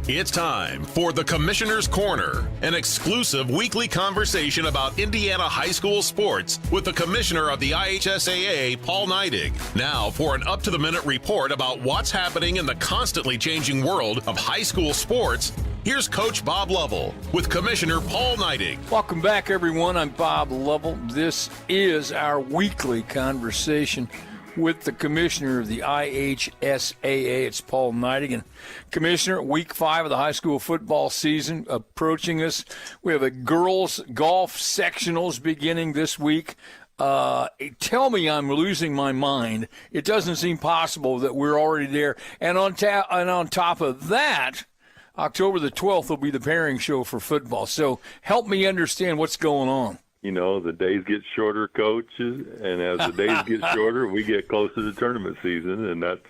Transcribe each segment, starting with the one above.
It's time for the Commissioner's Corner, an exclusive weekly conversation about Indiana high school sports with the Commissioner of the IHSAA, Paul Neidig. Now for an up-to-the-minute report about what's happening in the constantly changing world of high school sports, here's Coach Bob Lovell with Commissioner Paul Neidig. Welcome back, everyone. I'm Bob Lovell. This is our weekly conversation with the Commissioner of the IHSAA. It's Paul Neidig. And Commissioner, week 5 of the high school football season approaching us. We have a girls golf sectionals beginning this week. Tell me I'm losing my mind. It doesn't seem possible that we're already there. And on top of that, October the 12th will be the pairing show for football. So help me understand what's going on. You know, the days get shorter, coaches, and as the days get shorter, we get closer to tournament season, and that's,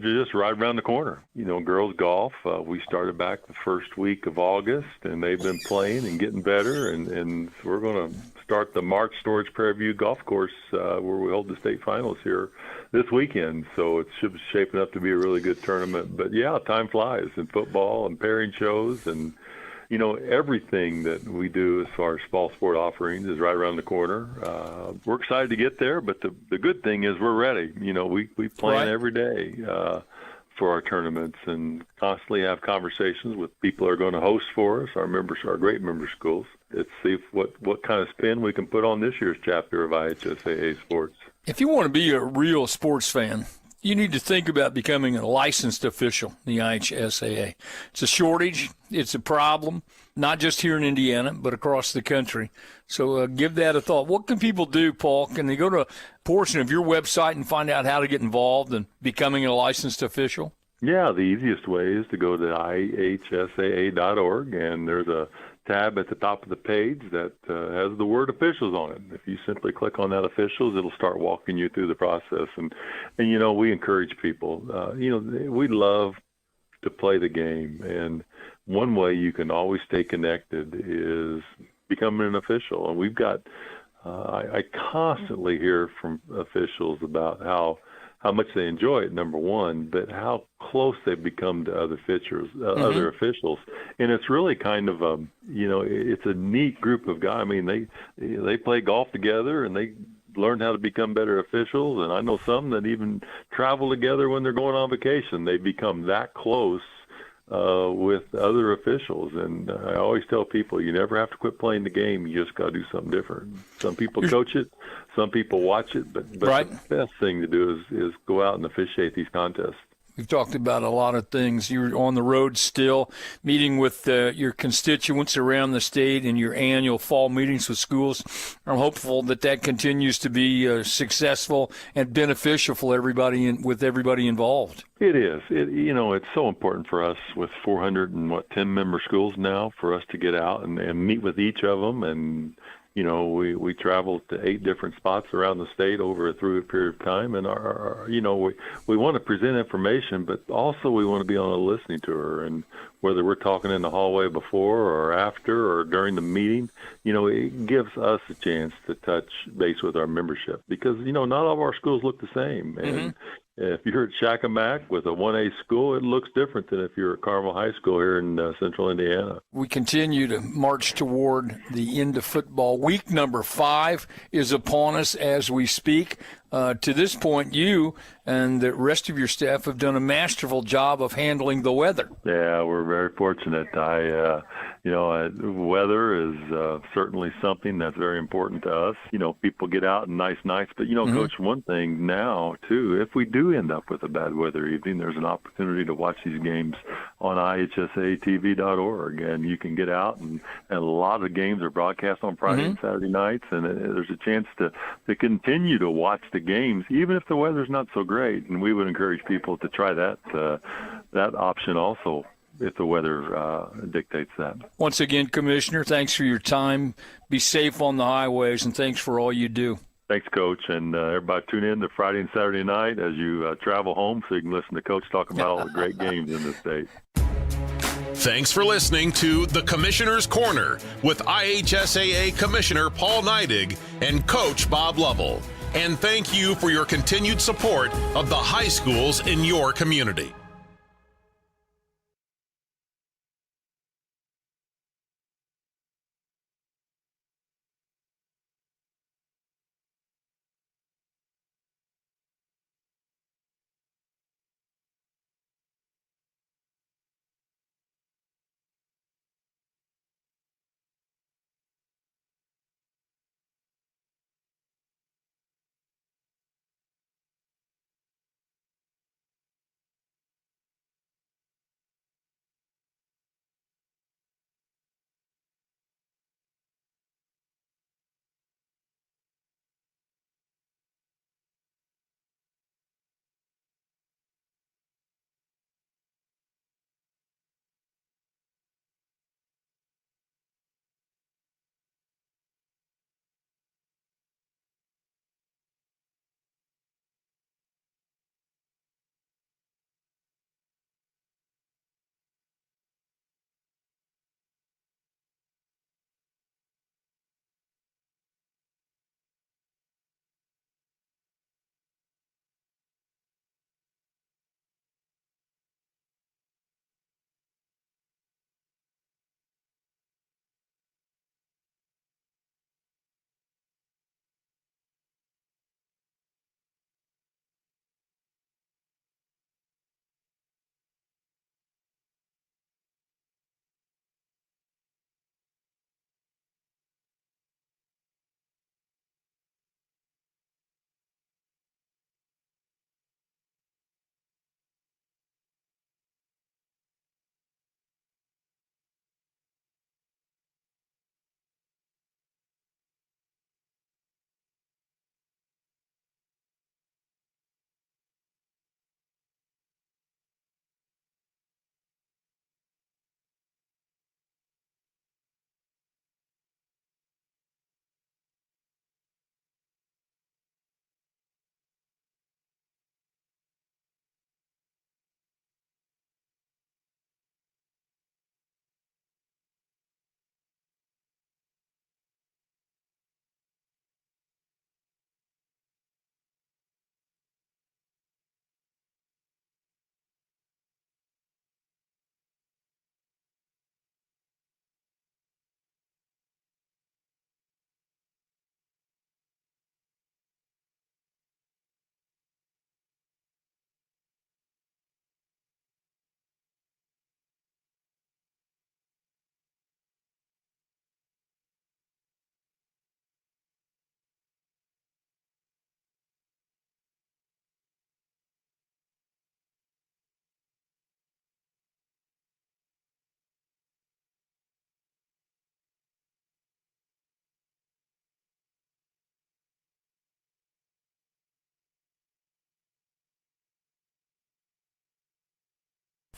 just right around the corner. You know, girls golf, we started back the first week of August, and they've been playing and getting better, and we're going to start the March Storage Prairie View Golf Course where we hold the state finals here this weekend, so it's shaping up to be a really good tournament. But, yeah, time flies in football and pairing shows and you know, everything that we do as far as fall sport offerings is right around the corner. We're excited to get there, but the good thing is we're ready. You know, we plan every day for our tournaments and constantly have conversations with people who are going to host for us, our members, our great member schools. Let's see what kind of spin we can put on this year's chapter of IHSAA sports. If you want to be a real sports fan, you need to think about becoming a licensed official in the IHSAA. It's a shortage. It's a problem, not just here in Indiana, but across the country. So give that a thought. What can people do, Paul? Can they go to a portion of your website and find out how to get involved in becoming a licensed official? Yeah, the easiest way is to go to ihsaa.org, and there's a tab at the top of the page that has the word officials on it. If you simply click on that officials, it'll start walking you through the process. And you know, we encourage people. We love to play the game. And one way you can always stay connected is becoming an official. And we've got, I constantly hear from officials about how much they enjoy it, number one, but how close they've become to other other officials. And it's really kind of it's a neat group of guys. I mean, they play golf together and they learn how to become better officials. And I know some that even travel together when they're going on vacation. They become that close with other officials. And I always tell people, you never have to quit playing the game. You just got to do something different. Some people coach it, some people watch it, but the best thing to do is go out and officiate these contests. We've talked about a lot of things. You're on the road still, meeting with your constituents around the state in your annual fall meetings with schools. I'm hopeful that continues to be successful and beneficial for everybody with everybody involved. It is. It's so important for us with 410 member schools now for us to get out and meet with each of them. And we travel to 8 different spots around the state over a period of time, and we want to present information, but also we want to be on a listening tour. And whether we're talking in the hallway before or after or during the meeting, it gives us a chance to touch base with our membership because not all of our schools look the same. And if you're at Shakamak with a 1A school, it looks different than if you're at Carmel High School here in central Indiana. We continue to march toward the end of football. Week number 5 is upon us as we speak. To this point, you and the rest of your staff have done a masterful job of handling the weather. Yeah, we're very fortunate. Weather is certainly something that's very important to us. People get out in nice nights, but Coach, one thing now too, if we do end up with a bad weather evening, there's an opportunity to watch these games on ihsatv.org, and you can get out and a lot of games are broadcast on Friday and Saturday nights, and there's a chance to continue to watch the games, even if the weather's not so great. And we would encourage people to try that option also, if the weather dictates that. Once again, Commissioner, thanks for your time. Be safe on the highways, and thanks for all you do. Thanks, Coach. And everybody tune in to Friday and Saturday night as you travel home so you can listen to Coach talk about all the great games in the state. Thanks for listening to The Commissioner's Corner with IHSAA Commissioner Paul Neidig and Coach Bob Lovell. And thank you for your continued support of the high schools in your community.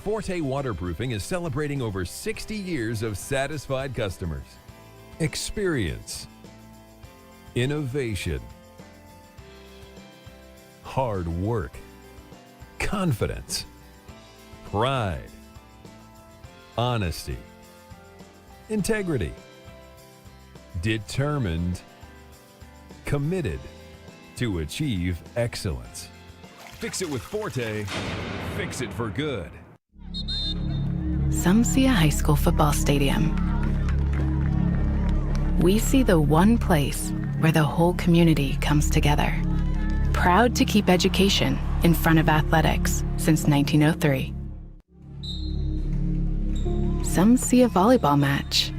Forte Waterproofing is celebrating over 60 years of satisfied customers. Experience, innovation, hard work, confidence, pride, honesty, integrity, determined, committed to achieve excellence. Fix it with Forte, fix it for good. Some see a high school football stadium. We see the one place where the whole community comes together. Proud to keep education in front of athletics since 1903. Some see a volleyball match.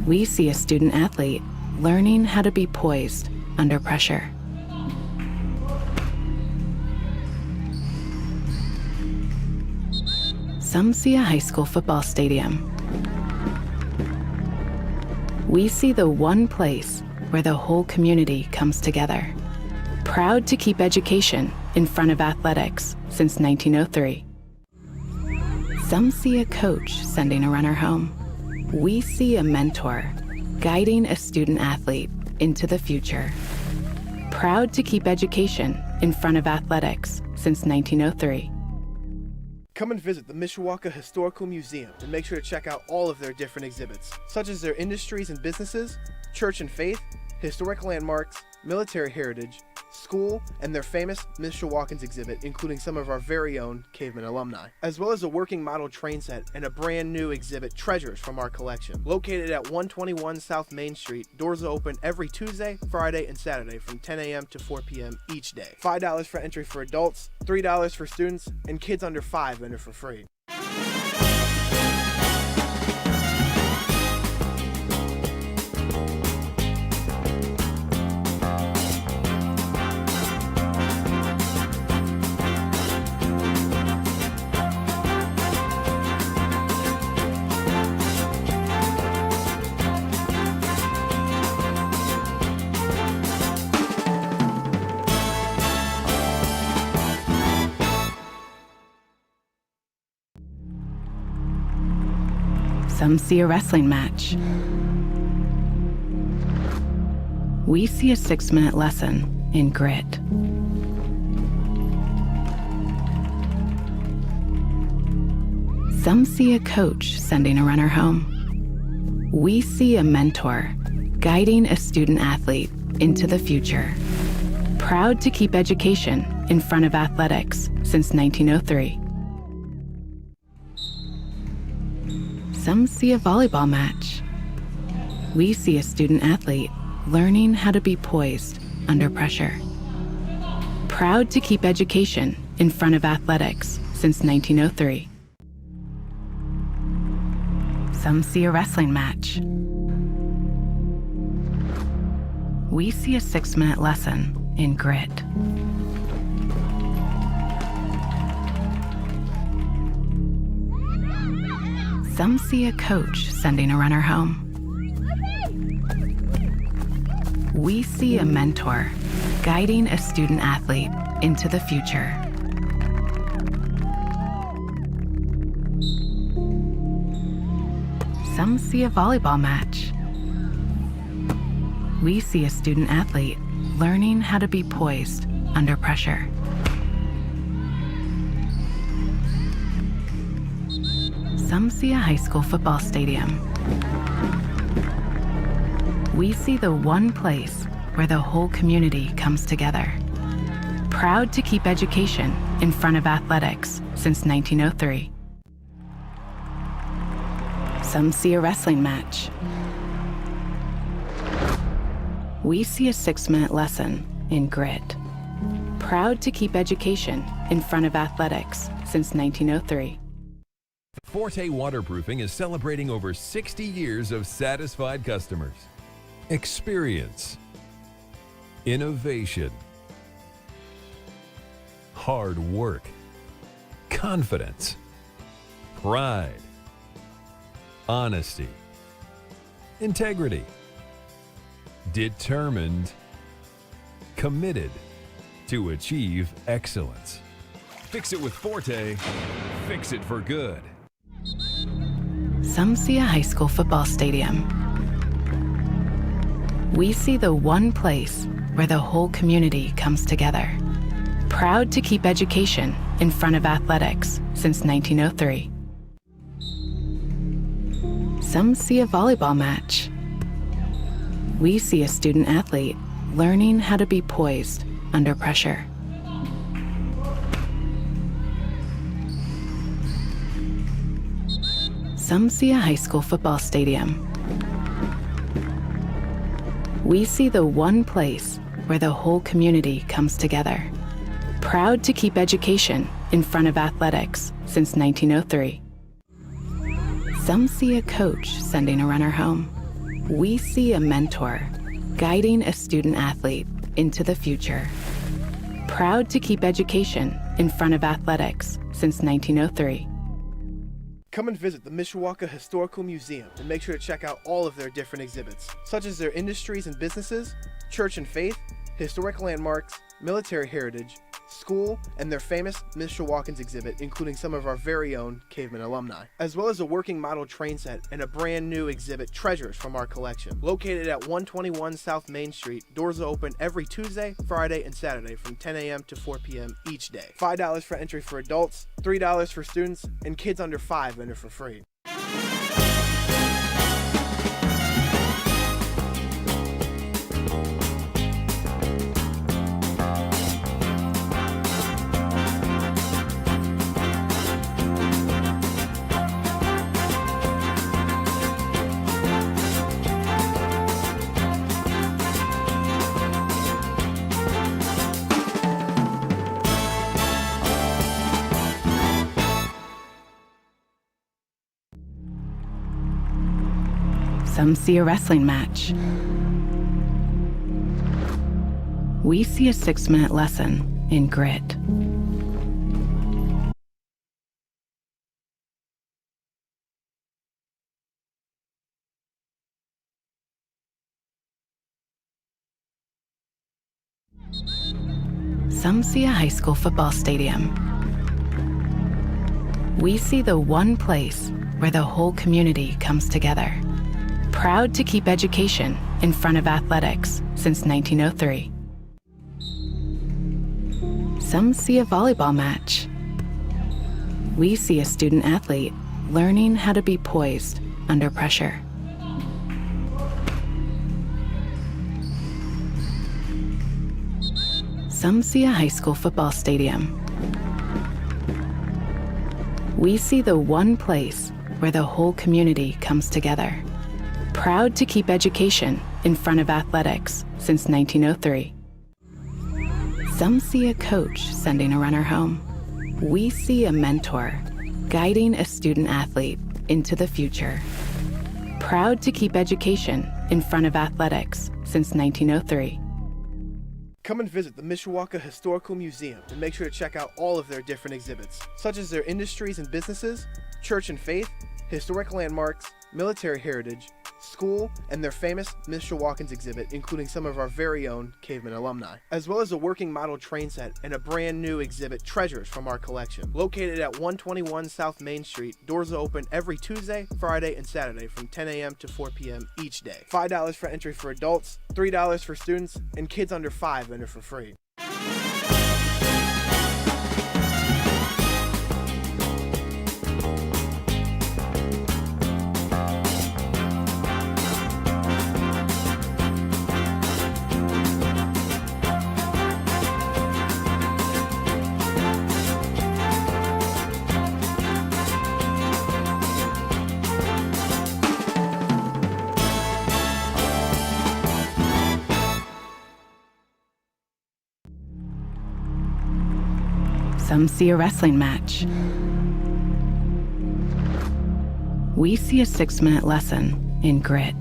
We see a student athlete learning how to be poised under pressure. Some see a high school football stadium. We see the one place where the whole community comes together. Proud to keep education in front of athletics since 1903. Some see a coach sending a runner home. We see a mentor guiding a student athlete into the future. Proud to keep education in front of athletics since 1903. Come and visit the Mishawaka Historical Museum and make sure to check out all of their different exhibits, such as their industries and businesses, church and faith, historic landmarks, military heritage, school, and their famous Mishawakans exhibit, including some of our very own caveman alumni, as well as a working model train set and a brand new exhibit, Treasures from our collection. Located at 121 South Main Street, doors are open every Tuesday, Friday, and Saturday from 10 a.m. to 4 p.m. each day. $5 for entry for adults, $3 for students, and kids under 5 enter for free. Some see a wrestling match. We see a 6-minute lesson in grit. Some see a coach sending a runner home. We see a mentor guiding a student athlete into the future. Proud to keep education in front of athletics since 1903. Some see a volleyball match. We see a student athlete learning how to be poised under pressure. Proud to keep education in front of athletics since 1903. Some see a wrestling match. We see a 6-minute lesson in grit. Some see a coach sending a runner home. We see a mentor guiding a student athlete into the future. Some see a volleyball match. We see a student athlete learning how to be poised under pressure. Some see a high school football stadium. We see the one place where the whole community comes together. Proud to keep education in front of athletics since 1903. Some see a wrestling match. We see a 6-minute lesson in grit. Proud to keep education in front of athletics since 1903. Forte Waterproofing is celebrating over 60 years of satisfied customers. Experience, innovation, hard work, confidence, pride, honesty, integrity, determined, committed to achieve excellence. Fix it with Forte, Fix it for good. Some see a high school football stadium. We see the one place where the whole community comes together. Proud to keep education in front of athletics since 1903. Some see a volleyball match. We see a student athlete learning how to be poised under pressure. Some see a high school football stadium. We see the one place where the whole community comes together. Proud to keep education in front of athletics since 1903. Some see a coach sending a runner home. We see a mentor guiding a student athlete into the future. Proud to keep education in front of athletics since 1903. Come and visit the Mishawaka Historical Museum and make sure to check out all of their different exhibits, such as their industries and businesses, church and faith, historic landmarks, military heritage, school, and their famous Mishawakans exhibit, including some of our very own caveman alumni, as well as a working model train set and a brand new exhibit, Treasures from our collection. Located at 121 South Main Street, doors are open every Tuesday, Friday, and Saturday from 10 a.m. to 4 p.m. each day. $5 for entry for adults, $3 for students, and kids under 5 enter for free. Some see a wrestling match. We see a 6-minute lesson in grit. Some see a high school football stadium. We see the one place where the whole community comes together. Proud to keep education in front of athletics since 1903. Some see a volleyball match. We see a student athlete learning how to be poised under pressure. Some see a high school football stadium. We see the one place where the whole community comes together. Proud to keep education in front of athletics since 1903. Some see a coach sending a runner home. We see a mentor guiding a student athlete into the future. Proud to keep education in front of athletics since 1903. Come and visit the Mishawaka Historical Museum and make sure to check out all of their different exhibits, such as their industries and businesses, church and faith, historic landmarks, military heritage, school, and their famous Mishawakans exhibit, including some of our very own caveman alumni, as well as a working model train set and a brand new exhibit, Treasures from our collection. Located at 121 South Main Street, doors are open every Tuesday, Friday, and Saturday from 10 a.m. to 4 p.m. each day. $5 for entry for adults, $3 for students, and kids under 5 enter for free. Some see a wrestling match. We see a 6-minute lesson in grit.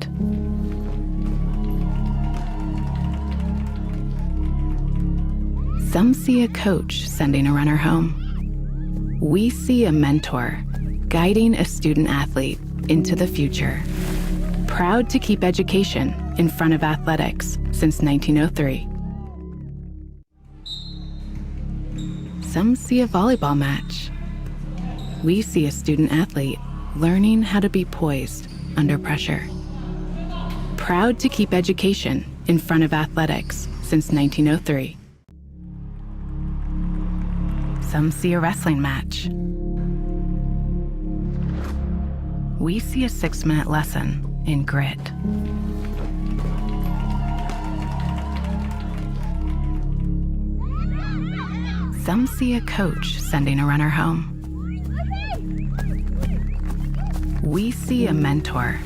Some see a coach sending a runner home. We see a mentor guiding a student athlete into the future. Proud to keep education in front of athletics since 1903. Some see a volleyball match. we see a student athlete learning how to be poised under pressure. Proud to keep education in front of athletics since 1903. Some see a wrestling match. We see a 6-minute lesson in grit. Some see a coach sending a runner home. We see a mentor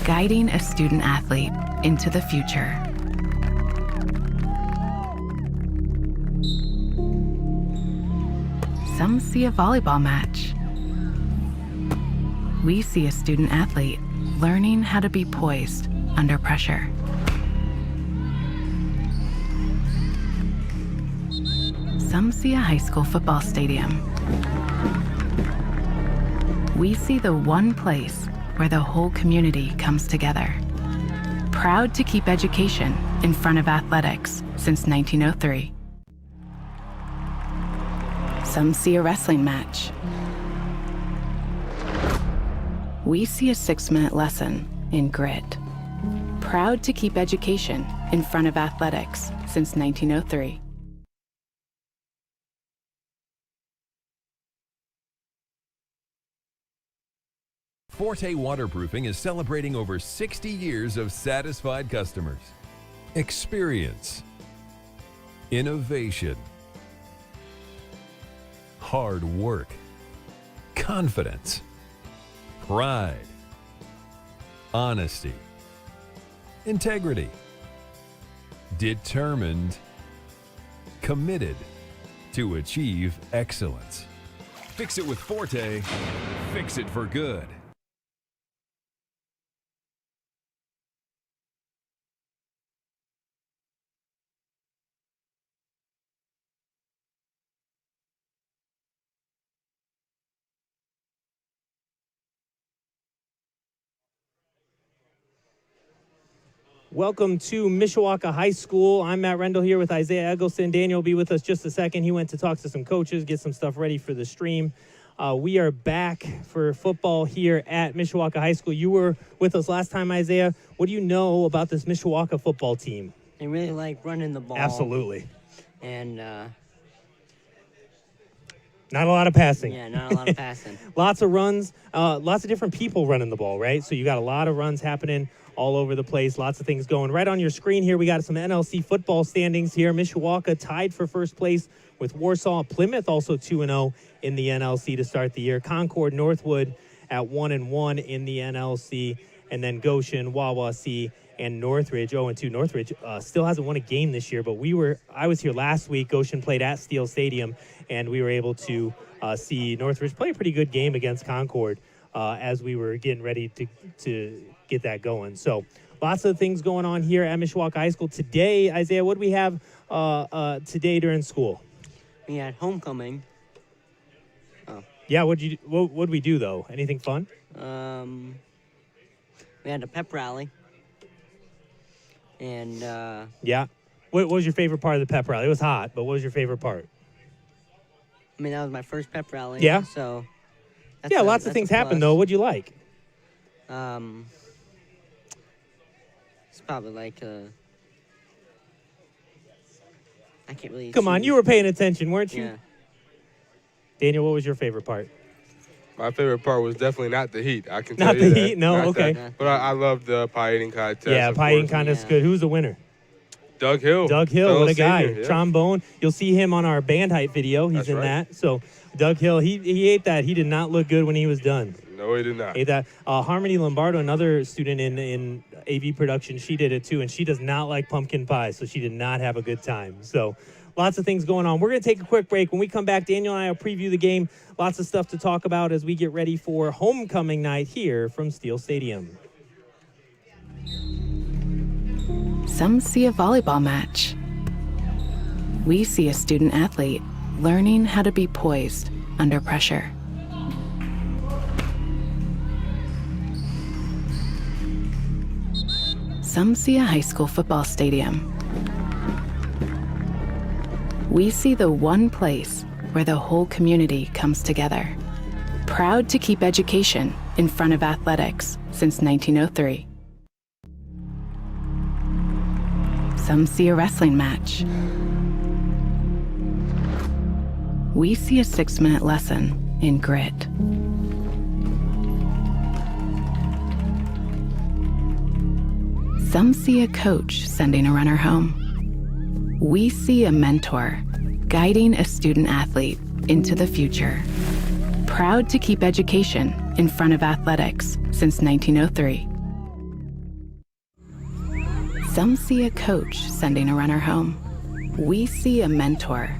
guiding a student athlete into the future. Some see a volleyball match. We see a student athlete learning how to be poised under pressure. Some see a high school football stadium. We see the one place where the whole community comes together. Proud to keep education in front of athletics since 1903. Some see a wrestling match. We see a 6-minute lesson in grit. Proud to keep education in front of athletics since 1903. Forte Waterproofing is celebrating over 60 years of satisfied customers. Experience, innovation, hard work, confidence, pride, honesty, integrity, determined, committed to achieve excellence. Fix it with Forte, fix it for good. Welcome to Mishawaka High School. I'm Matt Rendell here with Isaiah Eggleston. Daniel will be with us just a second. He went to talk to some coaches, get some stuff ready for the stream. We are back for football here at Mishawaka High School. You were with us last time, Isaiah. What do you know about this Mishawaka football team? They really like running the ball. Absolutely. And, not a lot of passing. yeah, not a lot of passing. Lots of runs, lots of different people running the ball, right? So you got a lot of runs happening all over the place, lots of things going. Right on your screen here, we got some NLC football standings here. Mishawaka tied for first place with Warsaw. Plymouth also 2-0 in the NLC to start the year. Concord, Northwood at 1-1 in the NLC. And then Goshen, Wawasee, and Northridge 0-2. Northridge still hasn't won a game this year, but I was here last week. Goshen played at Steel Stadium, and we were able to see Northridge play a pretty good game against Concord as we were getting ready to get that going. So lots of things going on here at Mishawaka High School. Today, Isaiah, what do we have today during school? We had homecoming. Yeah, what'd we do, though? Anything fun? We had a pep rally. And, yeah. What was your favorite part of the pep rally? It was hot, but what was your favorite part? I mean, that was my first pep rally. Yeah? So, lots of things happened, though. What'd you like? It's probably like I can't really Come on, you were paying attention, weren't you? Yeah. Daniel, what was your favorite part? My favorite part was definitely not the heat. I can tell Not you the that. heat? No? Not Okay. that. But I loved the pie eating contest. Yeah, of pie eating course. contest Yeah. good. Who's the winner? Doug Hill. Doug Hill, fellow what a guy. senior, yeah. Trombone. You'll see him on our band hype video. He's That's in right. that. So Doug Hill, he ate that. He did not look good when he was done. No, he did not. Ate that. Harmony Lombardo, another student in AV production, she did it too, and she does not like pumpkin pie, so she did not have a good time. So lots of things going on. We're going to take a quick break. When we come back, Daniel and I will preview the game. Lots of stuff to talk about as we get ready for homecoming night here from Steel Stadium. Some see a volleyball match. We see a student athlete learning how to be poised under pressure. Some see a high school football stadium. We see the one place where the whole community comes together. Proud to keep education in front of athletics since 1903. Some see a wrestling match. We see a 6-minute lesson in grit. Some see a coach sending a runner home. We see a mentor guiding a student athlete into the future. Proud to keep education in front of athletics since 1903. Some see a coach sending a runner home. We see a mentor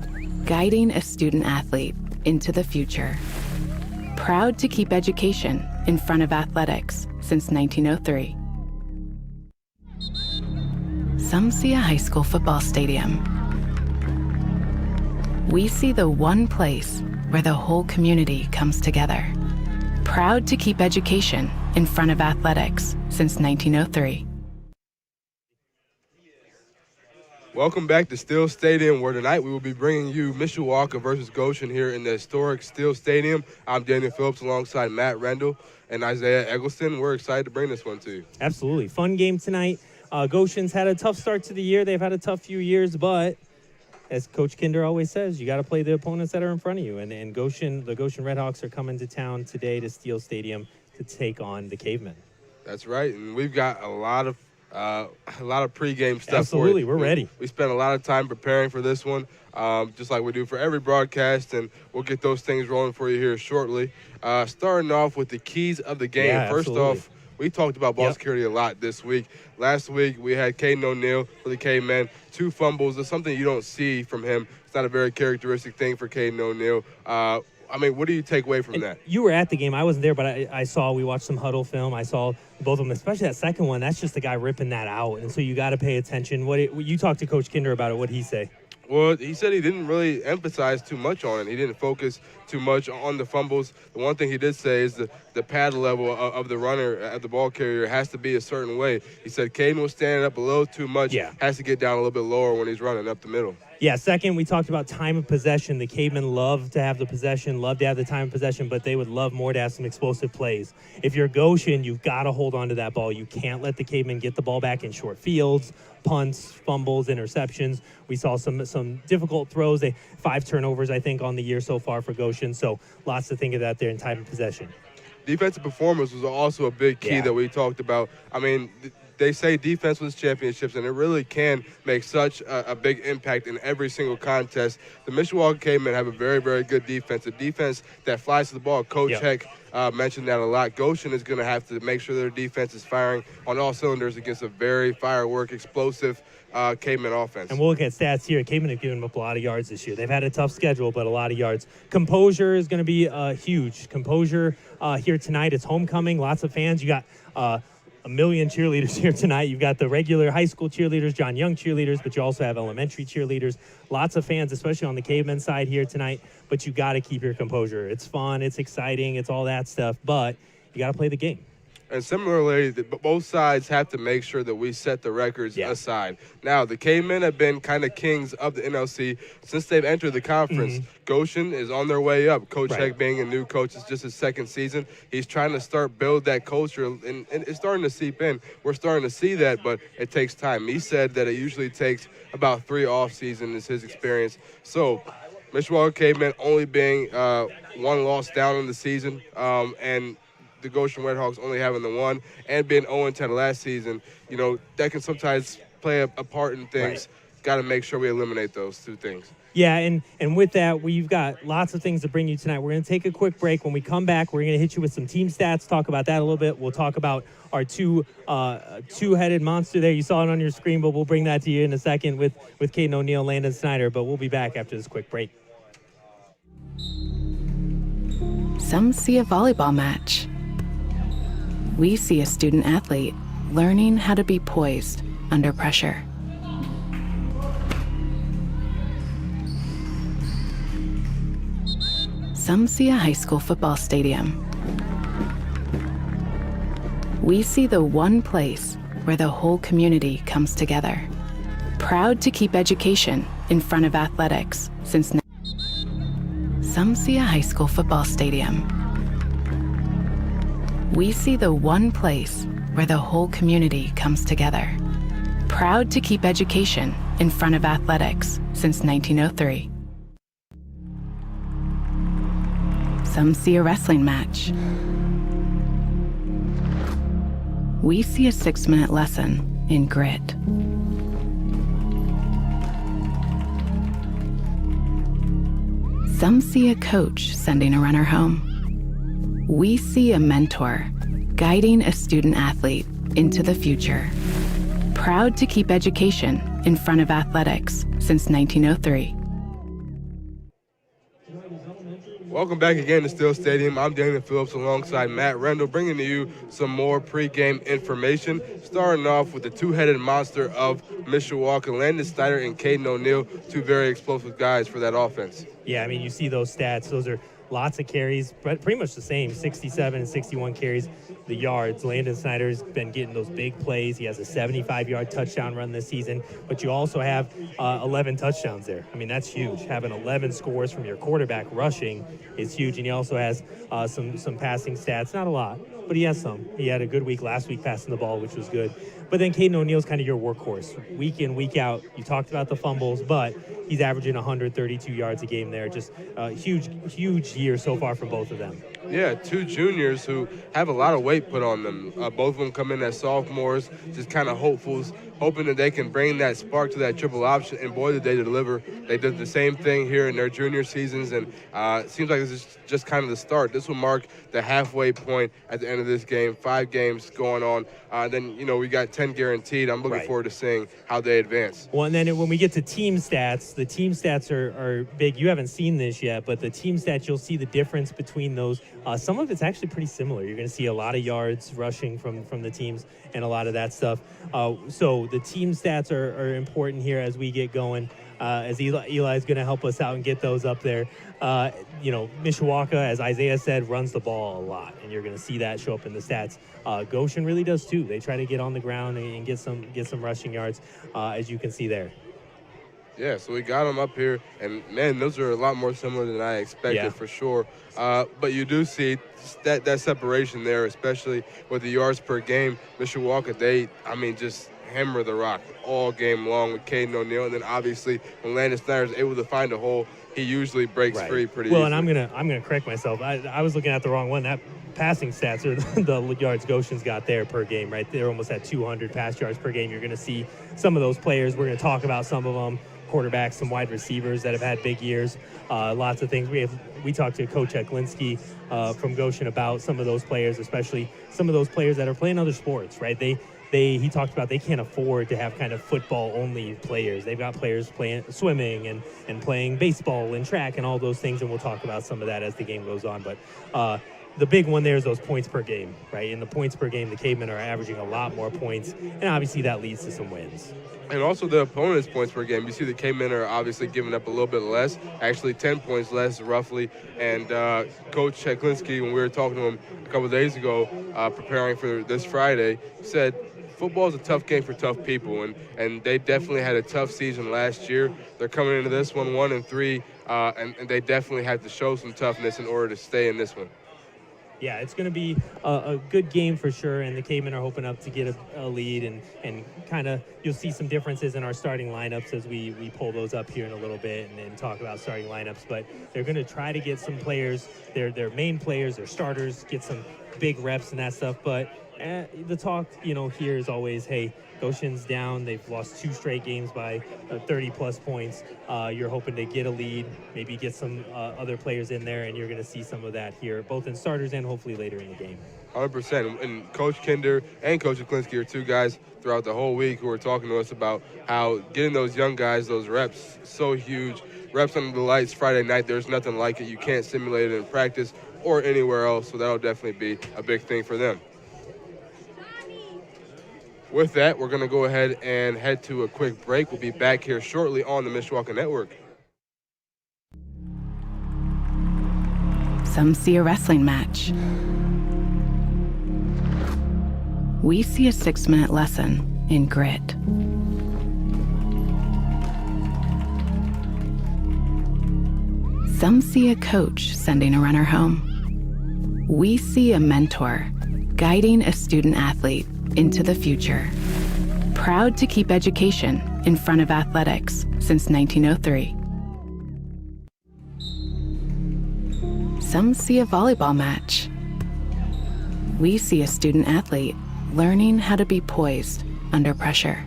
guiding a student athlete into the future. Proud to keep education in front of athletics since 1903. Some see a high school football stadium. We see the one place where the whole community comes together. Proud to keep education in front of athletics since 1903. Welcome back to Steel Stadium, where tonight we will be bringing you Mishawaka versus Goshen here in the historic Steel Stadium. I'm Daniel Phillips alongside Matt Rendell and Isaiah Eggleston. We're excited to bring this one to you. Absolutely. Fun game tonight. Goshen's had a tough start to the year. They've had a tough few years, but as Coach Kinder always says, you got to play the opponents that are in front of you. And the Goshen Redhawks are coming to town today to Steel Stadium to take on the Cavemen. That's right, and we've got a lot of pregame stuff. Absolutely, for you. We're ready. We spent a lot of time preparing for this one, just like we do for every broadcast, and we'll get those things rolling for you here shortly. Starting off with the keys of the game. Yeah, First absolutely. off, we talked about ball security a lot this week. Last week, we had Caden O'Neal for the Cavemen. 2 fumbles. That's something you don't see from him. It's not a very characteristic thing for Caden O'Neal. What do you take away from that? You were at the game. I wasn't there, but we watched some huddle film. I saw both of them, especially that second one. That's just the guy ripping that out. And so you got to pay attention. You talked to Coach Kinder about it. What did he say? Well, he said he didn't really emphasize too much on it. He didn't focus too much on the fumbles. The one thing he did say is the pad level of the runner at the ball carrier has to be a certain way. He said Caden was standing up a little too much. Has to get down a little bit lower when he's running up the middle. Yeah, second, we talked about time of possession. The Cavemen love to have the possession, love to have the time of possession, but they would love more to have some explosive plays. If you're Goshen, you've got to hold on to that ball. You can't let the Cavemen get the ball back in short fields, punts, fumbles, interceptions. We saw some difficult throws. 5 turnovers, I think, on the year so far for Goshen, so lots to think of that there in time of possession. Defensive performance was also a big key that we talked about. I mean, they say defense wins championships, and it really can make such a big impact in every single contest. The Mishawaka Cavemen have a very, very good defense, a defense that flies to the ball. Coach Heck mentioned that a lot. Goshen is going to have to make sure their defense is firing on all cylinders against a very firework, explosive Cavemen offense. And we'll look at stats here. Cavemen have given up a lot of yards this year. They've had a tough schedule, but a lot of yards. Composure is going to be huge. Composure here tonight. It's homecoming. Lots of fans. You got a million cheerleaders here tonight. You've got the regular high school cheerleaders, John Young cheerleaders, but you also have elementary cheerleaders. Lots of fans, especially on the Cavemen side here tonight, but you got to keep your composure. It's fun, it's exciting, it's all that stuff, but you got to play the game. And similarly, both sides have to make sure that we set the records aside. Now, the Cavemen have been kind of kings of the NLC since they've entered the conference. Goshen is on their way up. Coach Heck being a new coach, is just his second season. He's trying to build that culture, and it's starting to seep in. We're starting to see that, but it takes time. He said that it usually takes about 3 off seasons is his experience. So Mishawaka Cavemen only being 1 loss down in the season, and the Goshen Redhawks only having the 1 and being 0-10 last season, that can sometimes play a part in things. Got to make sure we eliminate those 2 things. Yeah, and with that, we've got lots of things to bring you tonight. We're going to take a quick break. When we come back, we're going to hit you with some team stats, talk about that a little bit. We'll talk about our two-headed monster there. You saw it on your screen, but we'll bring that to you in a second with Caden O'Neal and Landon Snyder. But we'll be back after this quick break. Some see a volleyball match. We see a student athlete learning how to be poised under pressure. Some see a high school football stadium. We see the one place where the whole community comes together. Proud to keep education in front of athletics since. Some see a high school football stadium. We see the one place where the whole community comes together. Proud to keep education in front of athletics since 1903. Some see a wrestling match. We see a 6-minute lesson in grit. Some see a coach sending a runner home. We see a mentor guiding a student athlete into the future. Proud to keep education in front of athletics since 1903. Welcome back again to Steel Stadium. I'm Daniel Phillips alongside Matt Rendell, bringing to you some more pregame information. Starting off with the two-headed monster of Mishawaka, Landon Snyder and Caden O'Neal, two very explosive guys for that offense. Yeah, I mean, you see those stats. Those are lots of carries, but pretty much the same, 67 and 61 carries. The yards, Landon Snyder's been getting those big plays. He has a 75-yard touchdown run this season, but you also have 11 touchdowns there. I mean, that's huge. Having 11 scores from your quarterback rushing is huge, and he also has some passing stats. Not a lot, but he has some. He had a good week last week passing the ball, which was good. But then Caden O'Neal's kind of your workhorse. Week in, week out, you talked about the fumbles, but he's averaging 132 yards a game there. Just a huge year so far from both of them. Yeah, two juniors who have a lot of weight put on them. Both of them come in as sophomores, just kind of hopefuls, hoping that they can bring that spark to that triple option, and boy, did they deliver. They did the same thing here in their junior seasons, and it seems like this is just kind of the start. This will mark the halfway point at the end of this game. 5 games going on. Then, we got 10 guaranteed. I'm looking forward to seeing how they advance. Well, and then when we get to team stats, the team stats are big. You haven't seen this yet, but the team stats, you'll see the difference between those. Some of it's actually pretty similar. You're going to see a lot of yards rushing from the teams and a lot of that stuff. So the team stats are important here as we get going. As Eli's going to help us out and get those up there. Mishawaka, as Isaiah said, runs the ball a lot, and you're going to see that show up in the stats. Goshen really does too. They try to get on the ground and get some rushing yards, as you can see there. Yeah, so we got them up here, and, man, those are a lot more similar than I expected for sure. But you do see that separation there, especially with the yards per game. Mishawaka, they just hammer the rock all game long with Caden O'Neal, and then obviously when Landon Snyder is able to find a hole, he usually breaks free pretty easily. And I'm gonna correct myself. I was looking at the wrong one. That passing stats are the yards Goshen's got there per game, right? They're almost at 200 pass yards per game. You're going to see some of those players. We're going to talk about some of them. Quarterbacks, some wide receivers that have had big years, lots of things. We talked to Coach Eklinski from Goshen about some of those players, especially some of those players that are playing other sports, right? He talked about they can't afford to have kind of football-only players. They've got players playing swimming and playing baseball and track and all those things, and we'll talk about some of that as the game goes on. But the big one there is those points per game, right? In the points per game, the Cavemen are averaging a lot more points, and obviously that leads to some wins. And also the opponent's points per game. You see the Cavemen are obviously giving up a little bit less, actually 10 points less roughly. And Coach Cheklinski, when we were talking to him a couple of days ago, preparing for this Friday, said football is a tough game for tough people, and they definitely had a tough season last year. They're coming into this one 1-3, and they definitely have to show some toughness in order to stay in this one. Yeah, it's going to be a good game for sure, and the Cavemen are hoping up to get a lead, and kind of you'll see some differences in our starting lineups as we pull those up here in a little bit and talk about starting lineups. But they're going to try to get some players, their main players, their starters, get some big reps and that stuff. But the talk, here is always, hey, Goshen's down. They've lost 2 straight games by 30-plus points. You're hoping to get a lead, maybe get some other players in there, and you're going to see some of that here, both in starters and hopefully later in the game. 100%. And Coach Kinder and Coach Eklinski are 2 guys throughout the whole week who were talking to us about how getting those young guys those reps, so huge. Reps under the lights Friday night, there's nothing like it. You can't simulate it in practice or anywhere else, so that'll definitely be a big thing for them. With that, we're going to go ahead and head to a quick break. We'll be back here shortly on the Mishawaka Network. Some see a wrestling match. We see a 6-minute lesson in grit. Some see a coach sending a runner home. We see a mentor guiding a student athlete into the future. Proud to keep education in front of athletics since 1903. Some see a volleyball match. We see a student athlete learning how to be poised under pressure.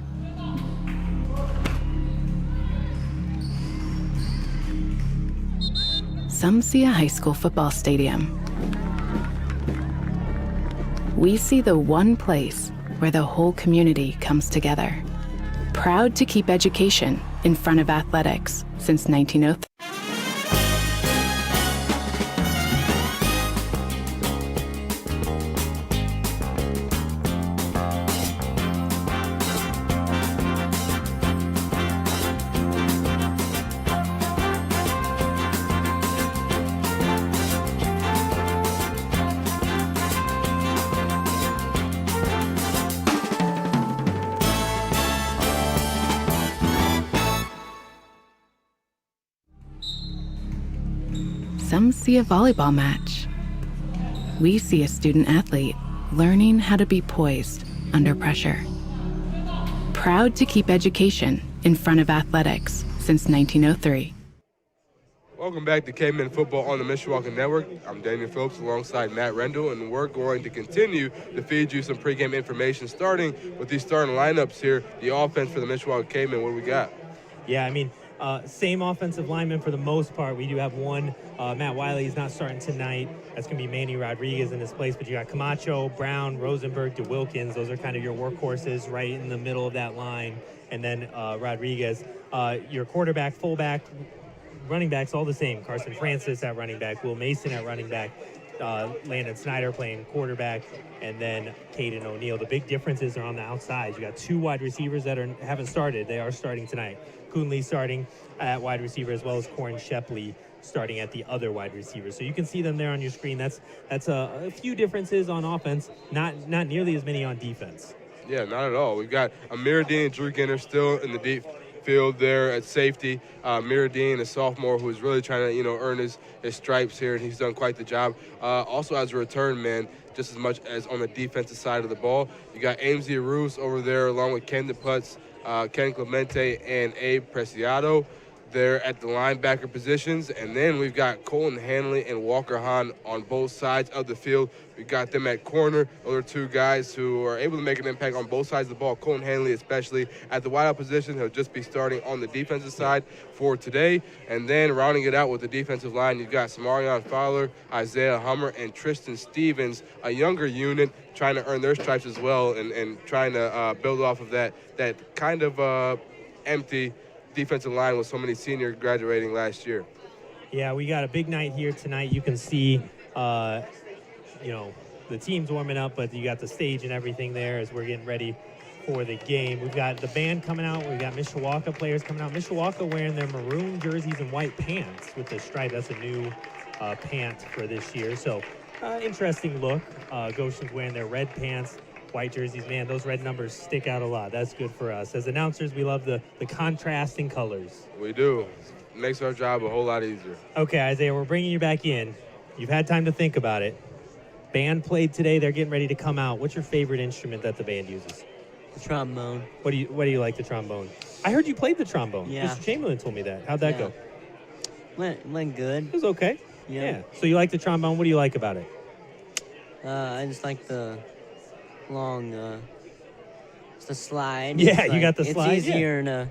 Some see a high school football stadium. We see the one place where the whole community comes together. Proud to keep education in front of athletics since 1903. Some see a volleyball match. We see a student athlete learning how to be poised under pressure. Proud to keep education in front of athletics since 1903. Welcome back to K-Men Football on the Mishawaka Network. I'm Daniel Phillips alongside Matt Rendell, and we're going to continue to feed you some pregame information, starting with these starting lineups here. The offense for the Mishawaka K-Men, what do we got? Yeah, I mean, same offensive lineman for the most part. We do have one. Matt Wiley is not starting tonight. That's going to be Manny Rodriguez in his place. But you got Camacho, Brown, Rosenberg, DeWilkins. Those are kind of your workhorses right in the middle of that line. And then Rodriguez. Your quarterback, fullback, running backs, all the same. Carson Francis at running back. Will Mason at running back. Landon Snyder playing quarterback. And then Caden O'Neal. The big differences are on the outside. You got two wide receivers that haven't started. They are starting tonight. Coonley starting at wide receiver, as well as Corin Shepley starting at the other wide receiver. So you can see them there on your screen. That's a few differences on offense, not nearly as many on defense. Yeah, not at all. We've got Amiruddin and Drew Ginner still in the deep field there at safety. Amiruddin, a sophomore who is really trying to, earn his stripes here, and he's done quite the job. Also as a return man, just as much as on the defensive side of the ball. You got Amesy Roos over there along with Ken DePutz, Ken Clemente, and Abe Preciado there at the linebacker positions. And then we've got Colton Hanley and Walker Hahn on both sides of the field. We've got them at corner. Those are two guys who are able to make an impact on both sides of the ball. Colton Hanley especially at the wideout position. He'll just be starting on the defensive side for today. And then rounding it out with the defensive line, you've got Samarion Fowler, Isaiah Hummer, and Tristan Stevens, a younger unit trying to earn their stripes as well and trying to build off of that kind of empty defensive line with so many seniors graduating last year. Yeah, we got a big night here tonight. You can see, the team's warming up, but you got the stage and everything there as we're getting ready for the game. We've got the band coming out. We've got Mishawaka players coming out. Mishawaka wearing their maroon jerseys and white pants with the stripe. That's a new pant for this year. So interesting look. Goshen's wearing their red pants, white jerseys. Man, those red numbers stick out a lot. That's good for us. As announcers, we love the contrasting colors. We do. Makes our job a whole lot easier. Okay, Isaiah, we're bringing you back in. You've had time to think about it. Band played today. They're getting ready to come out. What's your favorite instrument that the band uses? The trombone. What do you like the trombone? I heard you played the trombone. Yeah. Mr. Chamberlain told me that. How'd that go? Went good. It was okay. Yeah. So you like the trombone. What do you like about it? I just like the long, it's the slide. Yeah, It's you got the slide. It's easier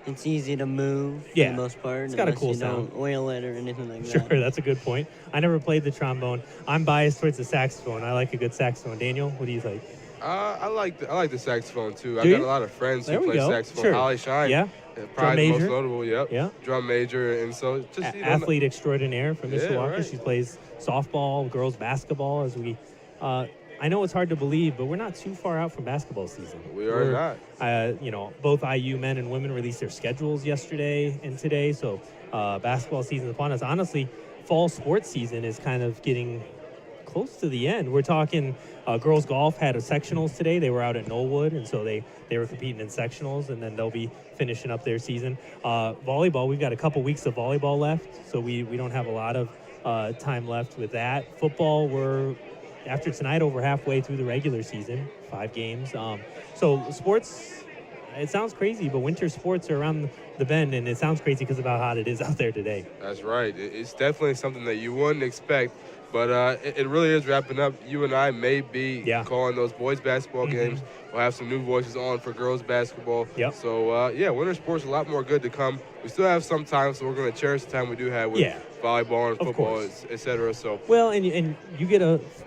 it's easy to move for the most part. It's got a cool sound. Don't oil it or anything like that. Sure, that's a good point. I never played the trombone. I'm biased towards the saxophone. I like a good saxophone. Daniel, what do you think? I like the saxophone too. Do I've you? got a lot of friends There who we play go. saxophone. Sure. Holly Shine, Yeah. probably the Drum most notable. Yep. Yeah. Drum major, and so it's just Athlete extraordinaire from Yeah, Mishawaka. right. She plays softball, girls basketball. As we, I know it's hard to believe, but we're not too far out from basketball season. We're not. Both IU men and women released their schedules yesterday and today, so basketball season's upon us. Honestly, fall sports season is kind of getting close to the end. We're talking girls golf had a sectionals today. They were out at Knollwood, and so they were competing in sectionals, and then they'll be finishing up their season. Volleyball, we've got a couple weeks of volleyball left, so we don't have a lot of time left with that. Football, we're after tonight, over halfway through the regular season, 5 games. So sports, it sounds crazy, but winter sports are around the bend, and it sounds crazy because of how hot it is out there today. That's right. It's definitely something that you wouldn't expect, but it really is wrapping up. You and I may be calling those boys basketball games. We'll have some new voices on for girls basketball. Yep. So, winter sports, a lot more good to come. We still have some time, so we're going to cherish the time we do have with volleyball and football, et cetera. So. Well, and you get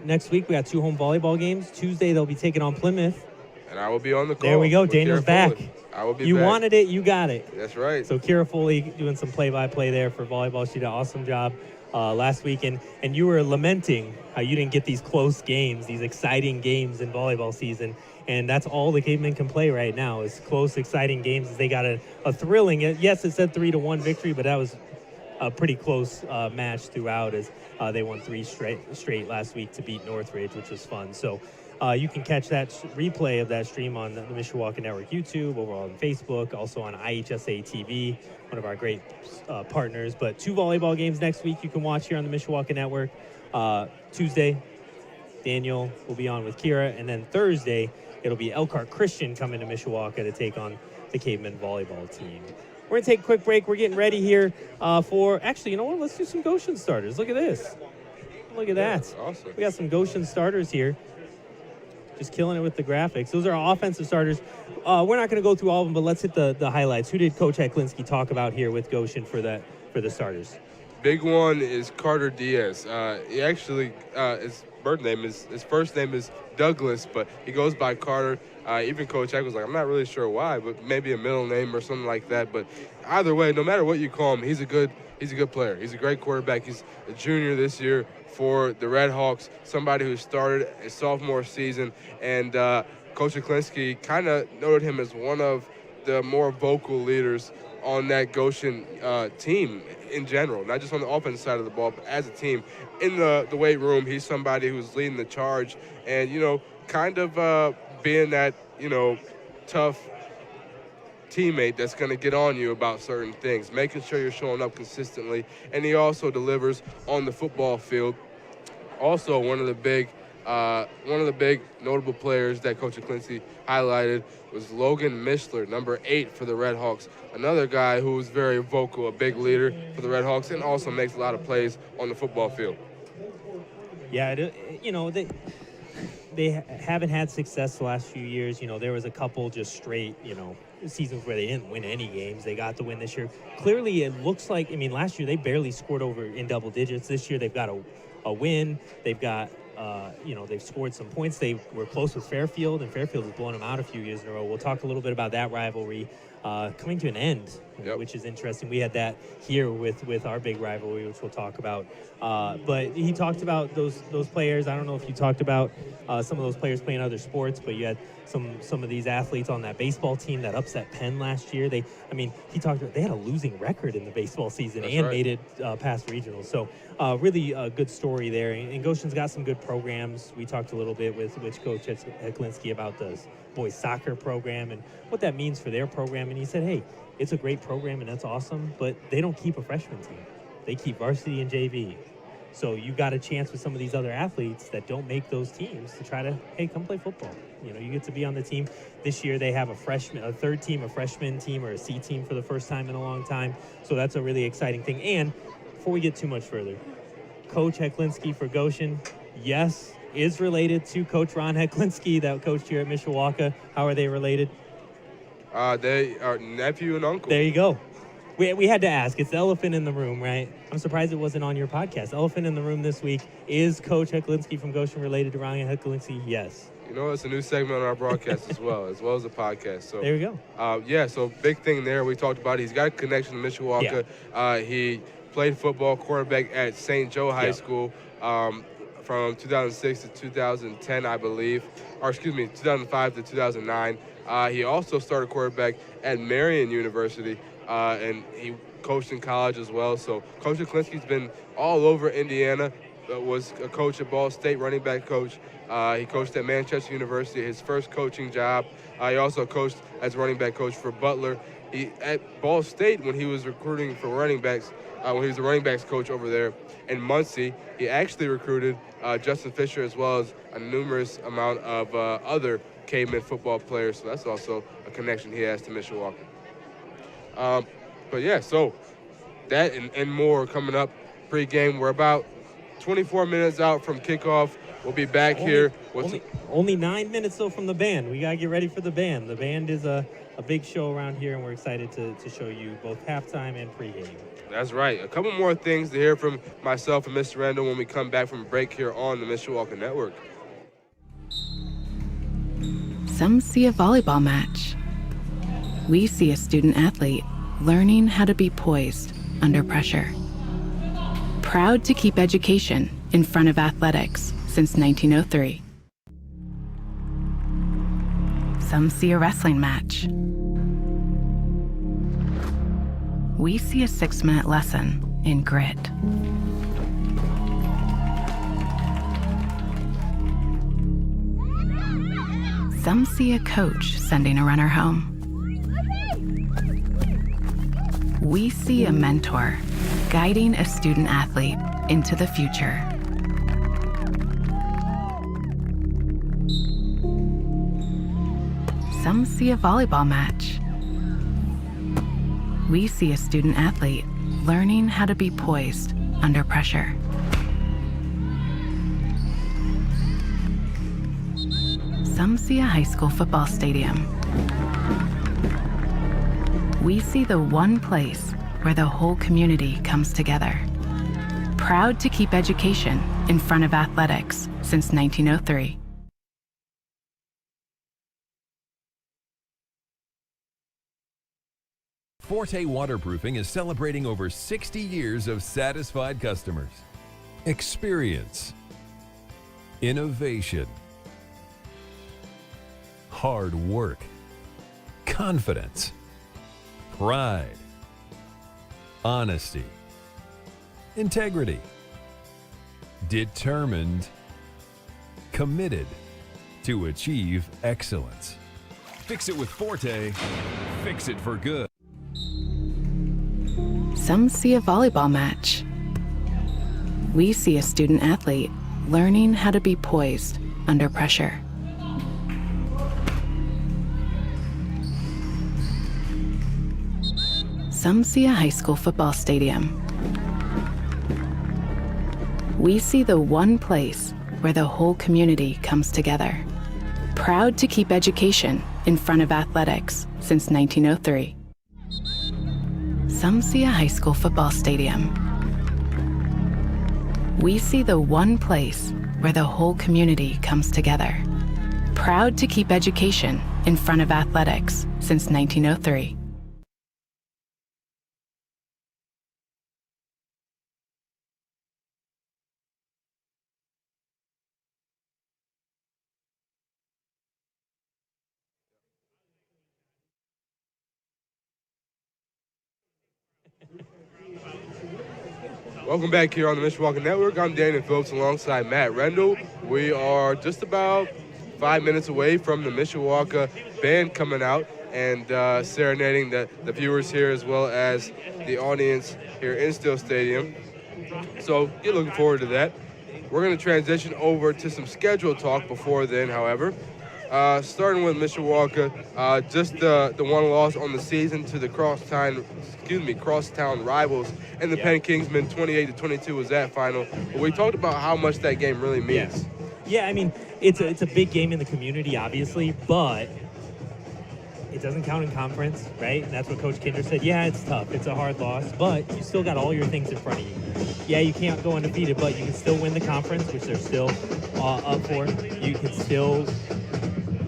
next week we got 2 home volleyball games. Tuesday they'll be taking on Plymouth. And I will be on the call. There we go. Daniel's back. I will be You back. wanted it, you got it. That's right. So Kira Foley doing some play-by-play there for volleyball. She did an awesome job last week. And you were lamenting how you didn't get these close games, these exciting games in volleyball season. And that's all the Cavemen can play right now is close, exciting games. They got a thrilling, yes, it said 3-1 victory, but that was a pretty close match throughout as they won 3 straight last week to beat Northridge, which was fun. So you can catch that replay of that stream on the Mishawaka Network YouTube, over on Facebook, also on IHSA TV, one of our great partners. But 2 volleyball games next week you can watch here on the Mishawaka Network. Tuesday, Daniel will be on with Kira, and then Thursday, it'll be Elkhart Christian coming to Mishawaka to take on the Cavemen volleyball team. We're going to take a quick break. We're getting ready here for, actually, you know what? Let's do some Goshen starters. Look at this. Look at that. Awesome. We got some Goshen starters here. Just killing it with the graphics. Those are our offensive starters. We're not going to go through all of them, but let's hit the highlights. Who did Coach Heklinski talk about here with Goshen for the starters? Big one is Carter Diaz. He actually, his first name is Douglas, but he goes by Carter. Even Coach Heck was like, I'm not really sure why, but maybe a middle name or something like that. But either way, no matter what you call him, he's a good player. He's a great quarterback. He's a junior this year for the Red Hawks, somebody who started a sophomore season. And Coach Heklinski kind of noted him as one of the more vocal leaders on that Goshen team in general, not just on the offensive side of the ball, but as a team. In the weight room, he's somebody who's leading the charge and, kind of being that, tough teammate that's going to get on you about certain things, making sure you're showing up consistently. And he also delivers on the football field. Also, one of the big notable players that Coach Heklinski highlighted was Logan Mishler, number 8 for the Red Hawks. Another guy who was very vocal, a big leader for the Red Hawks, and also makes a lot of plays on the football field. Yeah, they haven't had success the last few years. There was a couple just straight, seasons where they didn't win any games. They got the win this year. Clearly, it looks like, last year they barely scored over in double digits. This year they've got a win. They've got, they've scored some points. They were close with Fairfield, and Fairfield has blown them out a few years in a row. We'll talk a little bit about that rivalry coming to an end, which is interesting. We had that here with our big rivalry, which we'll talk about. But he talked about those players. I don't know if you talked about some of those players playing other sports, but you had some of these athletes on that baseball team that upset Penn last year. He talked about they had a losing record in the baseball season. That's made it past regionals. So really a good story there. And Goshen's got some good programs. We talked a little bit with Coach Heklinski about the boys soccer program and what that means for their program. And he said, hey, it's a great program and that's awesome, but they don't keep a freshman team. They keep varsity and JV. So you got a chance with some of these other athletes that don't make those teams to try to, hey, come play football. You get to be on the team. This year they have a third team, a freshman team, or a C team for the first time in a long time. So that's a really exciting thing. And before we get too much further, Coach Heklinski for Goshen, yes, is related to Coach Ron Heklinski that coached here at Mishawaka. How are they related? They are nephew and uncle. There you go. We had to ask. It's the elephant in the room, right? I'm surprised it wasn't on your podcast. Elephant in the room this week. Is Coach Heklinski from Goshen related to Ron Heklinski? Yes. It's a new segment on our broadcast as well as the podcast. So there we go. So big thing there. We talked about he's got a connection to Mishawaka. Yeah. He played football quarterback at St. Joe High School from 2006 to 2010, I believe. Or excuse me, 2005 to 2009. He also started quarterback at Marian University, and he coached in college as well. So Coach Heklinski's been all over Indiana. Was a coach at Ball State, running back coach. He coached at Manchester University, his first coaching job. He also coached as running back coach for Butler. At Ball State, when he was recruiting for running backs, when he was the running backs coach over there in Muncie. He actually recruited Justin Fisher as well as a numerous amount of other Cavemen football players. So that's also a connection he has to Mishawaka. But yeah, so that and more coming up pregame. We're about 24 minutes out from kickoff. We'll be back here. Only 9 minutes though from the band. We gotta get ready for the band. The band is a big show around here, and we're excited to show you both halftime and pregame. That's right. A couple more things to hear from myself and Mr. Randall when we come back from a break here on the Mishawaka Network. Some see a volleyball match. We see a student athlete learning how to be poised under pressure. Proud to keep education in front of athletics since 1903. Some see a wrestling match. We see a 6-minute lesson in grit. Some see a coach sending a runner home. We see a mentor guiding a student athlete into the future. Some see a volleyball match. We see a student athlete learning how to be poised under pressure. Some see a high school football stadium. We see the one place where the whole community comes together. Proud to keep education in front of athletics since 1903. Forte Waterproofing is celebrating over 60 years of satisfied customers. Experience, innovation, hard work, confidence, pride, honesty, integrity, determined, committed to achieve excellence. Fix it with Forte, fix it for good. Some see a volleyball match. We see a student athlete learning how to be poised under pressure. Some see a high school football stadium. We see the one place where the whole community comes together. Proud to keep education in front of athletics since 1903. Some see a high school football stadium. We see the one place where the whole community comes together. Proud to keep education in front of athletics since 1903. Welcome back here on the Mishawaka Network. I'm Daniel Phillips alongside Matt Rendell. We are just about 5 minutes away from the Mishawaka band coming out and serenading the viewers here as well as the audience here in Still Stadium. So you're looking forward to that. We're going to transition over to some schedule talk before then, however. Starting with Mishawaka, just the one loss on the season to the crosstown rivals, and the Penn Kingsmen 28-22 was that final. But we talked about how much that game really means. Yeah, I mean, it's a big game in the community, obviously, but it doesn't count in conference, right? And that's what Coach Kinder said. Yeah, it's tough. It's a hard loss, but you still got all your things in front of you. Yeah, you can't go undefeated, but you can still win the conference, which they're still up for. You can still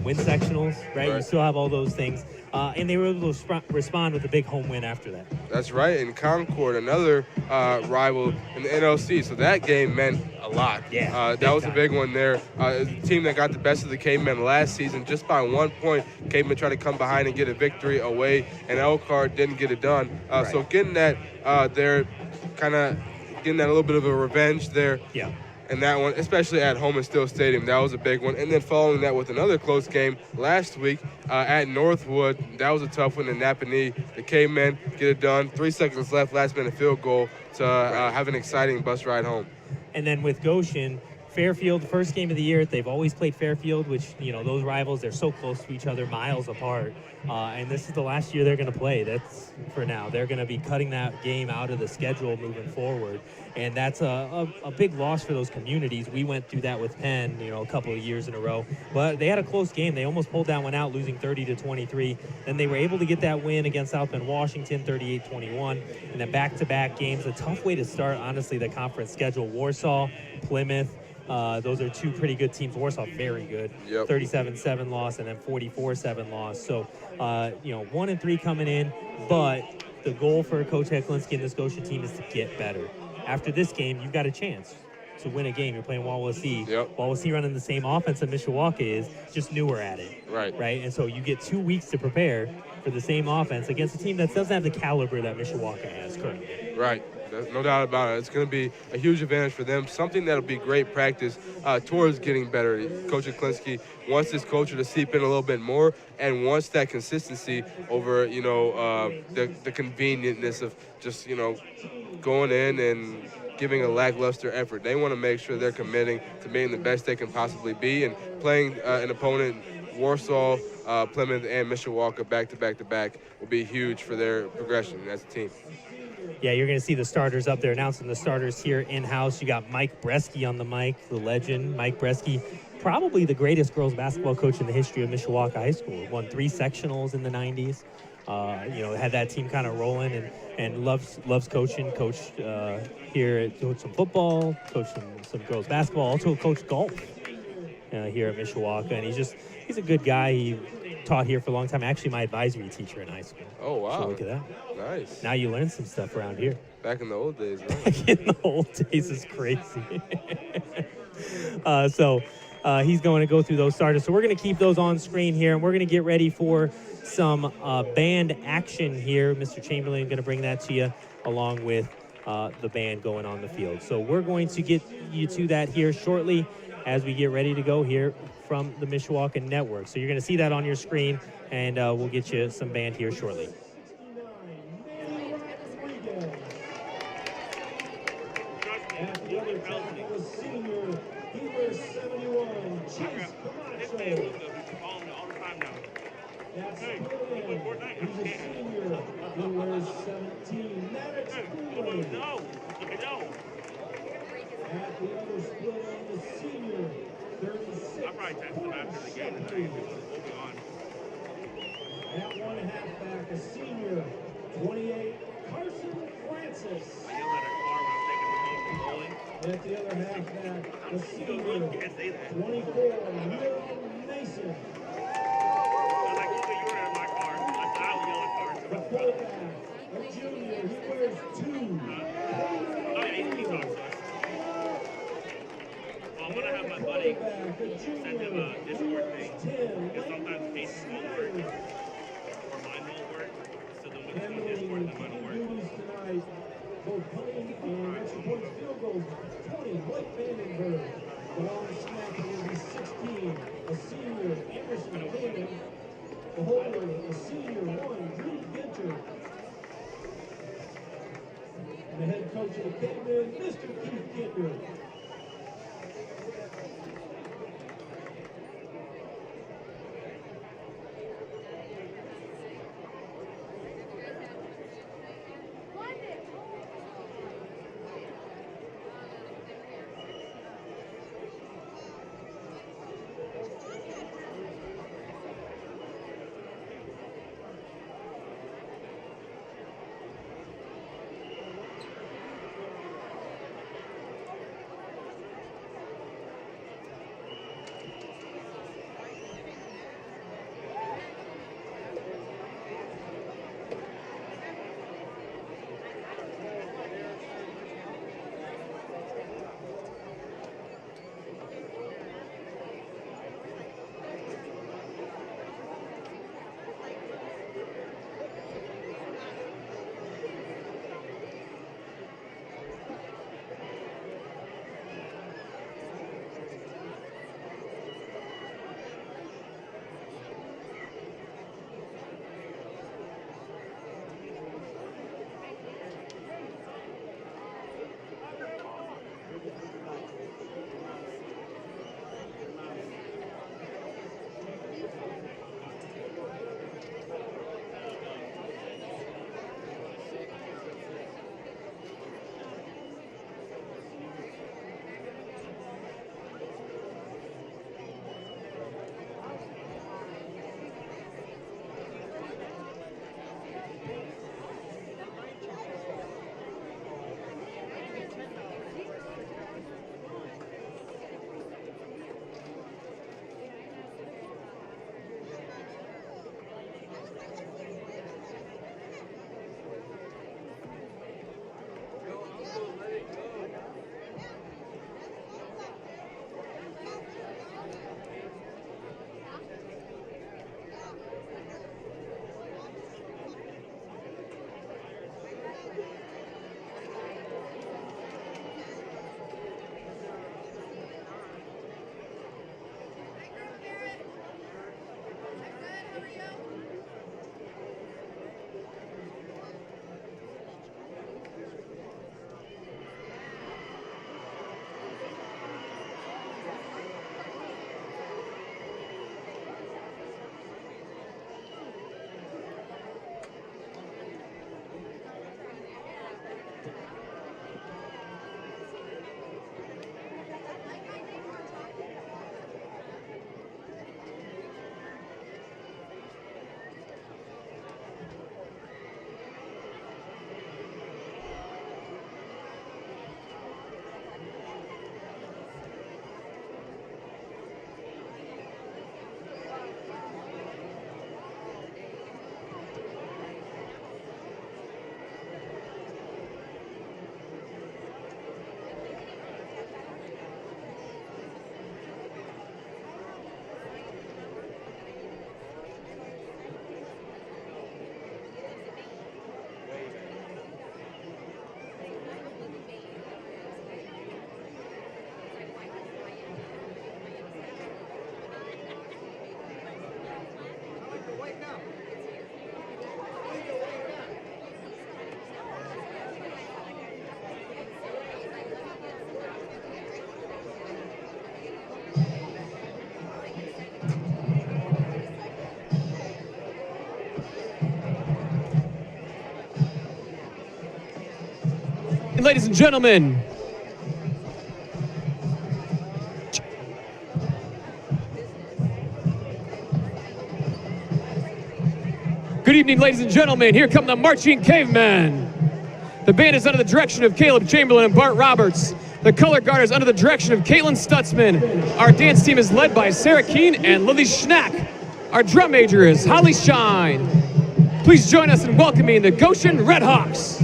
win sectionals, right? You still have all those things. And they were able to respond with a big home win after that. That's right. And Concord, another rival in the NLC. So that game meant a lot. Yeah. That was a big one there. The team that got the best of the Cavemen last season, just by 1 point, Cavemen tried to come behind and get a victory away, and Elkhart didn't get it done. So getting that there, kind of getting that a little bit of a revenge there. Yeah. And that one, especially at home at Still Stadium, that was a big one. And then following that with another close game last week at Northwood, that was a tough one in Napanee. The K-Men get it done. 3 seconds left, last-minute field goal to have an exciting bus ride home. And then with Goshen, Fairfield, first game of the year, they've always played Fairfield, which, those rivals, they're so close to each other, miles apart. And this is the last year they're going to play. That's for now. They're going to be cutting that game out of the schedule moving forward. And that's a big loss for those communities. We went through that with Penn, a couple of years in a row. But they had a close game. They almost pulled that one out, losing 30-23. Then they were able to get that win against South Bend, Washington, 38-21. And then back-to-back games, a tough way to start, honestly, the conference schedule. Warsaw, Plymouth. Those are two pretty good teams. Warsaw, very good. Yep. 37-7 loss and then 44-7 loss. So, 1-3 coming in. But the goal for Coach Heklinski and this Goshen team is to get better. After this game, you've got a chance to win a game. You're playing Wawasee. Yep. Wawasee running the same offense that Mishawaka is, just newer at it. Right. And so you get 2 weeks to prepare for the same offense against a team that doesn't have the caliber that Mishawaka has currently. Right. There's no doubt about it. It's going to be a huge advantage for them, something that'll be great practice towards getting better. Coach Heklinski wants this culture to seep in a little bit more and wants that consistency over, the convenientness of just, going in and giving a lackluster effort. They want to make sure they're committing to being the best they can possibly be, and playing an opponent, Warsaw, Plymouth, and Mishawaka back-to-back will be huge for their progression as a team. Yeah, you're going to see the starters up there, announcing the starters here in-house. You got Mike Bresky on the mic, the legend. Mike Bresky, probably the greatest girls basketball coach in the history of Mishawaka High School. Won 3 sectionals in the 90s. Had that team kind of rolling and loves coaching. Coached here, coached some football, coached some girls basketball, also coached golf here at Mishawaka. And he's a good guy. He taught here for a long time. Actually, my advisory teacher in high school. Oh, wow. So look at that. Nice. Now you learn some stuff around here. Back in the old days, right? Back in the old days is crazy. So he's going to go through those starters. So we're going to keep those on screen here, and we're going to get ready for some band action here. Mr. Chamberlain going to bring that to you along with the band going on the field. So we're going to get you to that here shortly as we get ready to go here from the Mishawaka Network. So you're going to see that on your screen, and we'll get you some band here shortly. I'll probably text them after the game and tell you we'll be on. At one halfback, a senior, 28, Carson Francis. I yelled at a car when I was taking the home from bowling. At the other halfback, a senior, 24, Will Mason. I was like, look, you were in my car. I thought I would yell at cars. The fullback, a junior, he wears 2. Oh, yeah, he's on us. I'm going to have my buddy send him a Discord thing, because sometimes cases won't work, or mine won't work, so then we can do Discord and mine will work. Both punting and extra points field goals, 20, Blake Vandenberg. The long snap will be 16, a senior, Emerson Cannon. The holder, a senior, 1, Drew Ginter. And the head coach of the K-Men, Mr. Keith Kinder. Ladies and gentlemen, good evening, ladies and gentlemen. Here come the Marching Cavemen. The band is under the direction of Caleb Chamberlain and Bart Roberts. The color guard is under the direction of Caitlin Stutzman. Our dance team is led by Sarah Keene and Lily Schnack. Our drum major is Holly Shine. Please join us in welcoming the Goshen Redhawks.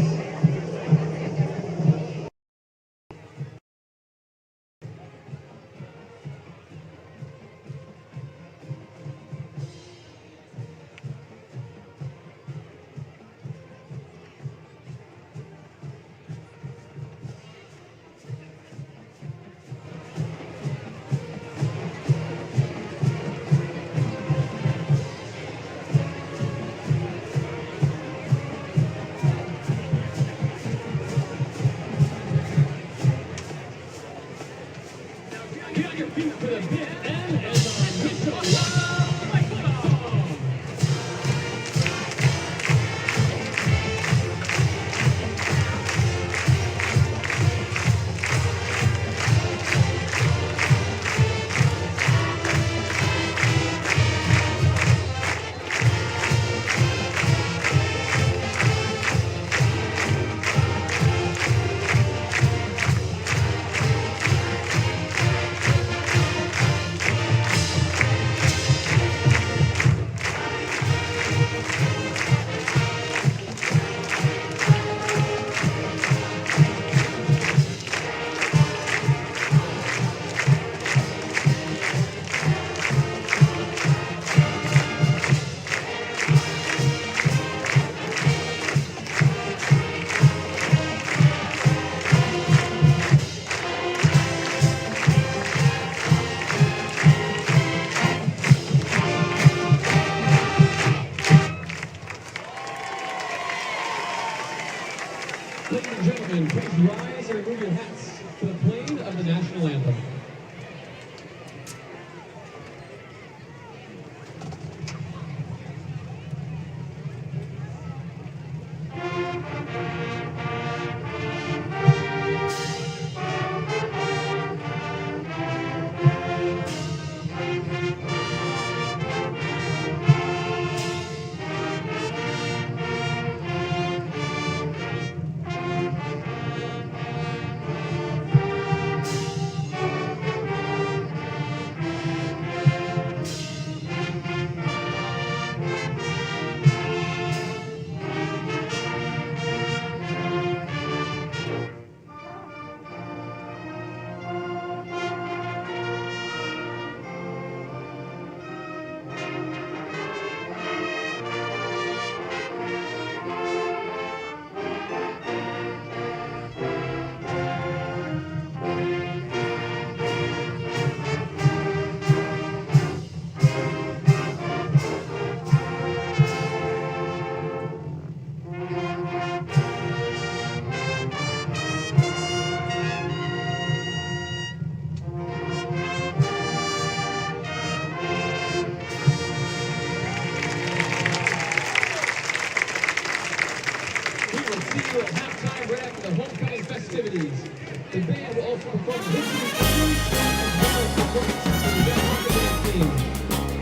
at halftime right after the homecoming festivities. The band will also perform history as well as performances from the band team.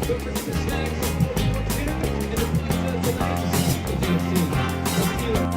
Don't forget the snacks, dinner, and the pizza tonight to see the dance team. We'll see you.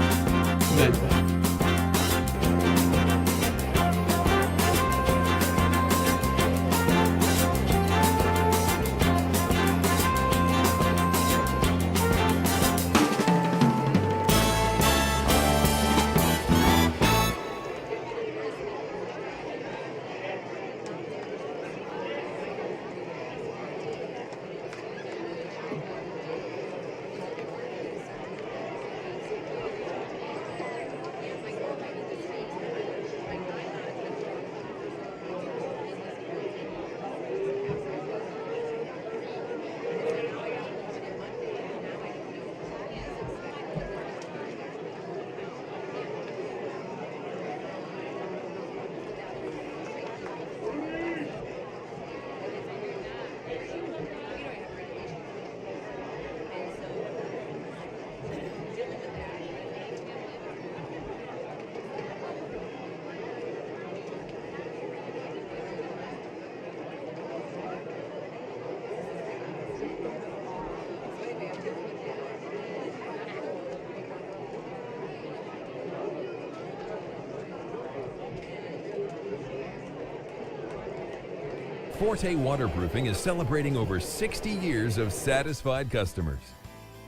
Forte Waterproofing is celebrating over 60 years of satisfied customers.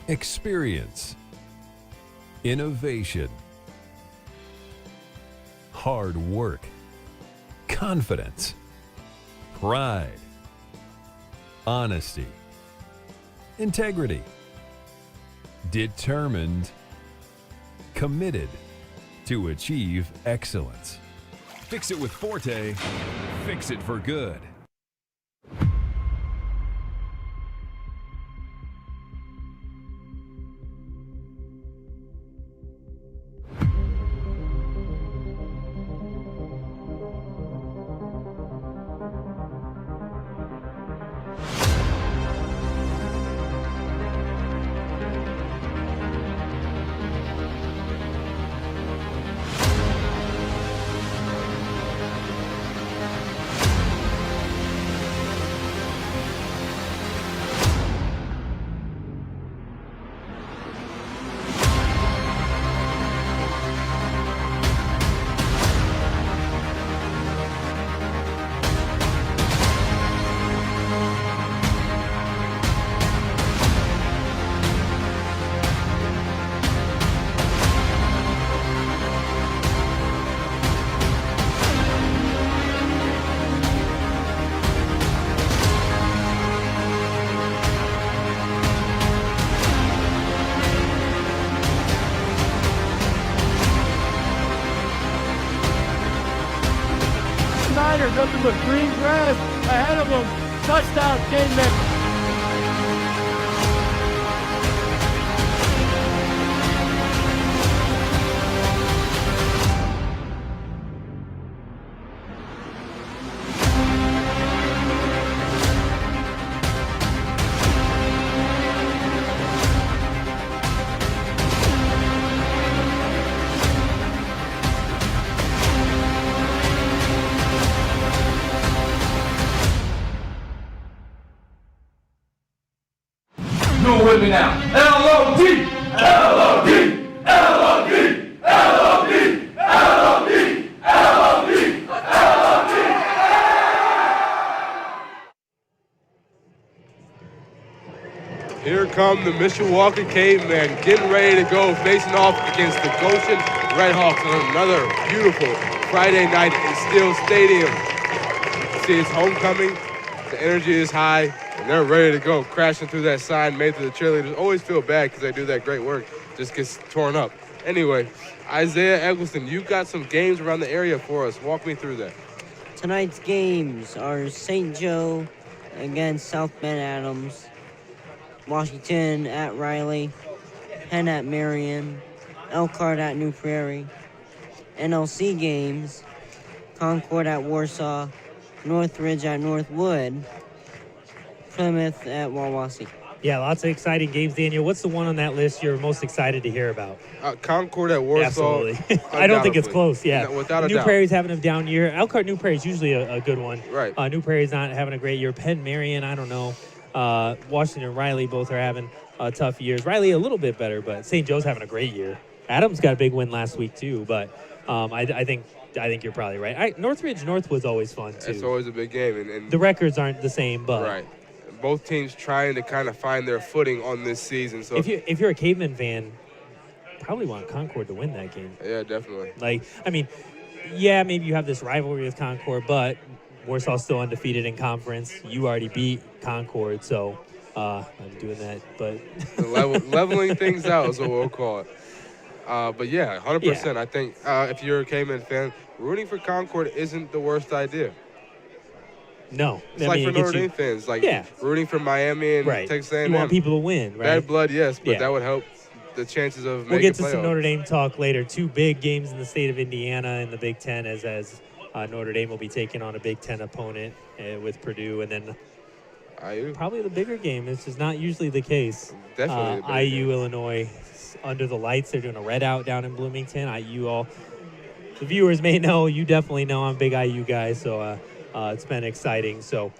Experience, innovation, hard work, confidence, pride, honesty, integrity, determined, committed to achieve excellence. Fix it with Forte, fix it for good. Nothing but green grass ahead of them. Touchdown, Caveman. Do it with me now. L-O-D! L-O-D! L-O-D! L-O-D! L-O-D! L-O-D! L-O-D! Here come the Mishawaka Cavemen getting ready to go, facing off against the Goshen Redhawks on another beautiful Friday night in Steel Stadium. See, it's homecoming. The energy is high, and they're ready to go, crashing through that sign made to the cheerleaders. Always feel bad because they do that great work, just gets torn up. Anyway, Isaiah Eggleston, you've got some games around the area for us. Walk me through that. Tonight's games are St. Joe against South Bend Adams, Washington at Riley, Penn at Marion, Elkhart at New Prairie. NLC games, Concord at Warsaw, Northridge at Northwood, Plymouth at Wawasee. Yeah, lots of exciting games, Daniel. What's the one on that list you're most excited to hear about? Concord at Warsaw. Absolutely. I don't think it's close, yeah. Without a New doubt. Prairie's having a down year. Elkhart New Prairie is usually a good one. Right. New Prairie's not having a great year. Penn Marion, I don't know. Washington and Riley both are having tough years. Riley a little bit better, but St. Joe's having a great year. Adams got a big win last week too, but I think you're probably right. Northridge Northwood's always fun too. It's always a big game, and the records aren't the same, but right. Both teams trying to kind of find their footing on this season. So if you're a Caveman fan, probably want Concord to win that game. Yeah, definitely. Maybe you have this rivalry with Concord, but Warsaw's still undefeated in conference. You already beat Concord, so I'm doing that. But leveling things out is what we'll call it. But yeah, 100%. Yeah. I think if you're a Caveman fan, rooting for Concord isn't the worst idea. No. It's for Notre Dame fans, rooting for Miami and Texas A&M. You want people to win, right? Bad blood, yes, but that would help the chances of making We'll get to playoffs. some Notre Dame talk later. Two big games in the state of Indiana in the Big Ten as Notre Dame will be taking on a Big Ten opponent with Purdue, and then IU. Probably the bigger game. This is not usually the case. Definitely IU, Illinois, under the lights. They're doing a red out down in Bloomington. IU, the viewers may know, you definitely know I'm a big IU guy, so it's been exciting. So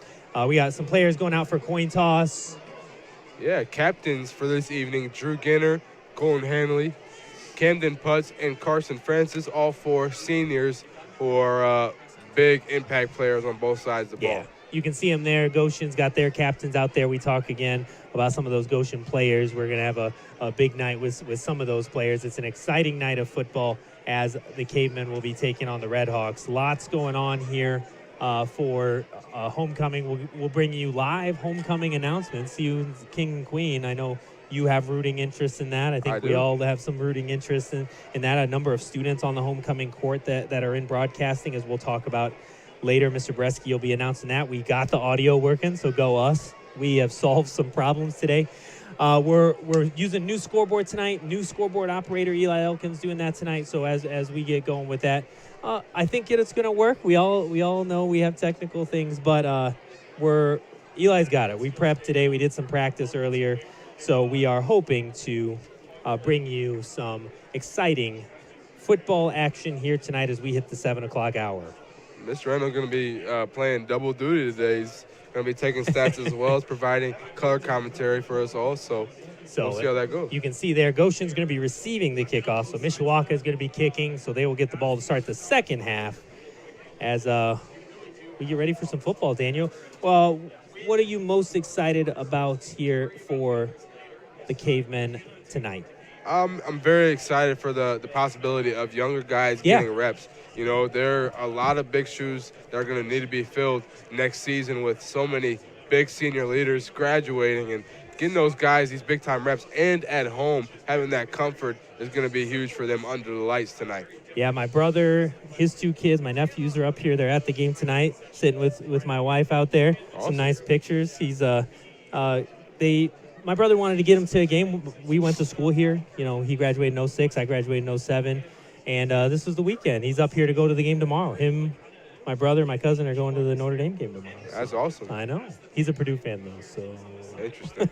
we got some players going out for coin toss. Yeah, captains for this evening, Drew Ginner, Colin Hanley, Camden Putz, and Carson Francis, all four seniors who are big impact players on both sides of the ball. you can see them there. Goshen's got their captains out there. We talk again about some of those Goshen players. We're going to have a big night with some of those players. It's an exciting night of football as the Cavemen will be taking on the Red Hawks. Lots going on here for homecoming. We'll bring you live homecoming announcements. You, King and Queen, I know you have rooting interest in that. I think we all have some rooting interest in that. A number of students on the homecoming court that are in broadcasting, as we'll talk about later. Mr. Bresky will be announcing that. We got the audio working, so go us. We have solved some problems today. We're using new scoreboard tonight. New scoreboard operator Eli Elkins doing that tonight. So as we get going with that, I think it's going to work. We all know we have technical things, but Eli's got it. We prepped today. We did some practice earlier, so we are hoping to bring you some exciting football action here tonight as we hit the 7 o'clock hour. Mr. Reynolds going to be playing double duty today. He's going to be taking stats as well as providing color commentary for us all. So we'll see how that goes. You can see there, Goshen's going to be receiving the kickoff. So Mishawaka is going to be kicking. So they will get the ball to start the second half as we get ready for some football, Daniel. Well, what are you most excited about here for the Cavemen tonight? I'm very excited for the possibility of younger guys getting reps. You know, there are a lot of big shoes that are going to need to be filled next season with so many big senior leaders graduating, and getting those guys these big-time reps and at home having that comfort is going to be huge for them under the lights tonight. Yeah, my brother, his two kids, my nephews are up here. They're at the game tonight, sitting with my wife out there. Awesome. Some nice pictures. He's my brother wanted to get him to a game. We went to school here. You know, he graduated in 06. I graduated in 07. And this was the weekend. He's up here to go to the game tomorrow. Him, my brother, my cousin are going to the Notre Dame game tomorrow. That's awesome. I know. He's a Purdue fan, though. So interesting.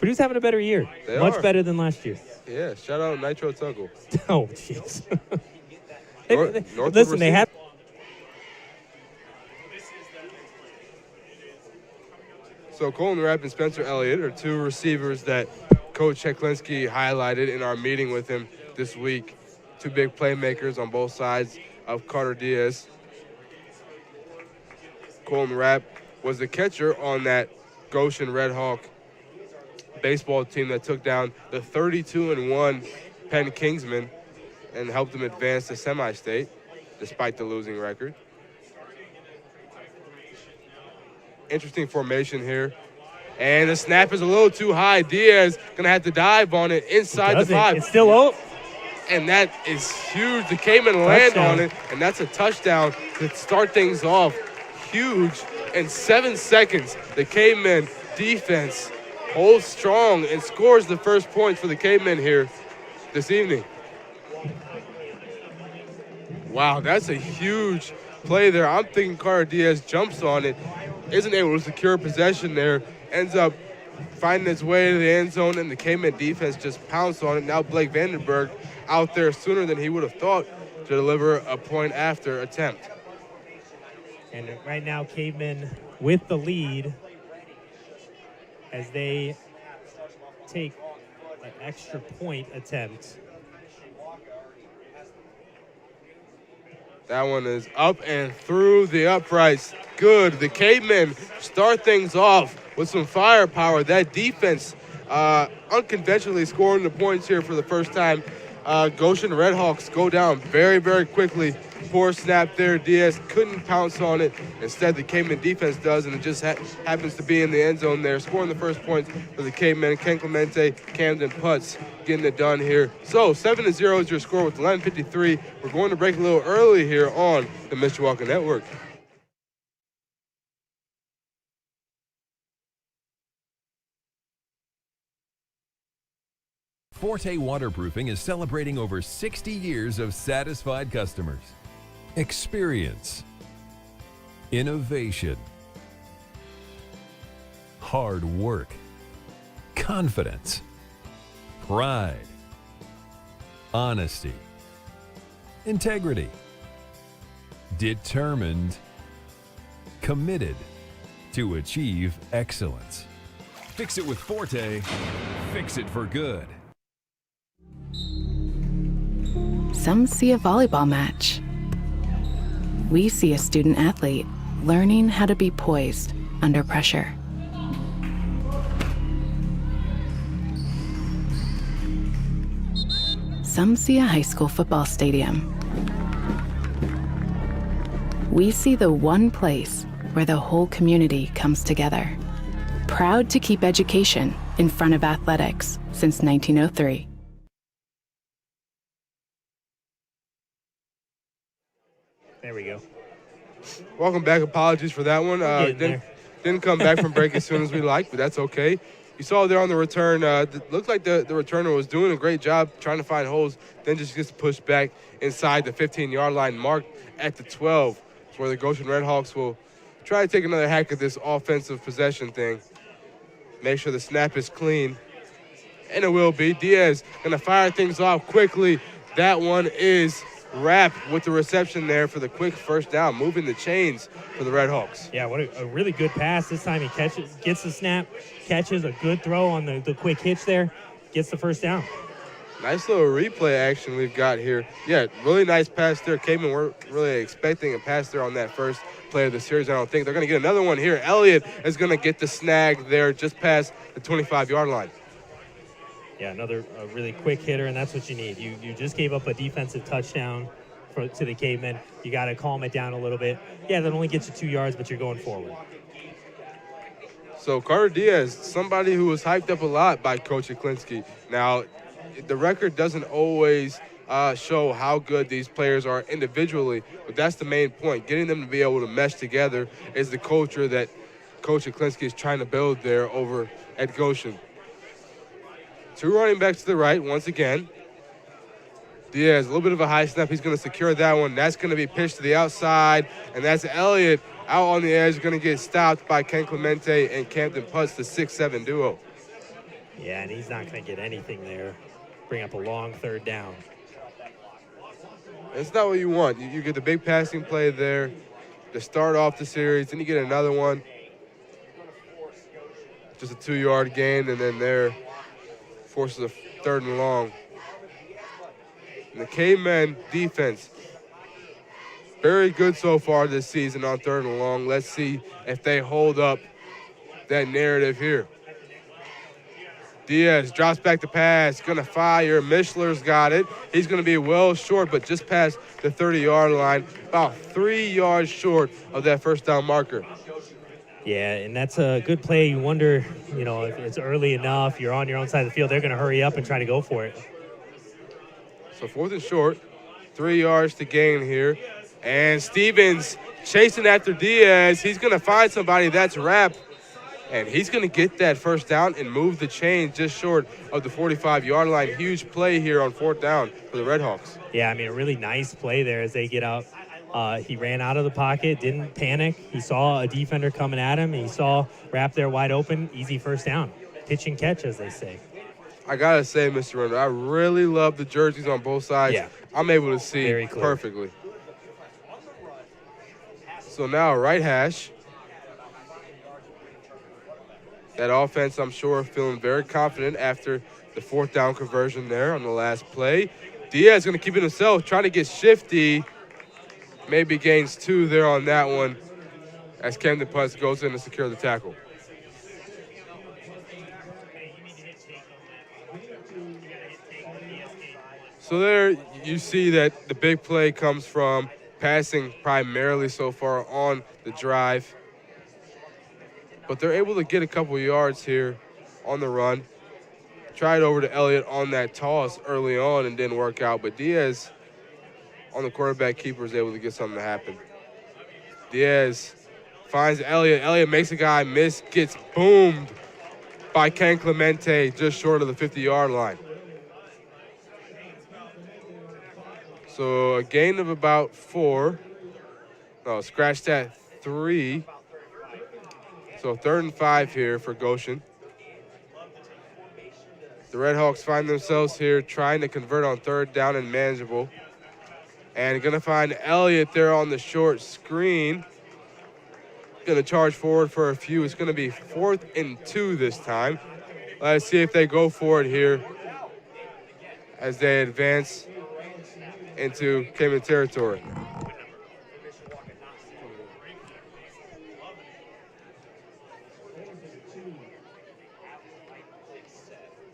Purdue's having a better year. Much better than last year. Yeah, shout out Nitro Tuggle. Oh, jeez. Listen, they had... So Colton Rapp and Spencer Elliott are two receivers that Coach Cheklinski highlighted in our meeting with him this week. Two big playmakers on both sides of Carter Diaz. Colton Rapp was the catcher on that Goshen Red Hawk baseball team that took down the 32-1 Penn Kingsmen and helped them advance to semi-state despite the losing record. Interesting formation here. And the snap is a little too high. Diaz going to have to dive on it inside the 5. It's still up. And that is huge. The Cayman land on it, and that's a touchdown to start things off. Huge. In 7 seconds, the Cayman defense holds strong and scores the first point for the Cayman here this evening. Wow, that's a huge play there. I'm thinking Carter Diaz jumps on it, isn't able to secure possession there, ends up finding its way to the end zone, and the Cayman defense just pounced on it. Now Blake Vandenberg out there sooner than he would have thought to deliver a point after attempt. And right now, Cavemen with the lead as they take an extra point attempt. That one is up and through the uprights. Good. The Cavemen start things off with some firepower. That defense unconventionally scoring the points here for the first time. Goshen Redhawks go down very, very quickly. Poor snap there. Diaz couldn't pounce on it. Instead, the Cayman defense does, and it just happens to be in the end zone there. Scoring the first points for the Cayman. Ken Clemente, Camden Putz getting it done here. So 7-0 is your score with 11:53. We're going to break a little early here on the Mishawaka Network. Forte Waterproofing is celebrating over 60 years of satisfied customers. Experience, innovation, hard work, confidence, pride, honesty, integrity, determined, committed to achieve excellence. Fix it with Forte, fix it for good. Some see a volleyball match. We see a student athlete learning how to be poised under pressure. Some see a high school football stadium. We see the one place where the whole community comes together. Proud to keep education in front of athletics since 1903. There we go. Welcome back. Apologies for that one. Didn't come back from break as soon as we liked, but that's okay. You saw there on the return, looked like the returner was doing a great job trying to find holes, then just gets pushed back inside the 15-yard line marked at the 12, where the Goshen Redhawks will try to take another hack at this offensive possession thing. Make sure the snap is clean, and it will be. Diaz going to fire things off quickly. That one is wrapped with the reception there for the quick first down, moving the chains for the Redhawks. Yeah, what a really good pass. This time he gets the snap, catches a good throw on the quick hitch there, gets the first down. Nice little replay action we've got here. Yeah, really nice pass there. Cayman weren't really expecting a pass there on that first play of the series, I don't think. They're going to get another one here. Elliott is going to get the snag there just past the 25-yard line. Yeah, another really quick hitter, and that's what you need. You just gave up a defensive touchdown to the Cavemen. You got to calm it down a little bit. Yeah, that only gets you 2 yards, but you're going forward. So Carter Diaz, somebody who was hyped up a lot by Coach Aklinski. Now, the record doesn't always show how good these players are individually, but that's the main point. Getting them to be able to mesh together is the culture that Coach Aklinski is trying to build there over at Goshen. Two running backs to the right once again. Diaz, a little bit of a high snap. He's going to secure that one. That's going to be pitched to the outside, and that's Elliott out on the edge, going to get stopped by Ken Clemente and Camden Putz, the 6'7" duo. Yeah, and he's not going to get anything there. Bring up a long third down. That's not what you want. You get the big passing play there to start off the series, then you get another one. Just a 2-yard gain, and then there forces a third and long. And the Cavemen defense, very good so far this season on third and long. Let's see if they hold up that narrative here. Diaz drops back the pass, going to fire. Mishler's got it. He's going to be well short, but just past the 30-yard line, about 3 yards short of that first down marker. Yeah, and that's a good play. You wonder, if it's early enough, you're on your own side of the field, they're going to hurry up and try to go for it. So 4th and short, 3 yards to gain here. And Stevens chasing after Diaz. He's going to find somebody that's wrapped. And he's going to get that first down and move the chain just short of the 45-yard line. Huge play here on 4th down for the Redhawks. Yeah, a really nice play there as they get out. He ran out of the pocket, didn't panic. He saw a defender coming at him. He saw Rapp there wide open, easy first down. Pitch and catch, as they say. I got to say, Mr. Render, I really love the jerseys on both sides. Yeah. I'm able to see perfectly. So now right hash. That offense, I'm sure, feeling very confident after the 4th down conversion there on the last play. Diaz going to keep it himself, trying to get shifty. Maybe gains 2 there on that one as Camden Putz goes in to secure the tackle. So there you see that the big play comes from passing primarily so far on the drive. But they're able to get a couple yards here on the run. Tried over to Elliott on that toss early on and didn't work out. But Diaz on the quarterback keeper is able to get something to happen. Diaz finds Elliott. Elliott makes a guy miss, gets boomed by Ken Clemente just short of the 50-yard line. So a gain of about 4. No, scratch that 3. So 3rd and 5 here for Goshen. The Redhawks find themselves here trying to convert on 3rd down and manageable. And going to find Elliott there on the short screen. Going to charge forward for a few. It's going to be 4th and 2 this time. Let's see if they go for it here as they advance into Cayman territory.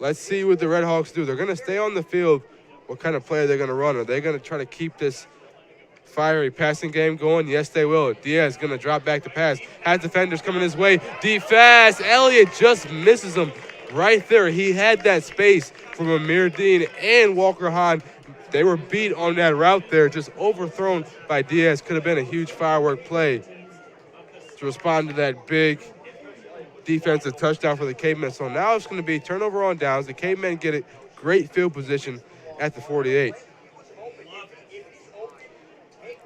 Let's see what the Red Hawks do. They're going to stay on the field. What kind of play are they going to run? Are they going to try to keep this fiery passing game going? Yes, they will. Diaz going to drop back to pass. Has defenders coming his way. D-fast. Elliott just misses him right there. He had that space from Amir Dean and Walker Hahn. They were beat on that route there, just overthrown by Diaz. Could have been a huge firework play to respond to that big defensive touchdown for the Cavemen. So now it's going to be turnover on downs. The Cavemen get a great field position at the 48.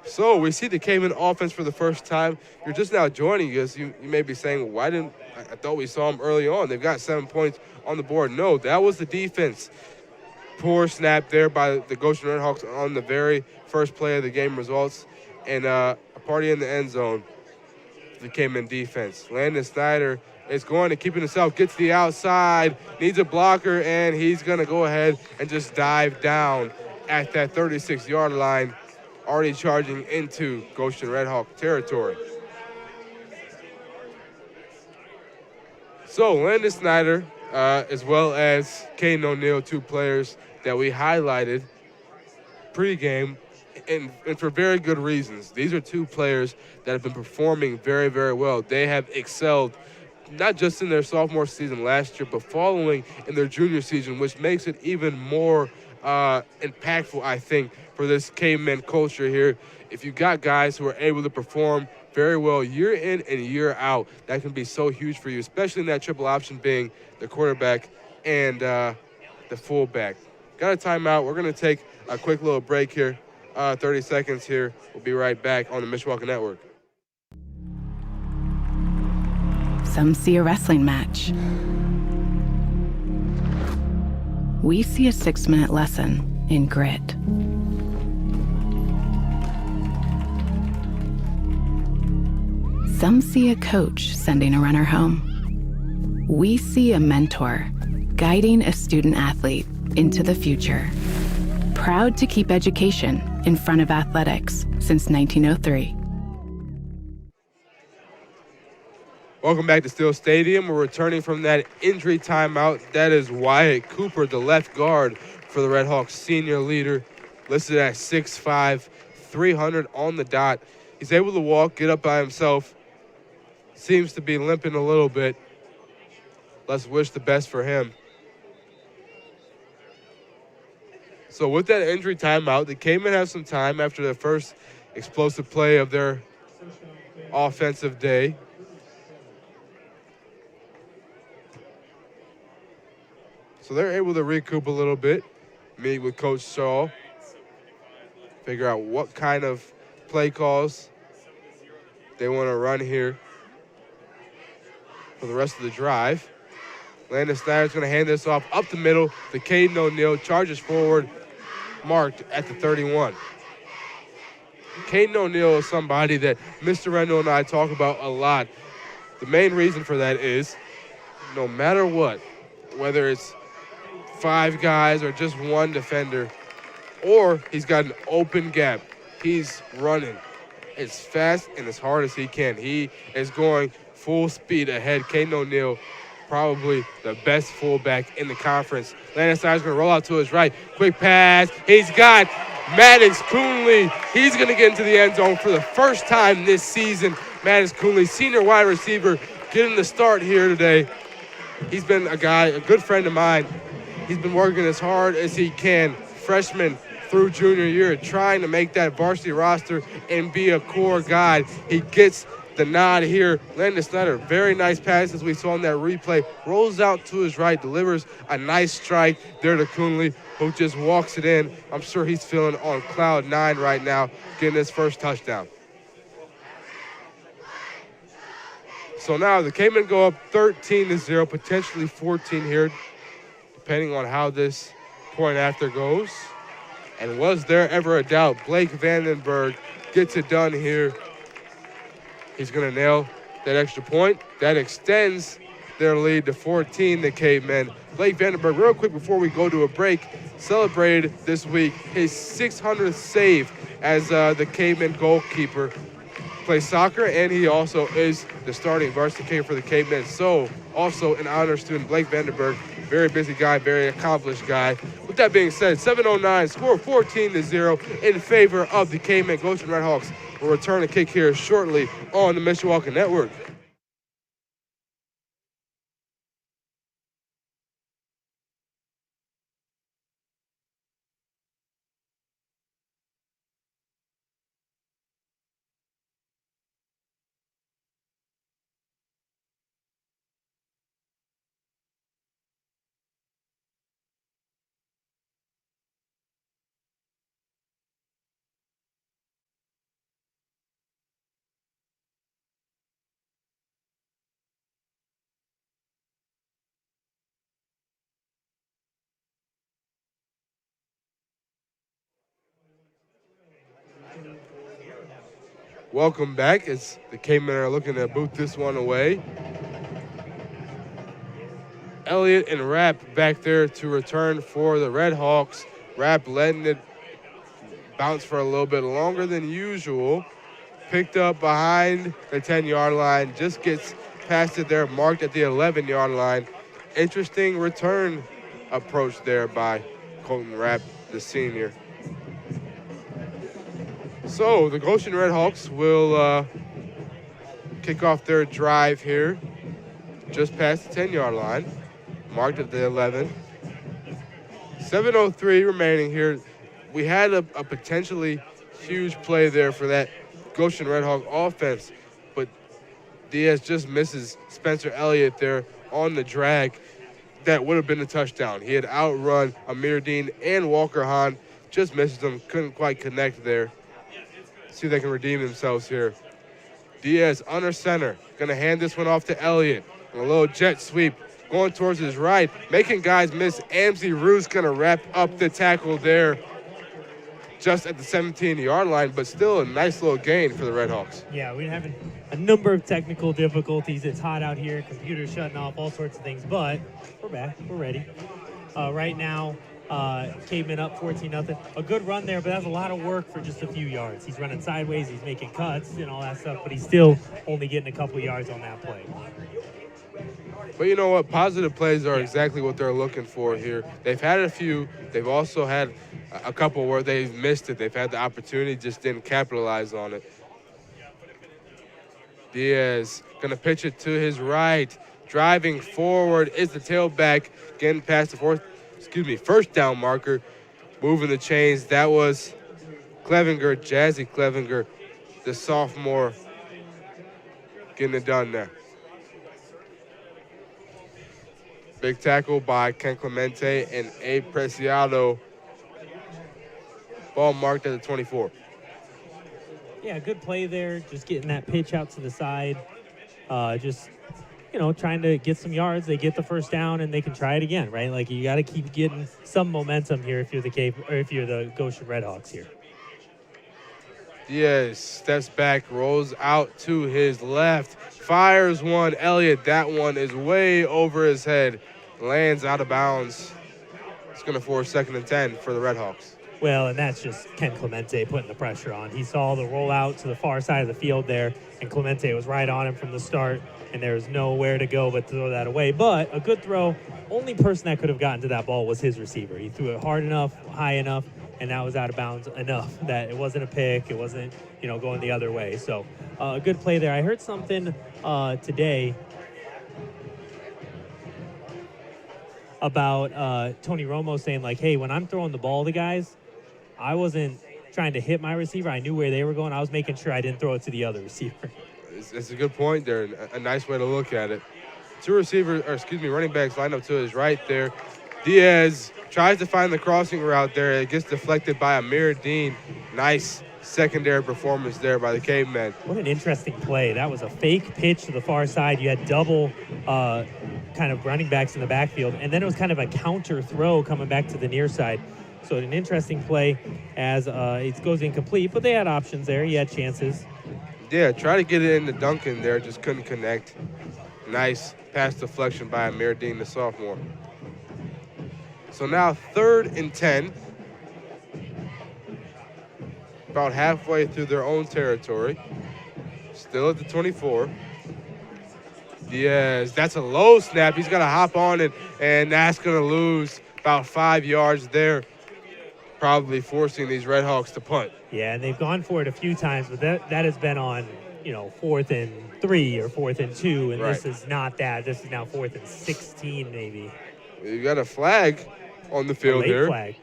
So we see the Cavemen offense for the first time. You're just now joining us. You may be saying, why didn't I thought we saw them early on. They've got 7 points on the board. No, that was the defense. Poor snap there by the Goshen Redhawks on the very first play of the game results. And a party in the end zone. The Cavemen defense. Landon Snyder is going to keep it himself, gets the outside, needs a blocker, and he's going to go ahead and just dive down at that 36-yard line, already charging into Goshen Redhawk territory. So Landon Snyder, as well as Caden O'Neal, 2 players that we highlighted pregame, and for very good reasons. These are 2 players that have been performing very, very well. They have excelled not just in their sophomore season last year, but following in their junior season, which makes it even more impactful, I think, for this Cavemen culture here. If you got guys who are able to perform very well year in and year out, that can be so huge for you, especially in that triple option being the quarterback and the fullback. Got a timeout. We're going to take a quick little break here, 30 seconds here. We'll be right back on the Mishawaka Network. Some see a wrestling match. We see a 6-minute lesson in grit. Some see a coach sending a runner home. We see a mentor guiding a student athlete into the future. Proud to keep education in front of athletics since 1903. Welcome back to Steel Stadium. We're returning from that injury timeout. That is Wyatt Cooper, the left guard for the Red Hawks, senior leader, listed at 6'5", 300 on the dot. He's able to walk, get up by himself. Seems to be limping a little bit. Let's wish the best for him. So with that injury timeout, the Cavemen have some time after the first explosive play of their offensive day. So they're able to recoup a little bit, meet with Coach Shaw, figure out what kind of play calls they want to run here for the rest of the drive. Landon Snyder's going to hand this off up the middle to Caden O'Neal, charges forward, marked at the 31. Caden O'Neal is somebody that Mr. Rendell and I talk about a lot. The main reason for that is no matter what, whether it's 5 guys or just 1 defender, or he's got an open gap, he's running as fast and as hard as he can. He is going full speed ahead. Caden O'Neal, probably the best fullback in the conference. Landon Snyder's going to roll out to his right. Quick pass. He's got Maddox Coonley. He's going to get into the end zone for the first time this season. Maddox Coonley, senior wide receiver, getting the start here today. He's been a good friend of mine. He's been working as hard as he can, freshman through junior year, trying to make that varsity roster and be a core guy. He gets the nod here. Landon Snyder, very nice pass as we saw in that replay. Rolls out to his right, delivers a nice strike there to Coonley, who just walks it in. I'm sure he's feeling on cloud 9 right now, getting his first touchdown. So now the Cavemen go up 13-0, potentially 14 here, depending on how this point after goes. And was there ever a doubt? Blake Vandenberg gets it done here. He's going to nail that extra point. That extends their lead to 14, the Cavemen. Blake Vandenberg, real quick before we go to a break, celebrated this week his 600th save as the Cavemen goalkeeper. Plays soccer, and he also is the starting varsity kicker for the Cavemen. So, also an honor student, Blake Vandenberg, Very busy guy, very accomplished guy. With that being said, 7:09, score 14-0 in favor of the Cavemen. Goshen Redhawks will return a kick here shortly on the Mishawaka Network. Welcome back as the Cavemen are looking to boot this one away. Elliott and Rapp back there to return for the Redhawks. Rapp letting it bounce for a little bit longer than usual. Picked up behind the 10-yard line, just gets past it there, marked at the 11-yard line. Interesting return approach there by Colton Rapp, the senior. So the Goshen Redhawks will kick off their drive here just past the 10-yard line, marked at the 11. 7:03 remaining here. We had a potentially huge play there for that Goshen Redhawk offense, but Diaz just misses Spencer Elliott there on the drag. That would have been a touchdown. He had outrun Amir Dean and Walker Hahn, just misses them, couldn't quite connect there. See if they can redeem themselves here. Diaz under center, gonna hand this one off to Elliott. A little jet sweep, going towards his right, making guys miss. Amzie Roos gonna wrap up the tackle there just at the 17-yard line, but still a nice little gain for the Redhawks. Yeah, we're having a number of technical difficulties. It's hot out here, computers shutting off, all sorts of things, but we're back, we're ready. Right now, Cavemen up 14-0. A good run there, but that's a lot of work for just a few yards. He's running sideways, he's making cuts and all that stuff, but he's still only getting a couple yards on that play. But you know what? Positive plays are exactly what they're looking for here. They've had a few. They've also had a couple where they've missed it. They've had the opportunity, just didn't capitalize on it. Diaz gonna pitch it to his right. Driving forward is the tailback, getting past the first down marker, moving the chains. That was Clevenger, Jazzy Clevenger, the sophomore, getting it done there. Big tackle by Ken Clemente and Abe Preciado. Ball marked at the 24. Yeah, good play there, just getting that pitch out to the side. Just, trying to get some yards. They get the first down and they can try it again, right? Like, you got to keep getting some momentum here if you're the Goshen Redhawks here. Diaz steps back, rolls out to his left, fires one. Elliott, that one is way over his head, lands out of bounds. It's going to force 2nd and 10 for the Redhawks. Well, and that's just Ken Clemente putting the pressure on. He saw the rollout to the far side of the field there, and Clemente was right on him from the start, and there was nowhere to go but to throw that away. But a good throw. Only person that could have gotten to that ball was his receiver. He threw it hard enough, high enough, and that was out of bounds enough that it wasn't a pick. It wasn't, going the other way. So a good play there. I heard something today about Tony Romo saying, like, hey, when I'm throwing the ball to guys, I wasn't trying to hit my receiver. I knew where they were going. I was making sure I didn't throw it to the other receiver. It's a good point there, a nice way to look at it. Running backs line up to his right there. Diaz tries to find the crossing route there. It gets deflected by Amir Dean. Nice secondary performance there by the Cavemen. What an interesting play. That was a fake pitch to the far side. You had double kind of running backs in the backfield, and then it was kind of a counter throw coming back to the near side. So an interesting play as it goes incomplete, but they had options there. He had chances. Yeah, try to get it into Duncan there, just couldn't connect. Nice pass deflection by Amir Dean, the sophomore. So now 3rd and 10. About halfway through their own territory. Still at the 24. Yes, that's a low snap. He's got to hop on it, and that's going to lose about 5 yards there, probably forcing these Red Hawks to punt. Yeah, and they've gone for it a few times, but that has been on, 4th and 3 or 4th and 2, and this is not that. This is now 4th and 16 maybe. You got a flag on the field here. Flag.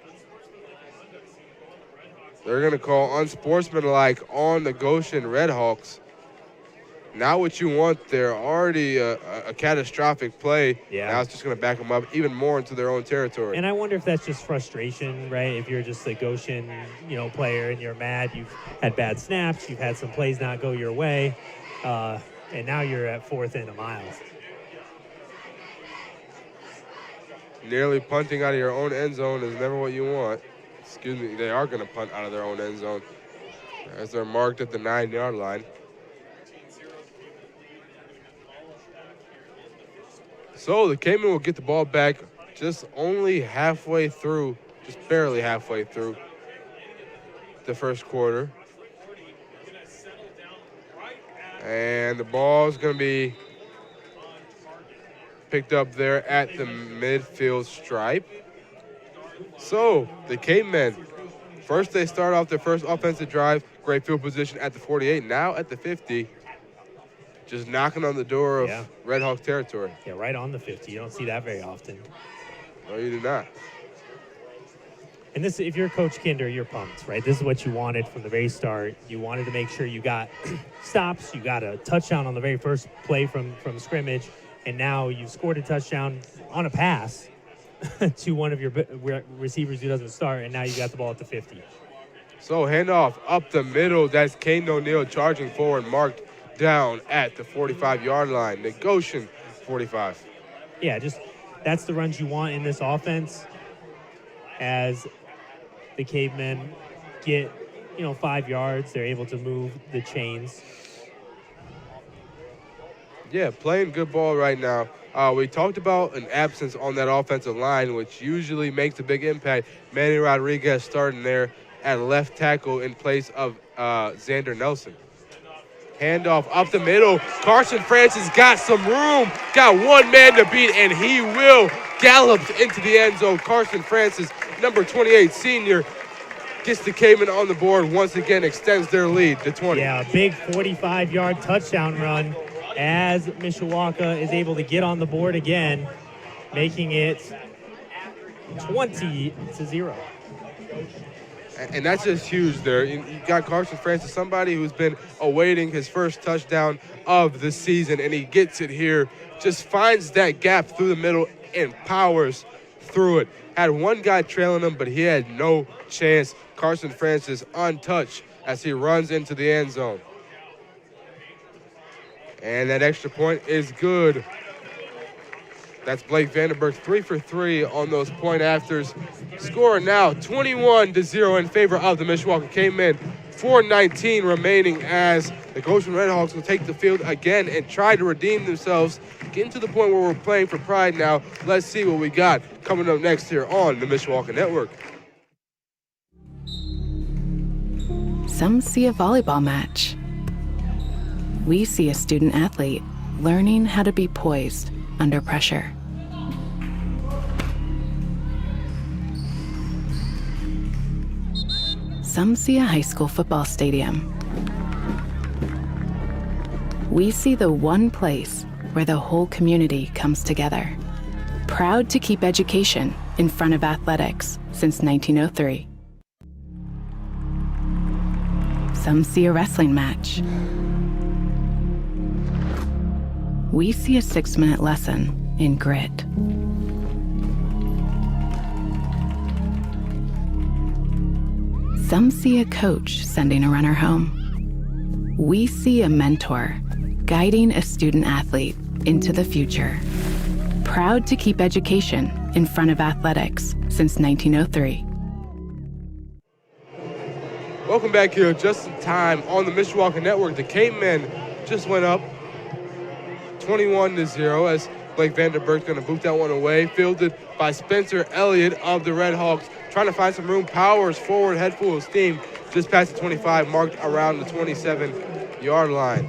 They're going to call unsportsmanlike on the Goshen Red Hawks. Not what you want there. Already a catastrophic play. Yeah. Now it's just going to back them up even more into their own territory. And I wonder if that's just frustration, right? If you're just a Goshen, player and you're mad, you've had bad snaps, you've had some plays not go your way, and now you're at 4th and a mile. Nearly punting out of your own end zone is never what you want. Excuse me, they are going to punt out of their own end zone as they're marked at the 9-yard line. So the Cayman will get the ball back just only halfway through, just barely halfway through the first quarter. And the ball is going to be picked up there at the midfield stripe. So the Cavemen, first they start off their first offensive drive, great field position at the 48, now at the 50. Just knocking on the door of Red Hawks territory. Yeah, right on the 50. You don't see that very often. No, you do not. And this, if you're Coach Kinder, you're pumped, right? This is what you wanted from the very start. You wanted to make sure you got stops. You got a touchdown on the very first play from scrimmage. And now you've scored a touchdown on a pass to one of your receivers who doesn't start. And now you got the ball at the 50. So handoff up the middle. That's Caden O'Neill charging forward, marked down at the 45-yard line. The Goshen 45. Yeah, just that's the runs you want in this offense as the Cavemen get, 5 yards. They're able to move the chains. Yeah, playing good ball right now. We talked about an absence on that offensive line, which usually makes a big impact. Manny Rodriguez starting there at left tackle in place of Xander Nelson. Handoff up the middle. Carson Francis got some room, got one man to beat, and he will gallop into the end zone. Carson Francis, number 28 senior, gets the Cayman on the board once again, extends their lead to 20. Yeah, a big 45-yard touchdown run as Mishawaka is able to get on the board again, making it 20-0. And that's just huge there. You got Carson Francis, somebody who's been awaiting his first touchdown of the season, and he gets it here, just finds that gap through the middle and powers through it. Had one guy trailing him, but he had no chance. Carson Francis untouched as he runs into the end zone. And that extra point is good. That's Blake Vandenberg, 3 for 3 on those point afters. Score now 21-0 in favor of the Mishawaka Cavemen. 4:19 remaining as the Goshen Red Hawks will take the field again and try to redeem themselves. Getting to the point where we're playing for pride now. Let's see what we got coming up next here on the Mishawaka Network. Some see a volleyball match. We see a student athlete learning how to be poised under pressure. Some see a high school football stadium. We see the one place where the whole community comes together. Proud to keep education in front of athletics since 1903. Some see a wrestling match. We see a 6-minute lesson in grit. Some see a coach sending a runner home. We see a mentor guiding a student athlete into the future. Proud to keep education in front of athletics since 1903. Welcome back here just in time on the Mishawaka Network. The Cavemen just went up 21-0 as Blake Vandenberg's going to boot that one away. Fielded by Spencer Elliott of the Red Hawks. Trying to find some room, powers forward, head full of steam. Just past the 25, marked around the 27-yard line.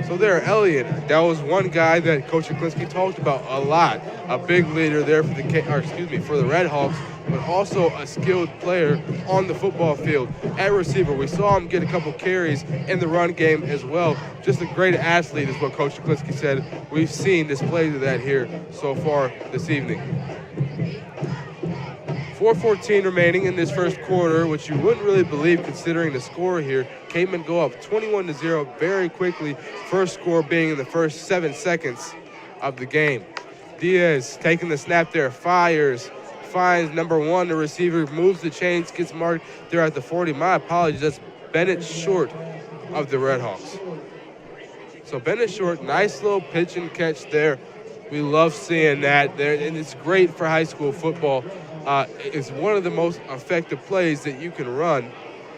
So there, Elliott, that was one guy that Coach Kiklinski talked about a lot. A big leader there for the Red Hawks, but also a skilled player on the football field. At receiver, we saw him get a couple carries in the run game as well. Just a great athlete is what Coach Kiklinski said. We've seen displays of that here so far this evening. 4:14 remaining in this first quarter, which you wouldn't really believe considering the score here. Cavemen go up 21-0 very quickly, first score being in the first 7 seconds of the game. Diaz taking the snap there, fires, finds number 1, the receiver, moves the chains, gets marked there at the 40. My apologies, that's Bennett Short of the Redhawks. So Bennett Short, nice little pitch and catch there. We love seeing that there, and it's great for high school football. It's one of the most effective plays that you can run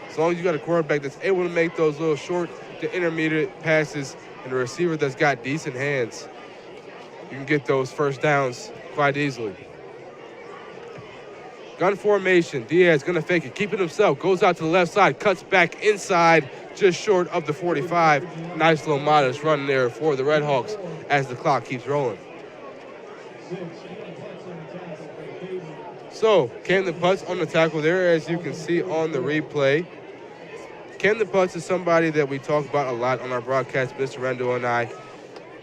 as long as you got a quarterback that's able to make those little short to intermediate passes and a receiver that's got decent hands. You can get those first downs quite easily. Gun formation, Diaz gonna fake it, keep it himself, goes out to the left side, cuts back inside, just short of the 45. Nice little modest run there for the Redhawks as the clock keeps rolling. So, Camden Putz on the tackle there, as you can see on the replay. Camden Putz is somebody that we talk about a lot on our broadcast, Mr. Rendo and I.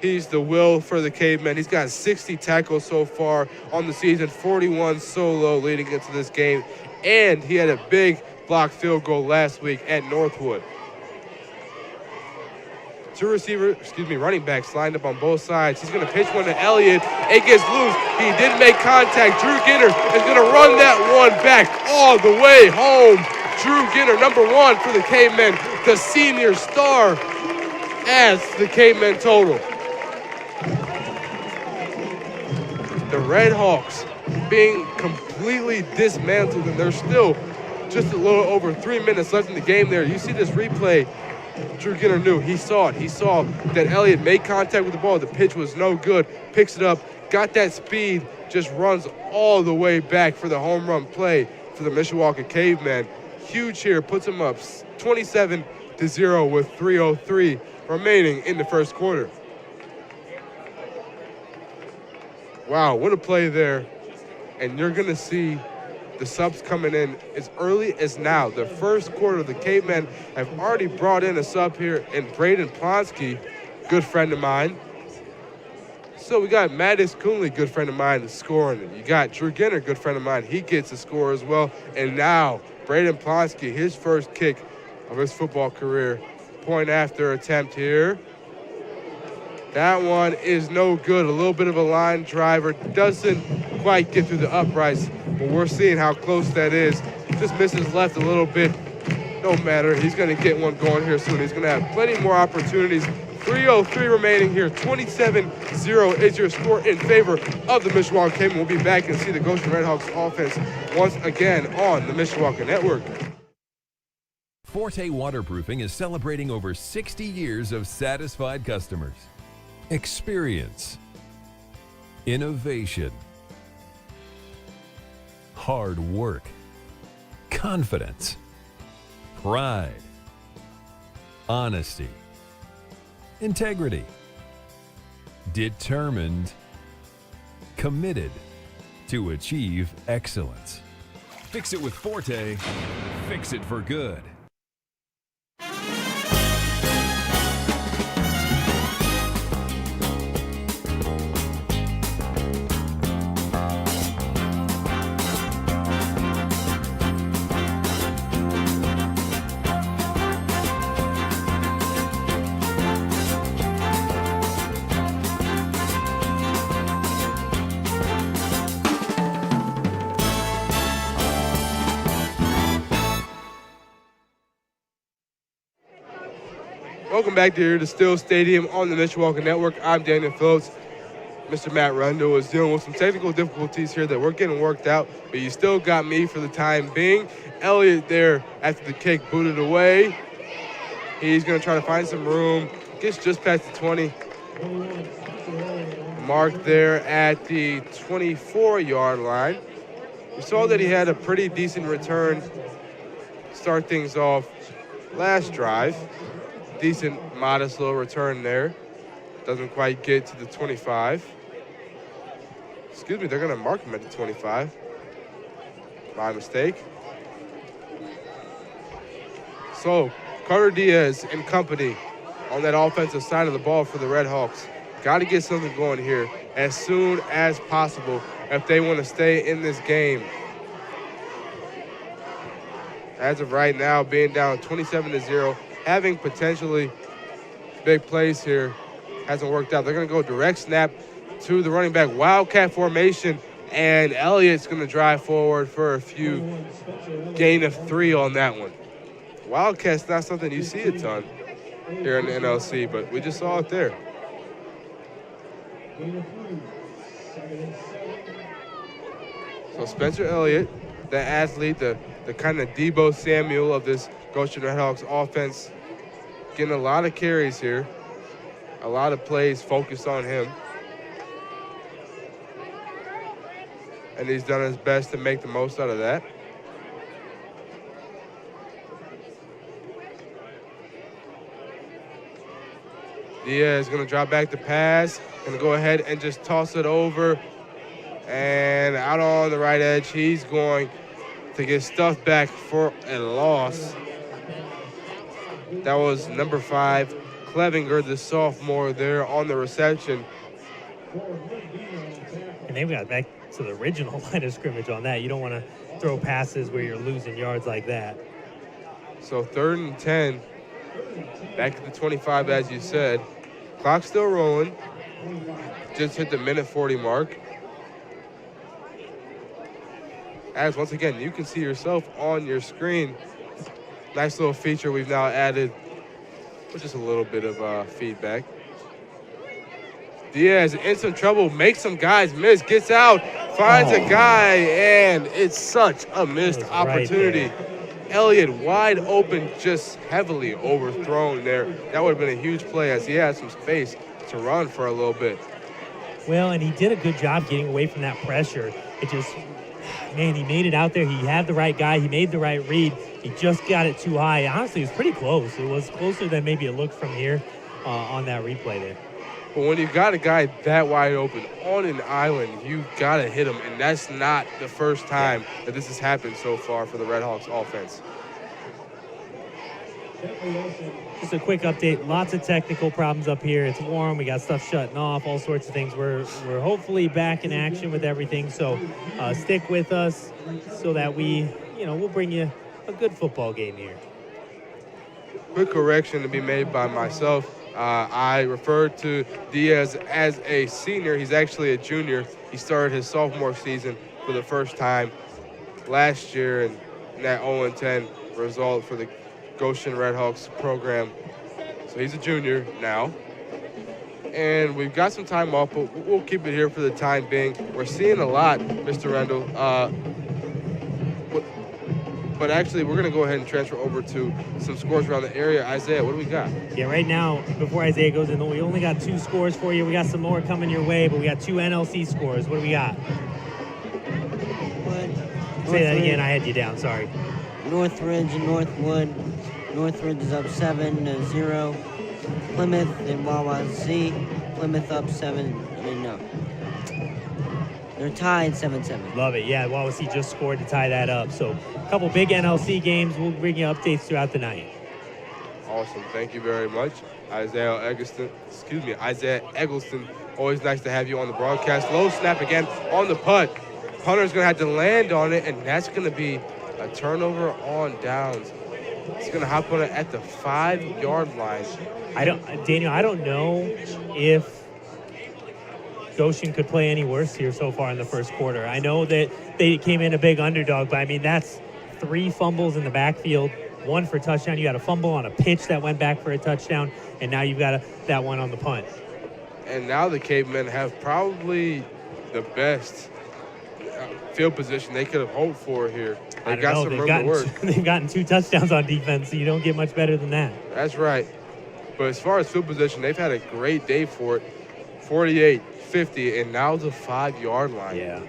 He's the will for the Cavemen. He's got 60 tackles so far on the season, 41 solo leading into this game, and he had a big blocked field goal last week at Northwood. Running backs lined up on both sides. He's going to pitch one to Elliott. It gets loose. He did make contact. Drew Ginner is going to run that one back all the way home. Drew Ginner, number 1 for the Cavemen, the senior star, as the Cavemen total. The Redhawks being completely dismantled, and there's still just a little over 3 minutes left in the game there. You see this replay. Drew Ginner knew. He saw it. He saw that Elliott made contact with the ball. The pitch was no good. Picks it up, got that speed, just runs all the way back for the home run play for the Mishawaka Cavemen. Huge here, puts them up 27-0 with 3:03 remaining in the first quarter. Wow, what a play there. And you're going to see the subs coming in as early as now. The first quarter, the Cavemen have already brought in a sub here in Braden Plonsky, good friend of mine. So we got Mattis Coonley, good friend of mine, scoring. You got Drew Ginner, good friend of mine. He gets a score as well. And now Braden Plonsky, his first kick of his football career. Point after attempt here. That one is no good. A little bit of a line driver. Doesn't quite get through the uprights, but we're seeing how close that is. Just misses left a little bit. No matter. He's going to get one going here soon. He's going to have plenty more opportunities. 3:03 remaining here. 27-0 is your score in favor of the Mishawaka Cavemen. We'll be back and see the Goshen Redhawks offense once again on the Mishawaka Network. Forte Waterproofing is celebrating over 60 years of satisfied customers. Experience, innovation, hard work, confidence, pride, honesty, integrity, determined, committed to achieve excellence. Fix it with Forte, fix it for good. Welcome back to here to Still Stadium on the Mishawaka Network. I'm Daniel Phillips. Mr. Matt Rundle is dealing with some technical difficulties here that we're getting worked out, but you still got me for the time being. Elliott there after the kick booted away. He's going to try to find some room. Gets just past the 20. Marked there at the 24-yard line. We saw that he had a pretty decent return. Start things off last drive. decent, modest little return there. Doesn't quite get to the 25. Excuse me, they're going to mark him at the 25. My mistake. So, Carter Diaz and company on that offensive side of the ball for the Red Hawks. Got to get something going here as soon as possible if they want to stay in this game. As of right now, being down 27-0, having potentially big plays here hasn't worked out. They're going to go direct snap to the running back, wildcat formation, and Elliott's going to drive forward for a few gain of 3 on that one. Wildcat's not something you see a ton here in the NLC, but we just saw it there. So Spencer Elliott, the athlete, the kind of Debo Samuel of this Goshen Redhawks offense, getting a lot of carries here, a lot of plays focused on him. And he's done his best to make the most out of that. Diaz is going to drop back the pass, going to go ahead and just toss it over. And out on the right edge, he's going to get stuffed back for a loss. That was number 5, Clevinger, the sophomore, there on the reception. And they got back to the original line of scrimmage on that. You don't want to throw passes where you're losing yards like that. So 3rd and 10, back at the 25, as you said. Clock still rolling. Just hit the minute 40 mark. As once again, you can see yourself on your screen. Nice little feature we've now added with just a little bit of feedback. Diaz in some trouble, makes some guys miss, gets out, finds a guy, and it's such a missed opportunity. Elliott wide open, just heavily overthrown there. That would have been a huge play as he had some space to run for a little bit. Well, and he did a good job getting away from that pressure. It just, man, he made it out there. He had the right guy. He made the right read. He just got it too high. Honestly, it was pretty close. It was closer than maybe it looked from here on that replay there. But when you've got a guy that wide open on an island, you got to hit him. And that's not the first time that this has happened so far for the Red Hawks offense. Just a quick update. Lots of technical problems up here. It's warm. We got stuff shutting off, all sorts of things. We're hopefully back in action with everything. So stick with us so that we'll bring you a good football game here. Quick correction to be made by myself. I referred to Diaz as a senior. He's actually a junior. He started his sophomore season for the first time last year, and that 0-10 result for the Goshen Redhawks program. So he's a junior now. And we've got some time off, but we'll keep it here for the time being. We're seeing a lot, Mr. Rendell. But actually, we're going to go ahead and transfer over to some scores around the area. Isaiah, what do we got? Yeah, right now, before Isaiah goes in, we only got 2 scores for you. We got some more coming your way, but we got 2 NLC scores. What do we got? Say that again. I had you down. Sorry. Northridge and Northwood. Northridge is up 7-0. Plymouth and Wawazee. Plymouth up 7. They're tied 7-7. Love it. Yeah, Wawazee just scored to tie that up. So a couple big NLC games. We'll bring you updates throughout the night. Awesome. Thank you very much. Isaiah Eggleston. Always nice to have you on the broadcast. Low snap again on the punt. Punter's going to have to land on it, and that's going to be a turnover on downs. He's going to hop on it at the 5-yard line. Daniel, I don't know if Goshen could play any worse here so far in the first quarter. I know that they came in a big underdog, but I mean, that's 3 fumbles in the backfield, 1 for a touchdown. You got a fumble on a pitch that went back for a touchdown, and now you've got that one on the punt. And now the Cavemen have probably the best field position they could have hoped for here. They've got some room to work. They've gotten 2 touchdowns on defense, so you don't get much better than that. That's right. But as far as field position, they've had a great day for it. 48, 50, and now the 5-yard line. Yeah.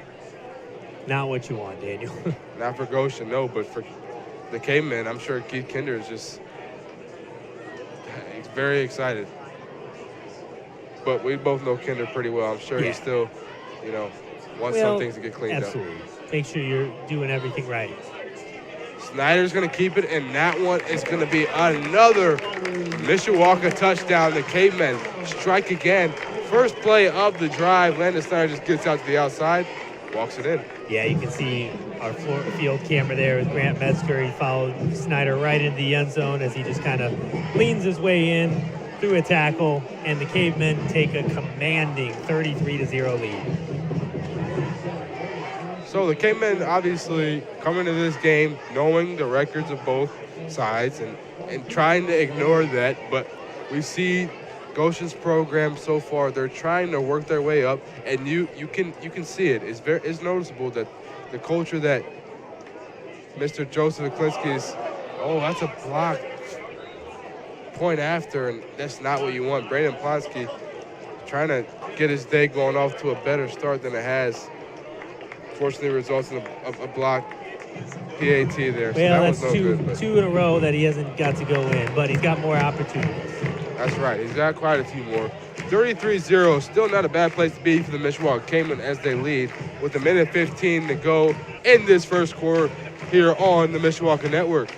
Not what you want, Daniel. Not for Goshen, no, but for the Cavemen, I'm sure Keith Kinder is just very excited. But we both know Kinder pretty well. I'm sure he still, wants some things to get cleaned up. Make sure you're doing everything right. Snyder's going to keep it, and that one is going to be another Mishawaka touchdown. The Cavemen strike again. First play of the drive. Landon Snyder just gets out to the outside, walks it in. Yeah, you can see our field camera there with Grant Metzger. He followed Snyder right into the end zone as he just kind of leans his way in through a tackle, and the Cavemen take a commanding 33-0 lead. So the Cavemen obviously coming to this game knowing the records of both sides and trying to ignore that, but we see Goshen's program so far, they're trying to work their way up, and you can see it. It's noticeable that the culture that Mr. Joseph Aklinski's, that's a block point after, and that's not what you want. Brandon Plonsky trying to get his day going off to a better start than it has. Fortunately, results in a block PAT there. So well, that that's was no good, two in a row that he hasn't got to go in, but he's got more opportunities. That's right. He's got quite a few more. 33-0, still not a bad place to be for the Mishawaka Cavemen as they lead with 1:15 to go in this first quarter here on the Mishawaka Network.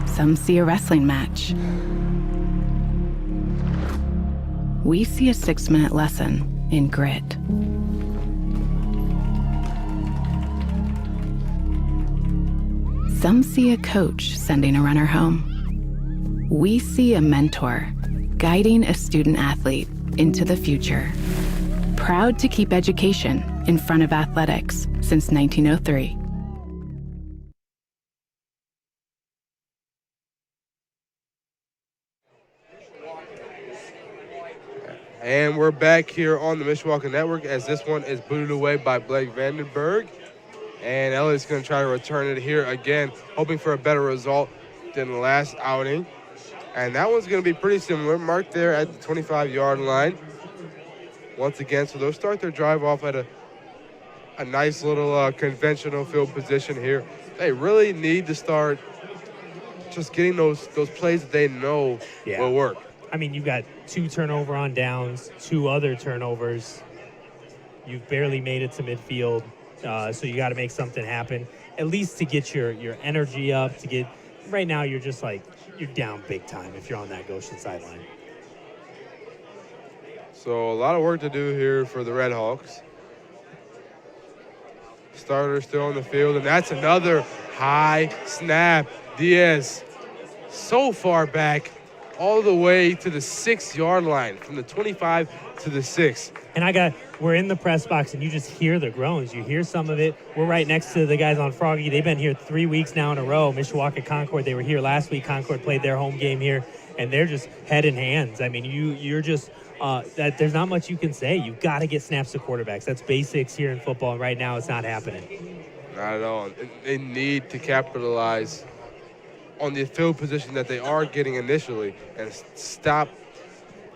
Some see a wrestling match. We see a 6-minute lesson in grit. Some see a coach sending a runner home. We see a mentor guiding a student athlete into the future. Proud to keep education in front of athletics since 1903. And we're back here on the Mishawaka Network as this one is booted away by Blake Vandenberg. And Elliott's going to try to return it here again, hoping for a better result than the last outing. And that one's going to be pretty similar, marked there at the 25-yard line. Once again, so they'll start their drive off at a nice little conventional field position here. They really need to start just getting those plays that they know will work. I mean, you've got 2 turnover on downs, 2 other turnovers. You've barely made it to midfield, so you got to make something happen, at least to get your energy up. Right now, you're just like, you're down big time if you're on that Goshen sideline. So a lot of work to do here for the Red Hawks. Starter still on the field, and that's another high snap. Diaz so far back, all the way to the 6-yard line, from the 25 to the 6. And we're in the press box, and you just hear the groans. You hear some of it. We're right next to the guys on Froggy. They've been here 3 weeks now in a row. Mishawaka Concord, they were here last week. Concord played their home game here, and they're just head in hands. I mean, you're just there's not much you can say. You've got to get snaps to quarterbacks. That's basics here in football, and right now it's not happening. Not at all. They need to capitalize on the field position that they are getting initially and stop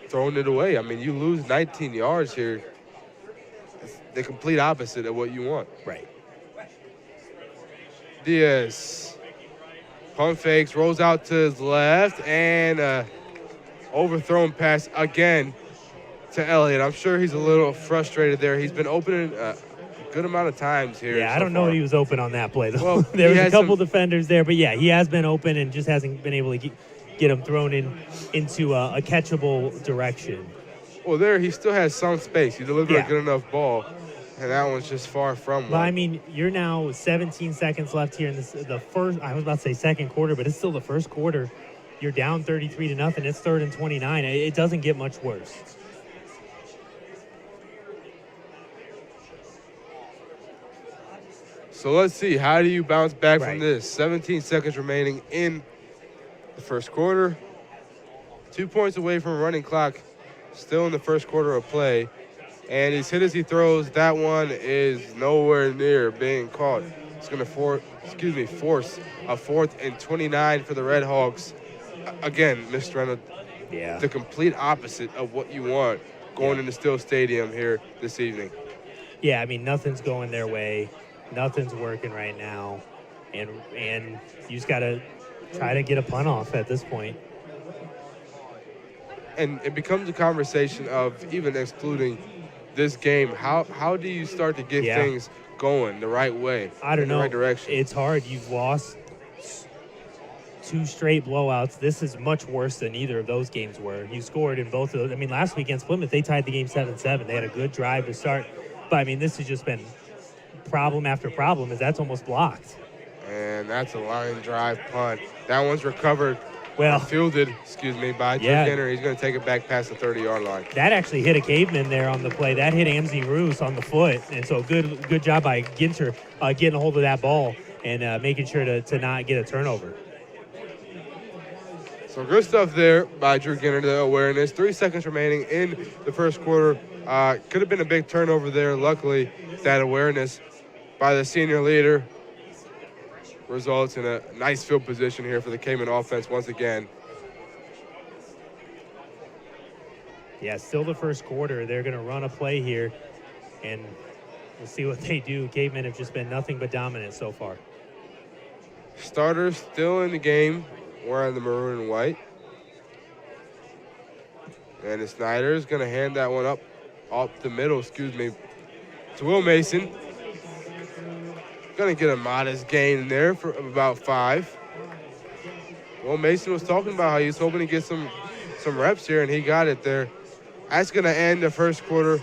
throwing it away. I mean, you lose 19 yards here. It's the complete opposite of what you want. Right. Diaz pump fakes, rolls out to his left, and overthrown pass again to Elliott. I'm sure he's a little frustrated there. He's been opening a good amount of times here. Yeah, so I don't know if he was open on that play, though. Well, there was a couple defenders there, but yeah, he has been open and just hasn't been able to get him thrown into a catchable direction. Well, there he still has some space. He delivered a good enough ball, and that one's just far from one. But I mean, you're now 17 seconds left here in the first. I was about to say second quarter, but it's still the first quarter. You're down 33-0. It's 3rd and 29. It doesn't get much worse. So let's see, how do you bounce back from this? 17 seconds remaining in the first quarter. 2 points away from a running clock, still in the first quarter of play. And as hit as he throws, that one is nowhere near being caught. It's going to force a 4th and 29 for the Red Hawks. Again, Mr. Reynolds, the complete opposite of what you want. going into Still Stadium here this evening. Yeah, I mean, nothing's going their way. Nothing's working right now. And you just got to try to get a punt off at this point. And it becomes a conversation of, even excluding this game, how do you start to get things going the right way? I don't know. The right direction? It's hard. You've lost 2 straight blowouts. This is much worse than either of those games were. You scored in both of those. I mean, last week against Plymouth, they tied the game 7-7. They had a good drive to start. But, I mean, this has just been problem after problem, as that's almost blocked. And that's a line drive punt. That one's recovered. Fielded by Drew Ginner. He's going to take it back past the 30-yard line. That actually hit a caveman there on the play. That hit Amzie Roos on the foot. And so good job by Ginter getting a hold of that ball and making sure to not get a turnover. So good stuff there by Drew Ginter, the awareness. 3 seconds remaining in the first quarter. Could have been a big turnover there. Luckily, that awareness by the senior leader results in a nice field position here for the Cayman offense once again. Yeah, still the first quarter. They're going to run a play here, and we'll see what they do. Cavemen have just been nothing but dominant so far. Starters still in the game, wearing the maroon and white. And Snyder is going to hand that one up the middle, to Will Mason. Going to get a modest gain there for about 5. Will Mason was talking about how he was hoping to get some reps here, and he got it there. That's going to end the first quarter,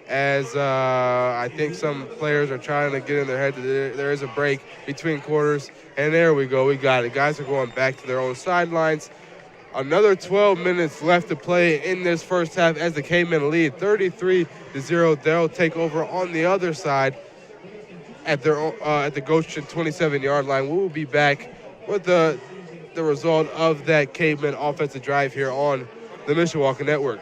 as I think some players are trying to get in their head that there is a break between quarters. And there we go. We got it. Guys are going back to their own sidelines. Another 12 minutes left to play in this first half as the K-Men lead 33-0. They'll take over on the other side at the Goshen 27-yard line. We will be back with the result of that K-Men offensive drive here on the Mishawaka Network.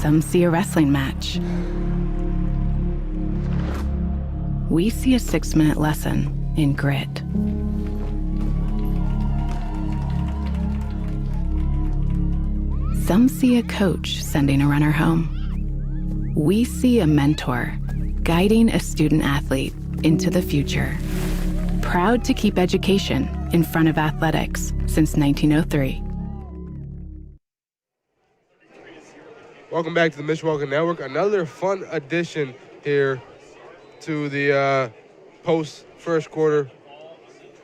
Some see a wrestling match. We see a 6-minute lesson in grit. Some see a coach sending a runner home. We see a mentor guiding a student athlete into the future. Proud to keep education in front of athletics since 1903. Welcome back to the Mishawaka Network. Another fun addition here to the post-first quarter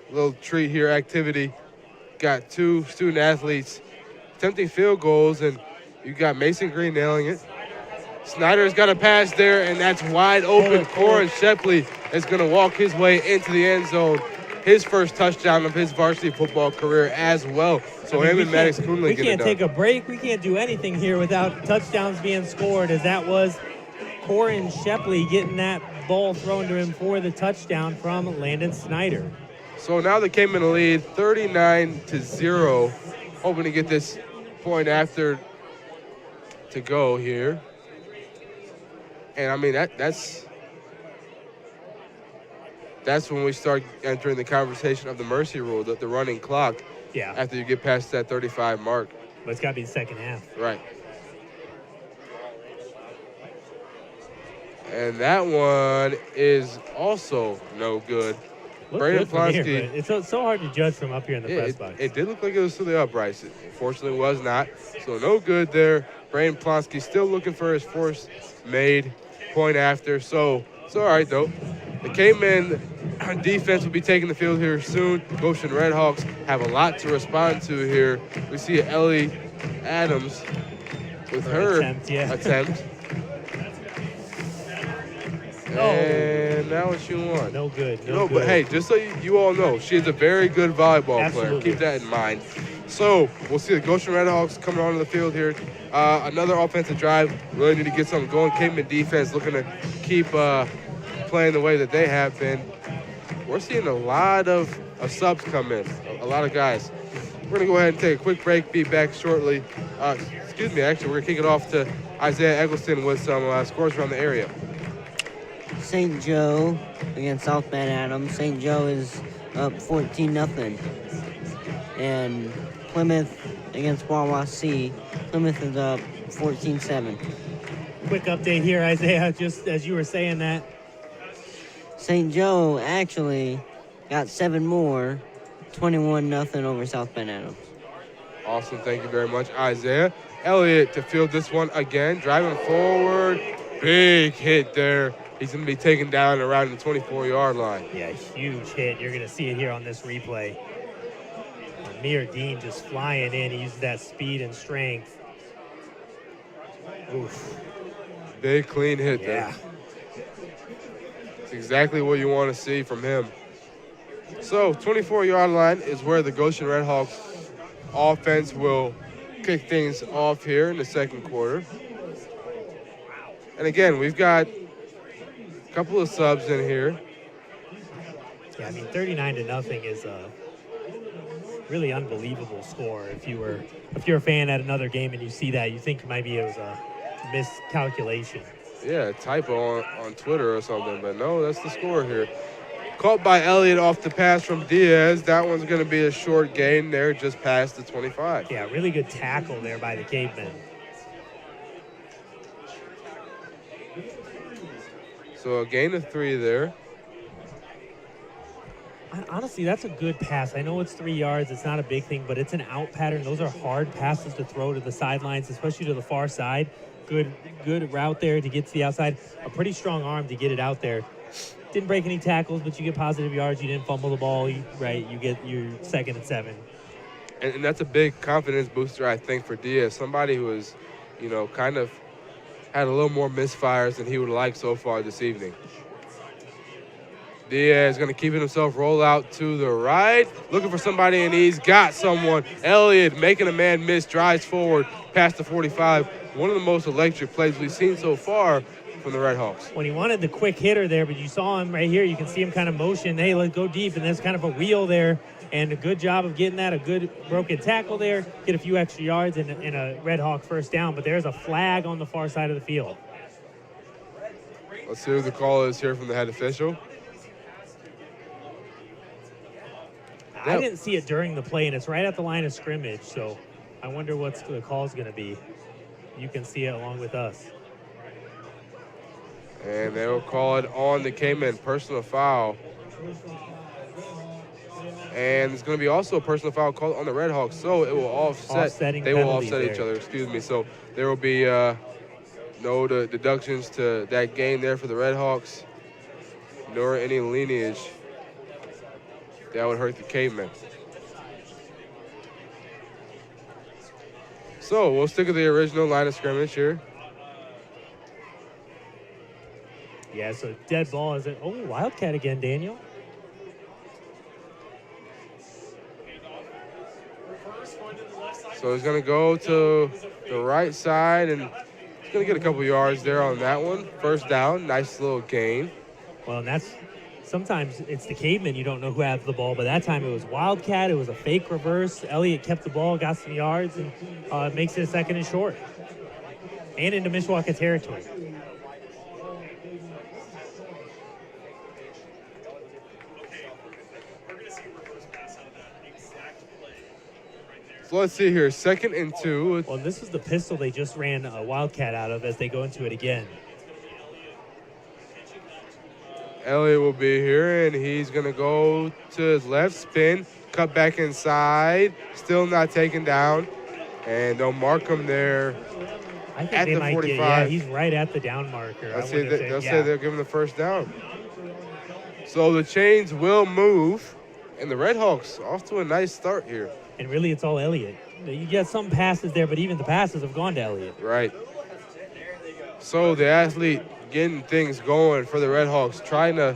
little treat here activity. Got 2 student athletes attempting field goals, and you got Mason Green nailing it. Snyder's got a pass there, and that's wide open. Corin Shepley is going to walk his way into the end zone. His first touchdown of his varsity football career as well. So him and Maddox Coonley get it done. We can't take a break. We can't do anything here without touchdowns being scored, as that was Corin Shepley getting that ball thrown to him for the touchdown from Landon Snyder. So now they came in the lead 39-0, hoping to get this point after to go here. And I mean, that's when we start entering the conversation of the mercy rule, the running clock. Yeah. After you get past that 35 mark. But it's got to be the second half. Right. And that one is also no good. Brandon Plonsky. It's so hard to judge from up here in the press box. It did look like it was to the uprights. It unfortunately was not. So no good there. Brandon Plonsky still looking for his first made point after. So it's all right, though. The K-Men defense will be taking the field here soon. Goshen Redhawks have a lot to respond to here. We see Ellie Adams with her attempt. And now what you want? No good. No good. But hey, just so you all know, she's a very good volleyball player. Keep that in mind. So we'll see the Goshen Redhawks coming onto the field here. Another offensive drive. Really need to get something going. Caveman defense looking to keep playing the way that they have been. We're seeing a lot of subs come in, a lot of guys. We're going to go ahead and take a quick break, be back shortly. Excuse me, actually, we're going to kick it off to Isaiah Eggleston with some scores around the area. St. Joe against South Bend Adams. St. Joe is up 14-0. And Plymouth against Wawasee. Plymouth is up 14-7. Quick update here, Isaiah, just as you were saying that. St. Joe actually got 7 more, 21-0 over South Bend Adams. Awesome, thank you very much, Isaiah. Elliott to field this one again, driving forward. Big hit there. He's going to be taken down around the 24-yard line. Yeah, huge hit. You're going to see it here on this replay. Amir Dean just flying in. He uses that speed and strength. Oof. Big, clean hit there. It's exactly what you want to see from him. So, 24-yard line is where the Goshen Redhawks offense will kick things off here in the second quarter. And again, we've got a couple of subs in here. Yeah, I mean, 39-0 is a really unbelievable score. If you're a fan at another game and you see that, you think maybe it was a miscalculation. Yeah, a typo on Twitter or something, but no, that's the score here. Caught by Elliott off the pass from Diaz. That one's going to be a short gain there, just past the 25. Yeah, really good tackle there by the Cavemen. So a gain of 3 there. Honestly, that's a good pass. I know it's 3 yards. It's not a big thing, but it's an out pattern. Those are hard passes to throw to the sidelines, especially to the far side. Good route there to get to the outside. A pretty strong arm to get it out there. Didn't break any tackles, but you get positive yards. You didn't fumble the ball, right? You get your 2nd and 7. And that's a big confidence booster, I think, for Diaz. Somebody who is, kind of had a little more misfires than he would like so far this evening. Diaz going to keep himself roll out to the right, looking for somebody, and he's got someone. Elliott making a man miss, drives forward past the 45. One of the most electric plays we've seen so far from the Redhawks. When he wanted the quick hitter there, but you saw him right here. You can see him kind of motion, hey, let's go deep, and there's kind of a wheel there, and a good job of getting that, a good broken tackle there, get a few extra yards and a Redhawk first down, but there's a flag on the far side of the field. Let's see who the call is here from the head official. I didn't see it during the play, and it's right at the line of scrimmage, so I wonder what the call's going to be. You can see it along with us. And they will call it on the Cavemen, personal foul. And it's going to be also a personal foul called on the Redhawks, so it will offset. They will offset each other, excuse me. So there will be no deductions to that gain there for the Redhawks, nor any lineage that would hurt the Cavemen. So we'll stick with the original line of scrimmage here. Yeah, so dead ball is it? Oh, Wildcat again, Daniel. So he's going to go to the right side, and he's going to get a couple yards there on that one. First down, nice little gain. Well, and that's sometimes it's the Cavemen. You don't know who has the ball, but that time it was Wildcat. It was a fake reverse. Elliott kept the ball, got some yards, and makes it a 2nd and short. And into Mishawaka territory. So let's see here, 2nd and 2. Well, this is the pistol they just ran a Wildcat out of as they go into it again. Elliott will be here, and he's going to go to his left, spin, cut back inside, still not taken down, and they'll mark him there I think at they the might 45. Yeah, he's right at the down marker. They'll say they'll give him the first down. So the chains will move, and the Redhawks off to a nice start here. And really, it's all Elliott. You get some passes there, but even the passes have gone to Elliott. Right. So the athlete getting things going for the Redhawks, trying to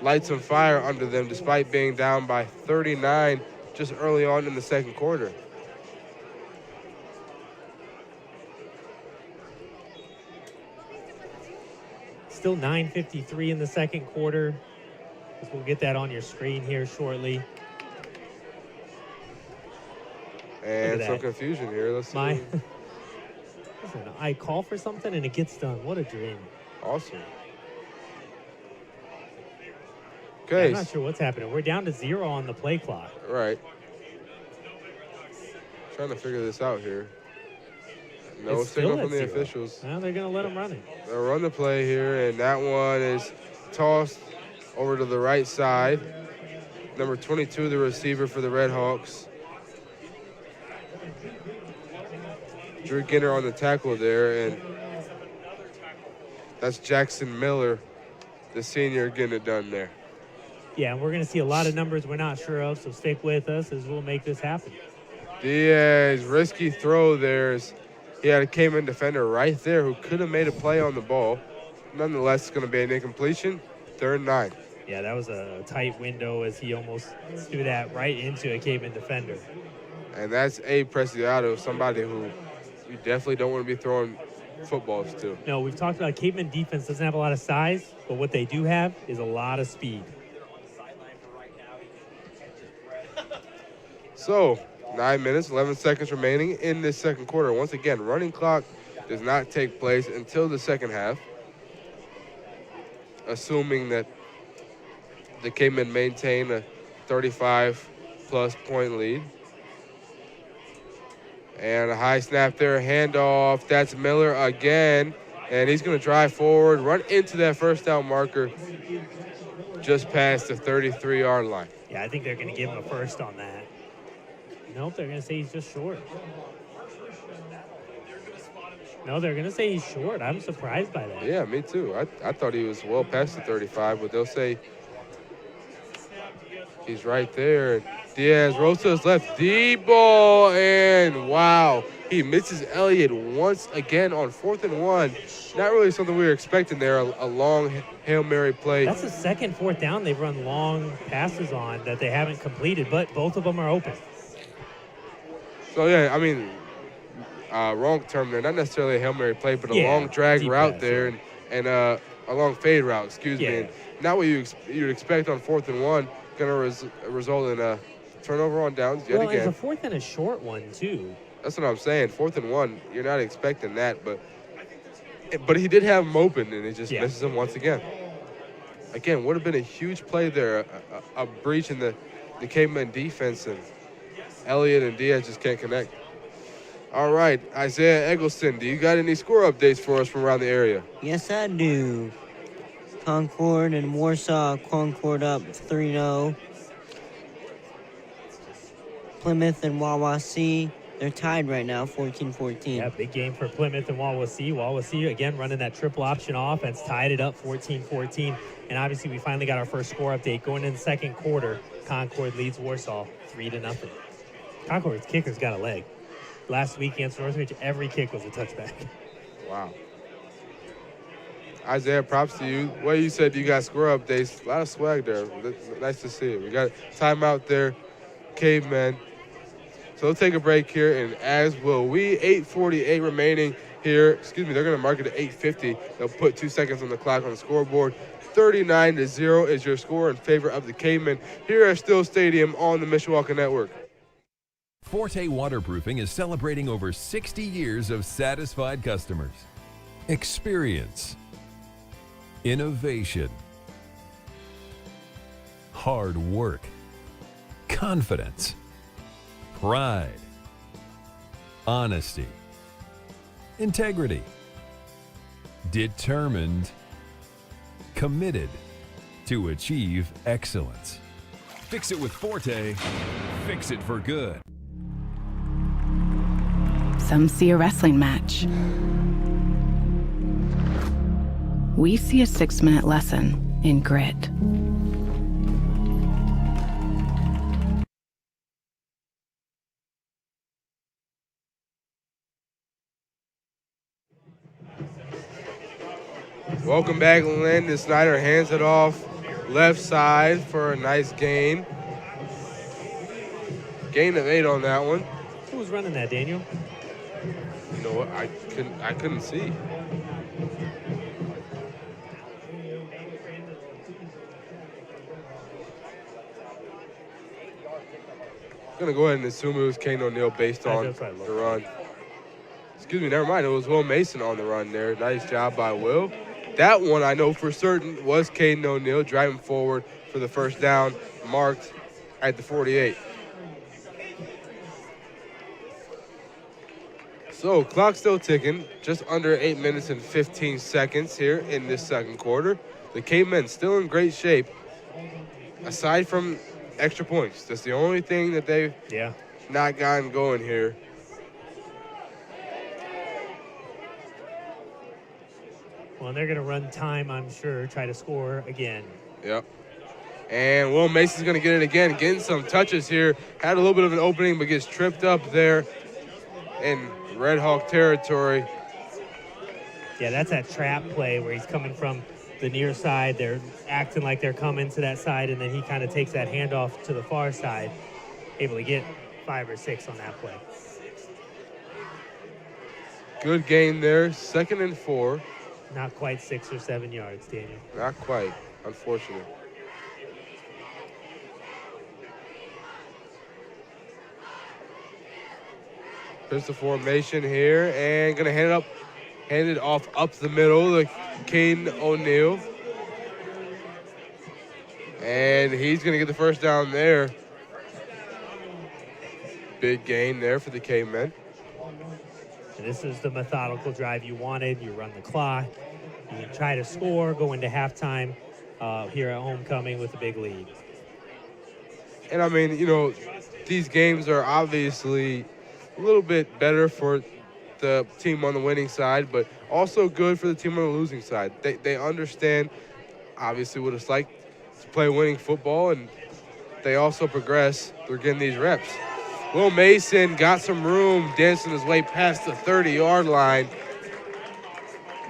light some fire under them despite being down by 39 just early on in the second quarter. Still 9:53 in the second quarter. We'll get that on your screen here shortly. And some confusion here. Let's see. Listen, I call for something and it gets done. What a dream. Awesome. Okay. I'm not sure what's happening. We're down to 0 on the play clock. Right. Trying to figure this out here. No signal from the officials. Well, they're going to let them run it. They'll run the play here, and that one is tossed over to the right side. Number 22, the receiver for the Red Hawks. Drew Ginter on the tackle there, and that's Jackson Miller, the senior, getting it done there. Yeah, and we're going to see a lot of numbers we're not sure of, so stick with us as we'll make this happen. Diaz, risky throw there. He had a Cayman defender right there who could have made a play on the ball. Nonetheless, it's going to be an incompletion, 3rd and 9. Yeah, that was a tight window as he almost threw that right into a Cayman defender. And that's Abe Preciado, somebody who you definitely don't want to be throwing footballs to. No, we've talked about Cayman defense doesn't have a lot of size, but what they do have is a lot of speed. So, 9 minutes, 11 seconds remaining in this second quarter. Once again, running clock does not take place until the second half, assuming that the Cayman maintain a 35-plus point lead. And a high snap there, handoff. That's Miller again, and he's going to drive forward, run into that first down marker just past the 33-yard line. Yeah, I think they're going to give him a first on that. Nope, they're going to say he's just short. No, they're going to say he's short. I'm surprised by that. Yeah, me too. I thought he was well past the 35, but they'll say he's right there. Diaz rolls to his left, deep ball, and wow, he misses Elliott once again on 4th and 1. Not really something we were expecting there, a long Hail Mary play. That's the second 4th down they've run long passes on that they haven't completed, but both of them are open. So, yeah, I mean, wrong term there. Not necessarily a Hail Mary play, but a long drag route pass, there and a long fade route, excuse me. And not what you'd expect on 4th and 1. Going to result in a turnover on downs yet again. Well, it's a 4th and a short one, too. That's what I'm saying. 4th and 1, you're not expecting that. But he did have him open, and he just misses him once again. Again, would have been a huge play there, a breach in the Cayman defense, and Elliott and Diaz just can't connect. All right, Isaiah Eggleston, do you got any score updates for us from around the area? Yes, I do. Concord and Warsaw. Concord up 3-0. Plymouth and Wawasee, they're tied right now, 14-14. Yeah, big game for Plymouth and Wawasee. Wawasee, again, running that triple option offense, tied it up 14-14. And obviously, we finally got our first score update. Going in the second quarter, Concord leads Warsaw 3-0. Concord's kicker's got a leg. Last week against Northridge, every kick was a touchback. Wow. Isaiah, props to you. Well, you said you got score updates. A lot of swag there. Nice to see it. We got timeout there, Cavemen. So we'll take a break here, and as will we. 8:48 remaining here. Excuse me, they're going to mark it at 8:50. They'll put 2 seconds on the clock on the scoreboard. 39-0 is your score in favor of the Cavemen here at Still Stadium on the Mishawaka Network. Forte Waterproofing is celebrating over 60 years of satisfied customers. Experience, innovation, hard work, confidence, pride, honesty, integrity, determined, committed to achieve excellence. Fix it with Forte, fix it for good. Some see a wrestling match. We see a 6-minute lesson in grit. Welcome back, Landon Snyder hands it off left side for a nice gain. Gain of 8 on that one. Who was running that, Daniel? You know what? I couldn't see. Going to go ahead and assume it was Kane O'Neal based on the run. Excuse me, never mind. It was Will Mason on the run there. Nice job by Will. That one I know for certain was Kane O'Neal driving forward for the first down, marked at the 48. So clock still ticking, just under 8 minutes and 15 seconds here in this second quarter. The Cavemen still in great shape, aside from extra points. That's the only thing that they've not gotten going here. Well, they're going to run time, I'm sure, try to score again. Yep. And Will Mason's going to get it again, getting some touches here. Had a little bit of an opening, but gets tripped up there in Red Hawk territory. Yeah, that's that trap play where he's coming from the near side. They're acting like they're coming to that side, and then he kind of takes that handoff to the far side, able to get 5 or 6 on that play. Good game there, 2nd and 4. Not quite 6 or 7 yards, Daniel. Not quite, unfortunately. Here's the formation here, and gonna hand it off up the middle to Kane O'Neal. And he's gonna get the first down there. Big gain there for the Cavemen. And this is the methodical drive you wanted. You run the clock, you try to score, go into halftime here at homecoming with a big lead. And I mean, you know, these games are obviously a little bit better for the team on the winning side, but also good for the team on the losing side. They understand, obviously, what it's like to play winning football, and they also progress through getting these reps. Will Mason got some room, dancing his way past the 30-yard line,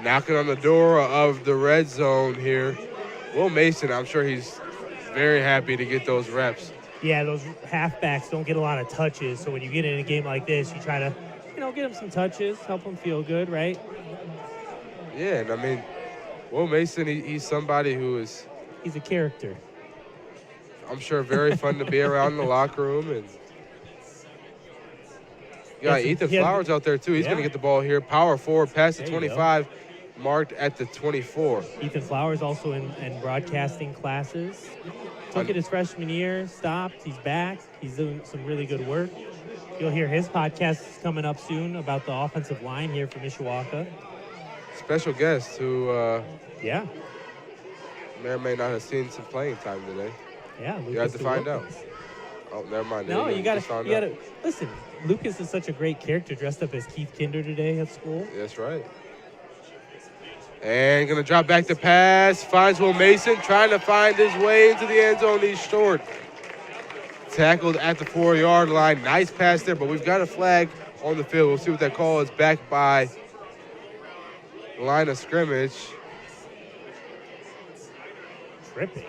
knocking on the door of the red zone here. Will Mason, I'm sure he's very happy to get those reps. Yeah, those halfbacks don't get a lot of touches, so when you get in a game like this, you try to, get them some touches, help them feel good, right? Yeah, and I mean, Will Mason, he's somebody who is... He's a character. I'm sure very fun to be around in the locker room. And you got Ethan Flowers out there, too. He's going to get the ball here. Power forward, past the 25, marked at the 24. Ethan Flowers also in broadcasting classes. Took it his freshman year, stopped, he's back. He's doing some really good work. You'll hear his podcast coming up soon about the offensive line here for Mishawaka. Special guest who may or may not have seen some playing time today. Yeah, Lucas you have to find out. Oh, never mind. No, you got to listen. Lucas is such a great character, dressed up as Keith Kinder today at school. That's right. And going to drop back the pass. Finds Will Mason, trying to find his way into the end zone. He's short. Tackled at the 4-yard line. Nice pass there, but we've got a flag on the field. We'll see what that call is. Back by the line of scrimmage. Tripping.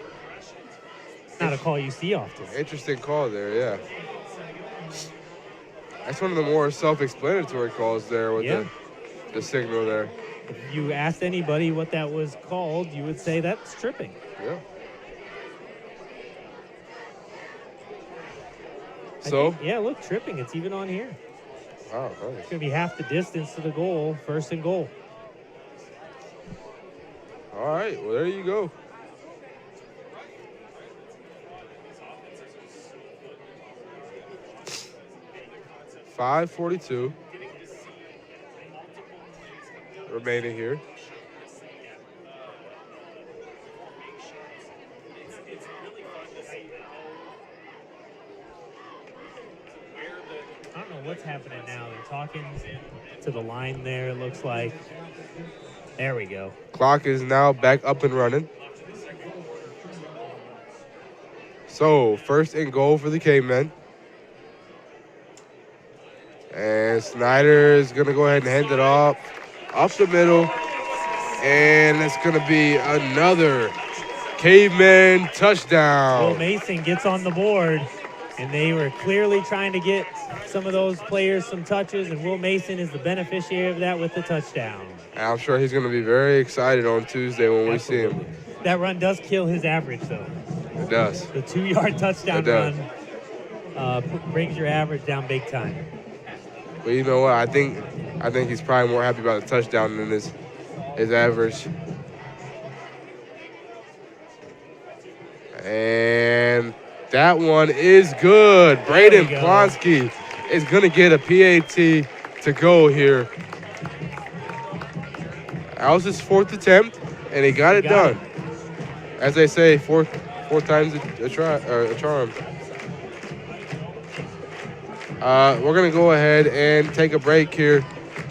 Not a call you see often. Interesting call there, yeah. That's one of the more self-explanatory calls there with the signal there. If you asked anybody what that was called, you would say that's tripping. Yeah. Look, tripping. It's even on here. Oh, nice. It's going to be half the distance to the goal, 1st and goal. All right, well, there you go. .542 remaining here. I don't know what's happening now. They're talking to the line there, it looks like. There we go. Clock is now back up and running. So, 1st and goal for the Cavemen. And Snyder is going to go ahead and hand it off up the middle. And it's going to be another Caveman touchdown. Will Mason gets on the board, and they were clearly trying to get some of those players some touches, and Will Mason is the beneficiary of that with the touchdown. And I'm sure he's going to be very excited on Tuesday when we see him. That run does kill his average, though. It does. The 2-yard touchdown run. brings your average down big time. But you know what? I think he's probably more happy about the touchdown than his average. And that one is good. Braden Plonsky is going to get a PAT to go here. That was his 4th attempt, and he got it done. As they say, four times a charm. We're going to go ahead and take a break here.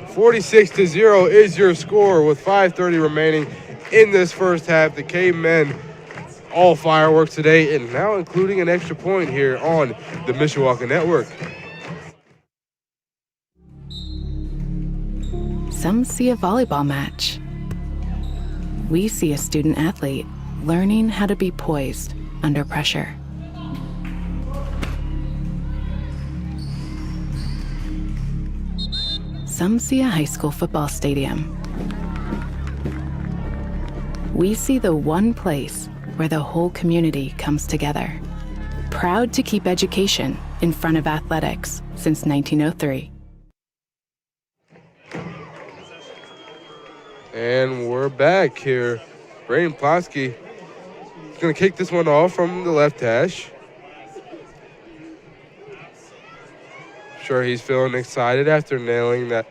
46-0 is your score with 5:30 remaining in this first half. The Cavemen all fireworks today, and now including an extra point here on the Mishawaka Network. Some see a volleyball match. We see a student athlete learning how to be poised under pressure. Some see a high school football stadium. We see the one place where the whole community comes together. Proud to keep education in front of athletics since 1903. And we're back here. Braden Plonsky is going to kick this one off from the left hash. Sure, he's feeling excited after nailing that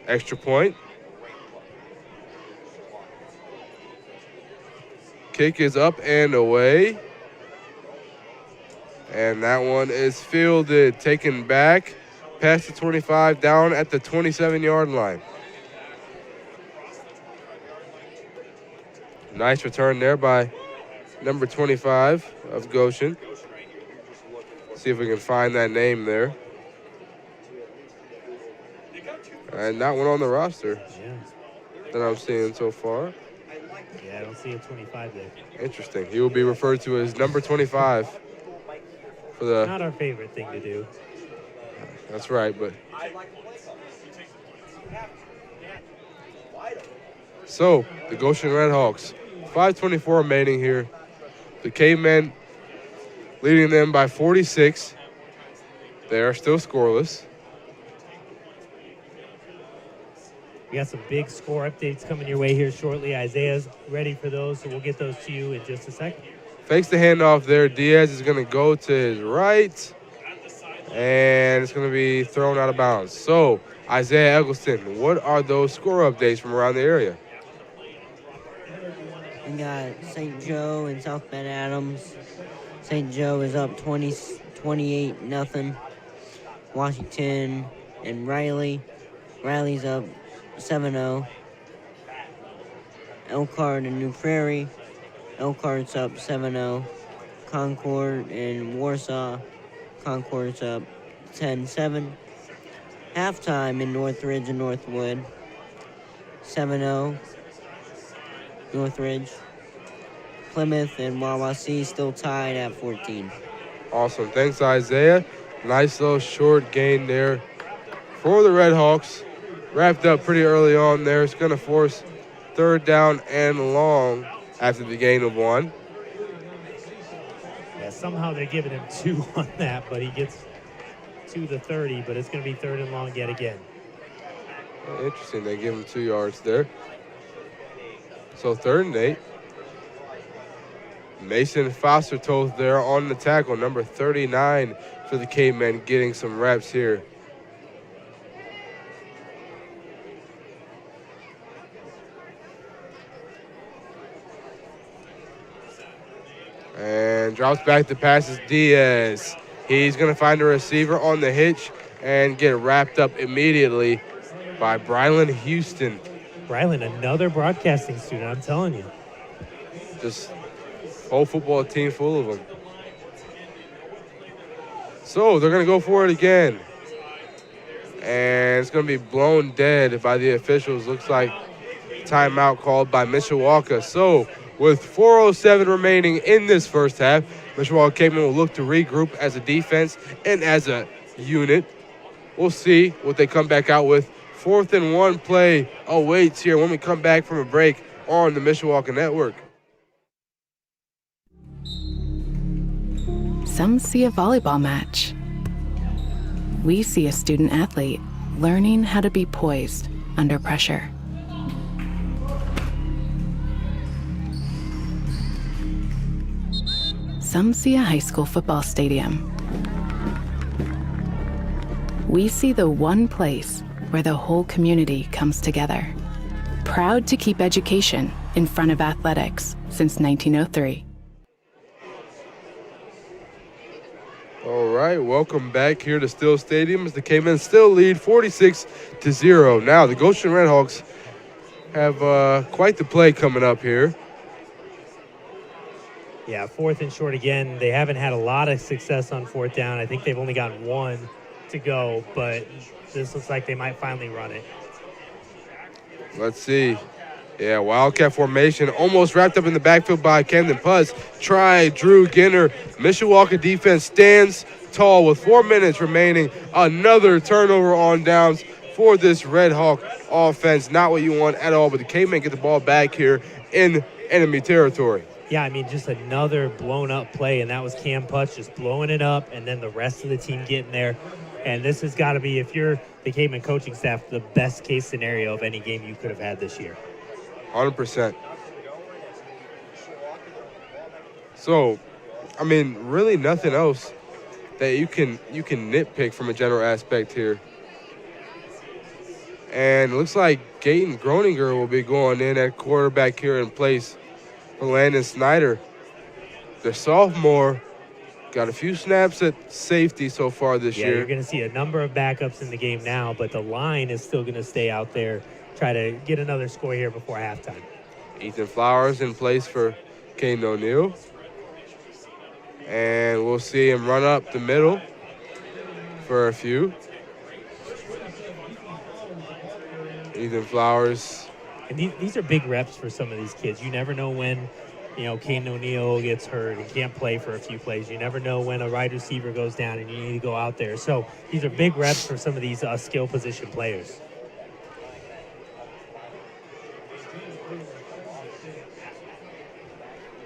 extra point. Kick is up and away. And that one is fielded, taken back past the 25, down at the 27-yard line. Nice return there by number 25 of Goshen. See if we can find that name there. And not one on the roster that I'm seeing so far. Yeah, I don't see a 25 there. Interesting. He will be referred to as number 25 for the. Not our favorite thing to do. That's right, but. So the Goshen Redhawks, 5:24 remaining here. The Cavemen leading them by 46. They are still scoreless. We got some big score updates coming your way here shortly. Isaiah's ready for those, so we'll get those to you in just a second. Fakes the handoff there. Diaz is going to go to his right, and it's going to be thrown out of bounds. So, Isaiah Eggleston, what are those score updates from around the area? We got St. Joe and South Bend Adams. St. Joe is up 28-0. Washington and Riley. Riley's up 7-0. Elkhart and New Prairie. Elkhart's up 7-0. Concord and Warsaw. Concord's up 10-7. Halftime in Northridge and Northwood. 7-0. Northridge. Plymouth and Wawasee still tied at 14. Awesome. Thanks, Isaiah. Nice little short gain there for the Redhawks. Wrapped up pretty early on there. It's going to force 3rd down and long after the gain of 1. Yeah, somehow they're giving him 2 on that, but he gets to the 30, but it's going to be 3rd and long yet again. Interesting. They give him 2 yards there. So 3rd and 8. Mason Fostertoth there on the tackle, number 39 for the Cavemen, getting some reps here. And drops back to passes Diaz. He's going to find a receiver on the hitch and get wrapped up immediately by Brylan Houston. Brylan, another broadcasting student, I'm telling you. Just whole football team full of them. So they're going to go for it again. And it's going to be blown dead by the officials. Looks like timeout called by Mishawaka. So with 4:07 remaining in this first half, Mishawaka Cavemen will look to regroup as a defense and as a unit. We'll see what they come back out with. 4th and 1 play awaits here when we come back from a break on the Mishawaka Network. Some see a volleyball match. we see a student athlete learning how to be poised under pressure. Some see a high school football stadium. We see the one place where the whole community comes together. Proud to keep education in front of athletics since 1903. All right, welcome back here to Still Stadium as the K-Men still lead 46-0. Now the Goshen Redhawks have quite the play coming up here. Yeah, 4th and short again. They haven't had a lot of success on 4th down. I think they've only got 1 to go, but this looks like they might finally run it. Let's see. Yeah, Wildcat formation almost wrapped up in the backfield by Camden Putz. Try Drew Ginner. Mishawaka defense stands tall with 4 minutes remaining. Another turnover on downs for this Red Hawk offense. Not what you want at all, but the K-Men get the ball back here in enemy territory. Yeah, I mean, just another blown-up play, and that was Cam Putz just blowing it up, and then the rest of the team getting there. And this has got to be, if you're the K-Men coaching staff, the best-case scenario of any game you could have had this year. 100%. So, I mean, really nothing else that you can nitpick from a general aspect here. And it looks like Gaten Groninger will be going in at quarterback here in place for Landon Snyder. The sophomore got a few snaps at safety so far this year. Yeah, you're going to see a number of backups in the game now, but the line is still going to stay out there, try to get another score here before halftime. Ethan Flowers in place for Caden O'Neill. And we'll see him run up the middle for a few. Ethan Flowers. And these are big reps for some of these kids. You never know when, Caden O'Neill gets hurt and can't play for a few plays. You never know when a wide receiver goes down and you need to go out there. So these are big reps for some of these skill position players.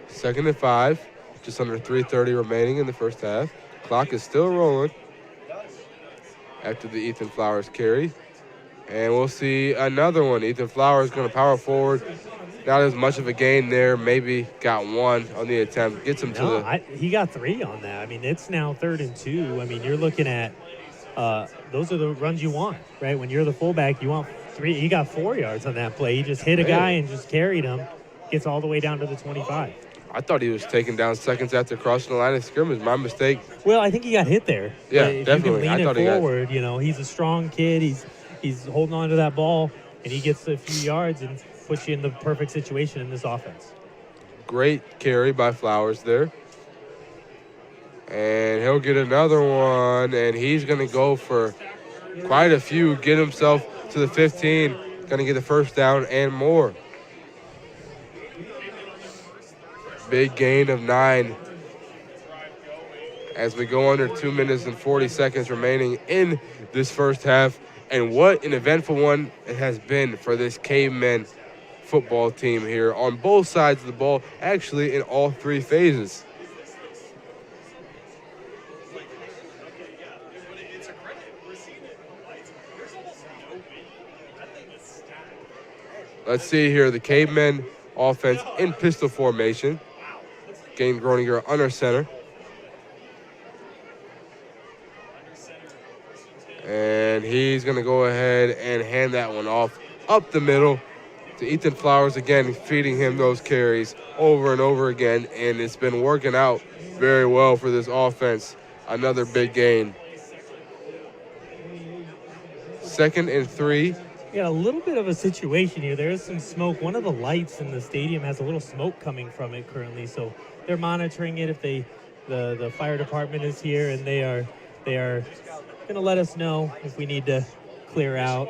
Second and 5, just under 3:30 remaining in the first half. Clock is still rolling after the Ethan Flowers carry. And we'll see another one. Ethan Flowers going to power forward. Not as much of a gain there. Maybe got 1 on the attempt. Gets him to the... He got 3 on that. I mean, it's now 3rd and 2. I mean, you're looking at those are the runs you want, right? When you're the fullback, you want 3. He got 4 yards on that play. He just hit a guy and just carried him. Gets all the way down to the 25. I thought he was taken down seconds after crossing the line of scrimmage. My mistake. Well, I think he got hit there. Yeah, if definitely. You can lean it forward, he's a strong kid. He's holding on to that ball, and he gets a few yards and puts you in the perfect situation in this offense. Great carry by Flowers there. And he'll get another one, and he's going to go for quite a few, get himself to the 15, going to get the first down and more. Big gain of 9 as we go under 2 minutes and 40 seconds remaining in this first half. And what an eventful one it has been for this K-Men football team here on both sides of the ball, actually in all 3 phases. Let's see here, the K-Men offense in pistol formation. Gain Groninger under center. And he's going to go ahead and hand that one off up the middle to Ethan Flowers, again, feeding him those carries over and over again. And it's been working out very well for this offense. Another big gain. 2nd and 3. We got a little bit of a situation here. There is some smoke. One of the lights in the stadium has a little smoke coming from it currently, so they're monitoring it. If the fire department is here, and they are going to let us know if we need to clear out.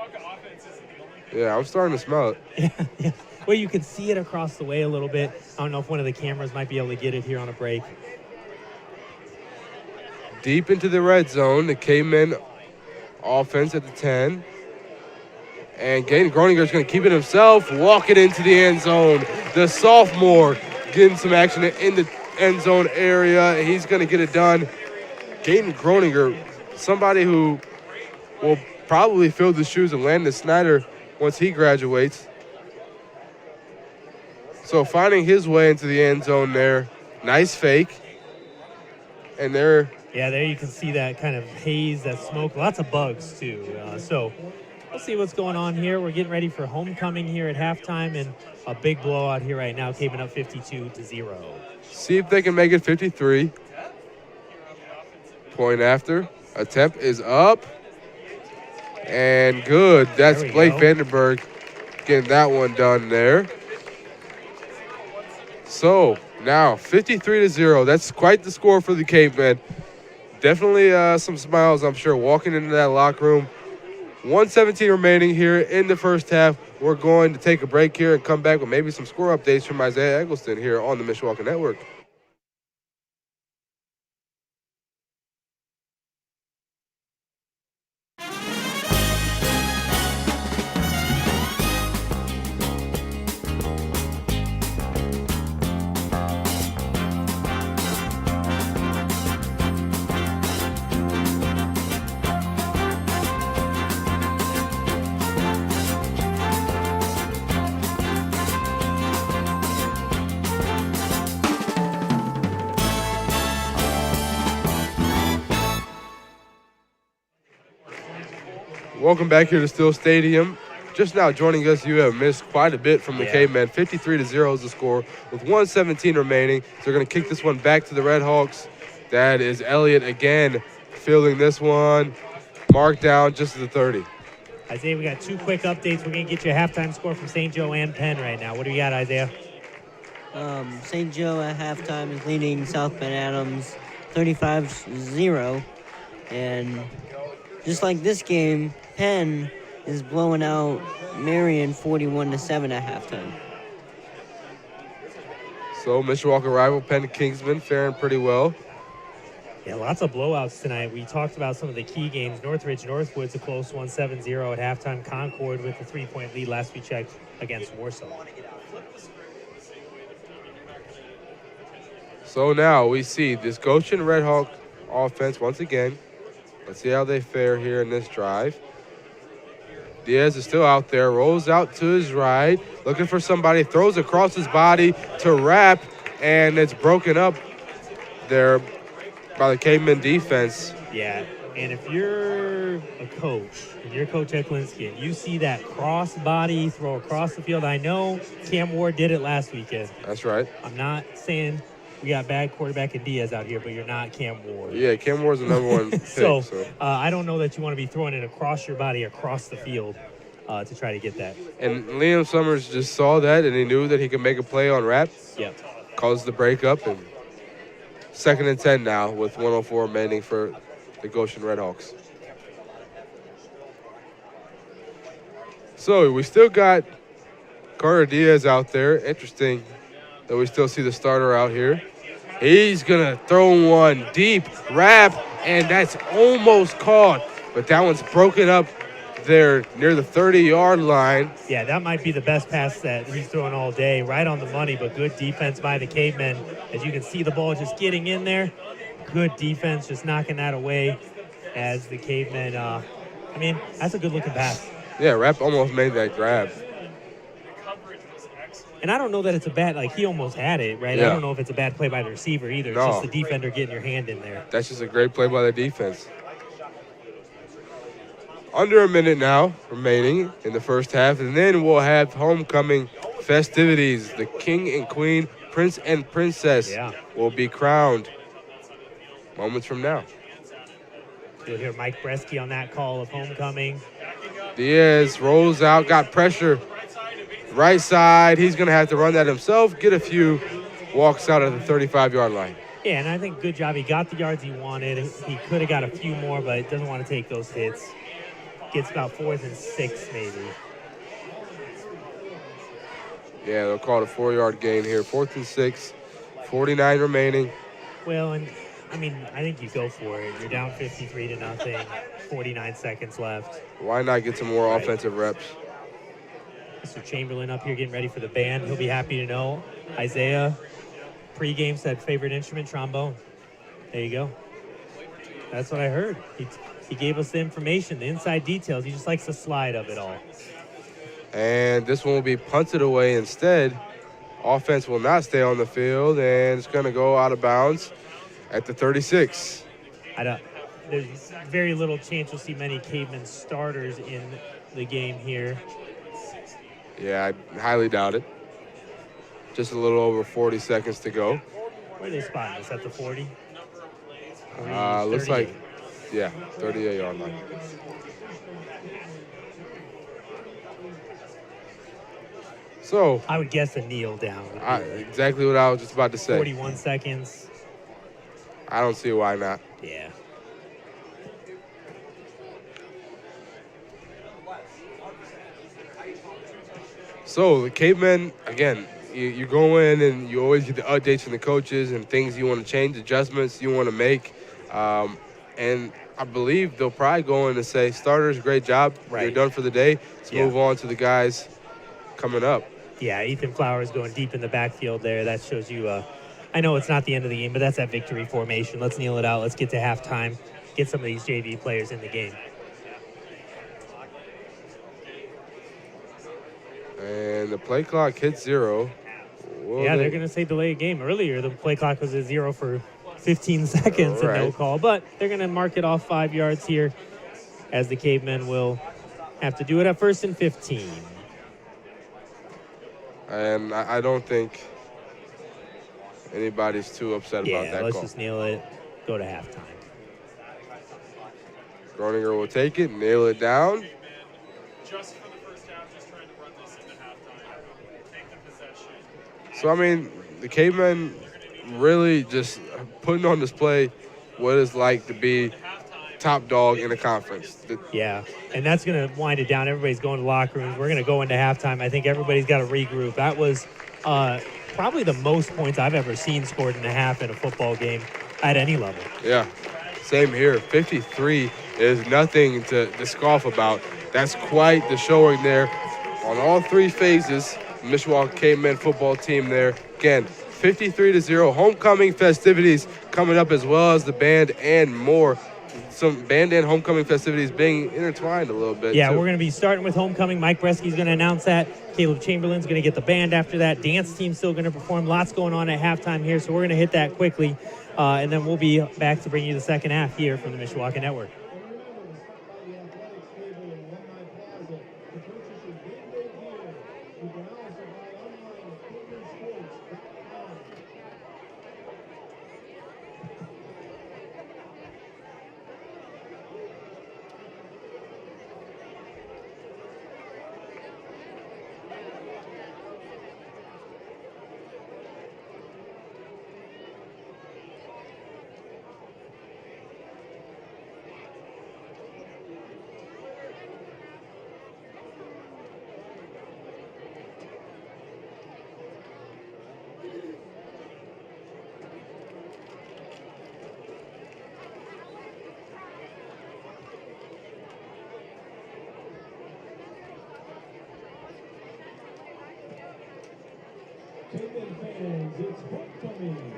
Yeah, I'm starting to smell it. Yeah. Well, you can see it across the way a little bit. I don't know if one of the cameras might be able to get it here on a break. Deep into the red zone, the K-Men offense at the 10. And Gaten Groninger is going to keep it himself, walk it into the end zone. The sophomore getting some action in the end zone area. He's going to get it done. Gaten Groninger, somebody who will probably fill the shoes of Landon Snyder once he graduates. So finding his way into the end zone there. Nice fake. And there. Yeah, there you can see that kind of haze, that smoke. Lots of bugs, too. So we'll see what's going on here. We're getting ready for homecoming here at halftime, and a big blowout here right now, Cavemen up 52-0. See if they can make it 53. Point after. Attempt is up. And good. That's Blake Vandenberg getting that one done there. So now 53-0. That's quite the score for the Cavemen. Definitely some smiles, I'm sure, walking into that locker room. 1:17 remaining here in the first half. We're going to take a break here and come back with maybe some score updates from Isaiah Eggleston here on the Mishawaka Network. Welcome back here to Still Stadium. Just now joining us, you have missed quite a bit from the Cavemen. 53-0 is the score with 1:17 remaining. So they're going to kick this one back to the Red Hawks. That is Elliott again fielding this one. Marked down just to the 30. Isaiah, we got two quick updates. We're going to get you a halftime score from St. Joe and Penn right now. What do you got, Isaiah? St. Joe at halftime is leading South Bend Adams 35-0. And just like this game, Penn is blowing out Marion 41-7 at halftime. So Mishawaka rival Penn Kingsman faring pretty well. Yeah, lots of blowouts tonight. We talked about some of the key games. Northridge Northwood's a close 1-7-0 at halftime. Concord with a 3-point lead last we checked against Warsaw. So now we see this Goshen Red Hawk offense once again. Let's see how they fare here in this drive. Diaz is still out there, rolls out to his right, looking for somebody, throws across his body to Rapp, and it's broken up there by the Cavemen defense. Yeah, and if you're a coach, and you're Coach Eklinski, and you see that cross body throw across the field, I know Cam Ward did it last weekend. That's right. I'm not saying we got bad quarterback and Diaz out here, but you're not Cam Ward. Yeah, Cam Ward's the number one pick. So I don't know that you want to be throwing it across your body, across the field to try to get that. And Liam Summers just saw that, and he knew that he could make a play on Rapp. Yep. Caused the breakup, and 2nd and 10 now with 1:04 remaining for the Goshen Red Hawks. So we still got Carter Diaz out there. Interesting that we still see the starter out here. He's going to throw one deep, Rapp, and that's almost caught. But that one's broken up there near the 30-yard line. Yeah, that might be the best pass that he's throwing all day. Right on the money, but good defense by the Cavemen. As you can see, the ball just getting in there. Good defense, just knocking that away as the Cavemen. I mean, that's a good-looking pass. Yeah, Rapp almost made that grab. And I don't know that it's a bad, like, he almost had it, right? Yeah. I don't know if it's a bad play by the receiver either. No. It's just the defender getting your hand in there. That's just a great play by the defense. Under a minute now remaining in the first half, and then we'll have homecoming festivities. The king and queen, prince and princess will be crowned moments from now. You'll hear Mike Bresky on that call of homecoming. Diaz rolls out, got pressure. Right side, he's going to have to run that himself, get a few walks out of the 35-yard line. Yeah, and I think good job. He got the yards he wanted. He could have got a few more, but doesn't want to take those hits. Gets about 4th and 6 maybe. Yeah, they'll call it a 4-yard gain here. 4th and 6, 49 remaining. Well, and I mean, I think you go for it. You're down 53-0, 49 seconds left. Why not get some more offensive reps? Mr. Chamberlain up here getting ready for the band. He'll be happy to know. Isaiah, pregame said favorite instrument, trombone. There you go. That's what I heard. He gave us the information, the inside details. He just likes the slide of it all. And this one will be punted away instead. Offense will not stay on the field, and it's going to go out of bounds at the 36. There's very little chance you'll see many Caveman starters in the game here. Yeah, I highly doubt it. Just a little over 40 seconds to go. Where are they spotting this? At the 40? Looks like, yeah, 38-yard line. So I would guess a kneel down. Exactly what I was just about to say. 41 seconds. I don't see why not. Yeah. So the Cavemen, again, you go in and you always get the updates from the coaches and things you want to change, adjustments you want to make. And I believe they'll probably go in and say, starters, great job. Right. You're done for the day. Let's move on to the guys coming up. Yeah, Ethan Flowers going deep in the backfield there. That shows you, I know it's not the end of the game, but that's that victory formation. Let's kneel it out. Let's get to halftime. Get some of these JV players in the game. And the play clock hits 0. They're going to say delay a game. Earlier, the play clock was at 0 for 15 seconds and no call. But they're going to mark it off 5 yards here as the Cavemen will have to do it at 1st and 15. And I don't think anybody's too upset about that call. Yeah, let's call. just nail it. Go to halftime. Groninger will take it, nail it down. Just for the first half, just trying to run this into halftime. Take the possession. So, I mean, the Cavemen really just putting on display what it's like to be top dog in a conference. Yeah, and that's going to wind it down. Everybody's going to locker rooms. We're going to go into halftime. I think everybody's got to regroup. That was probably the most points I've ever seen scored in a half in a football game at any level. Yeah, same here. 53 is nothing to scoff about. That's quite the showing there on all 3 phases. Mishawaka Cavemen football team there. Again, 53-0. Homecoming festivities coming up as well as the band and more. Some band and homecoming festivities being intertwined a little bit. Yeah, too. We're going to be starting with homecoming. Mike Bresky's going to announce that. Caleb Chamberlain's going to get the band after that. Dance team's still going to perform. Lots going on at halftime here, so we're going to hit that quickly. And then we'll be back to bring you the second half here from the Mishawaka Network. Caveman fans, it's homecoming.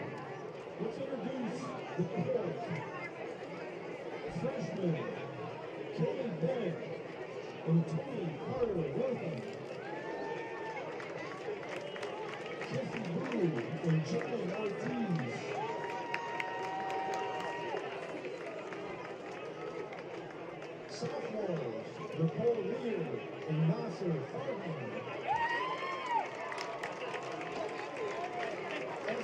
Let's introduce the fourth freshman, Kelly Bennett and Tony Carter Wortham. Jesse Brew and John Ortiz. Sophomores, Nicole Lear and Nasser Farhan.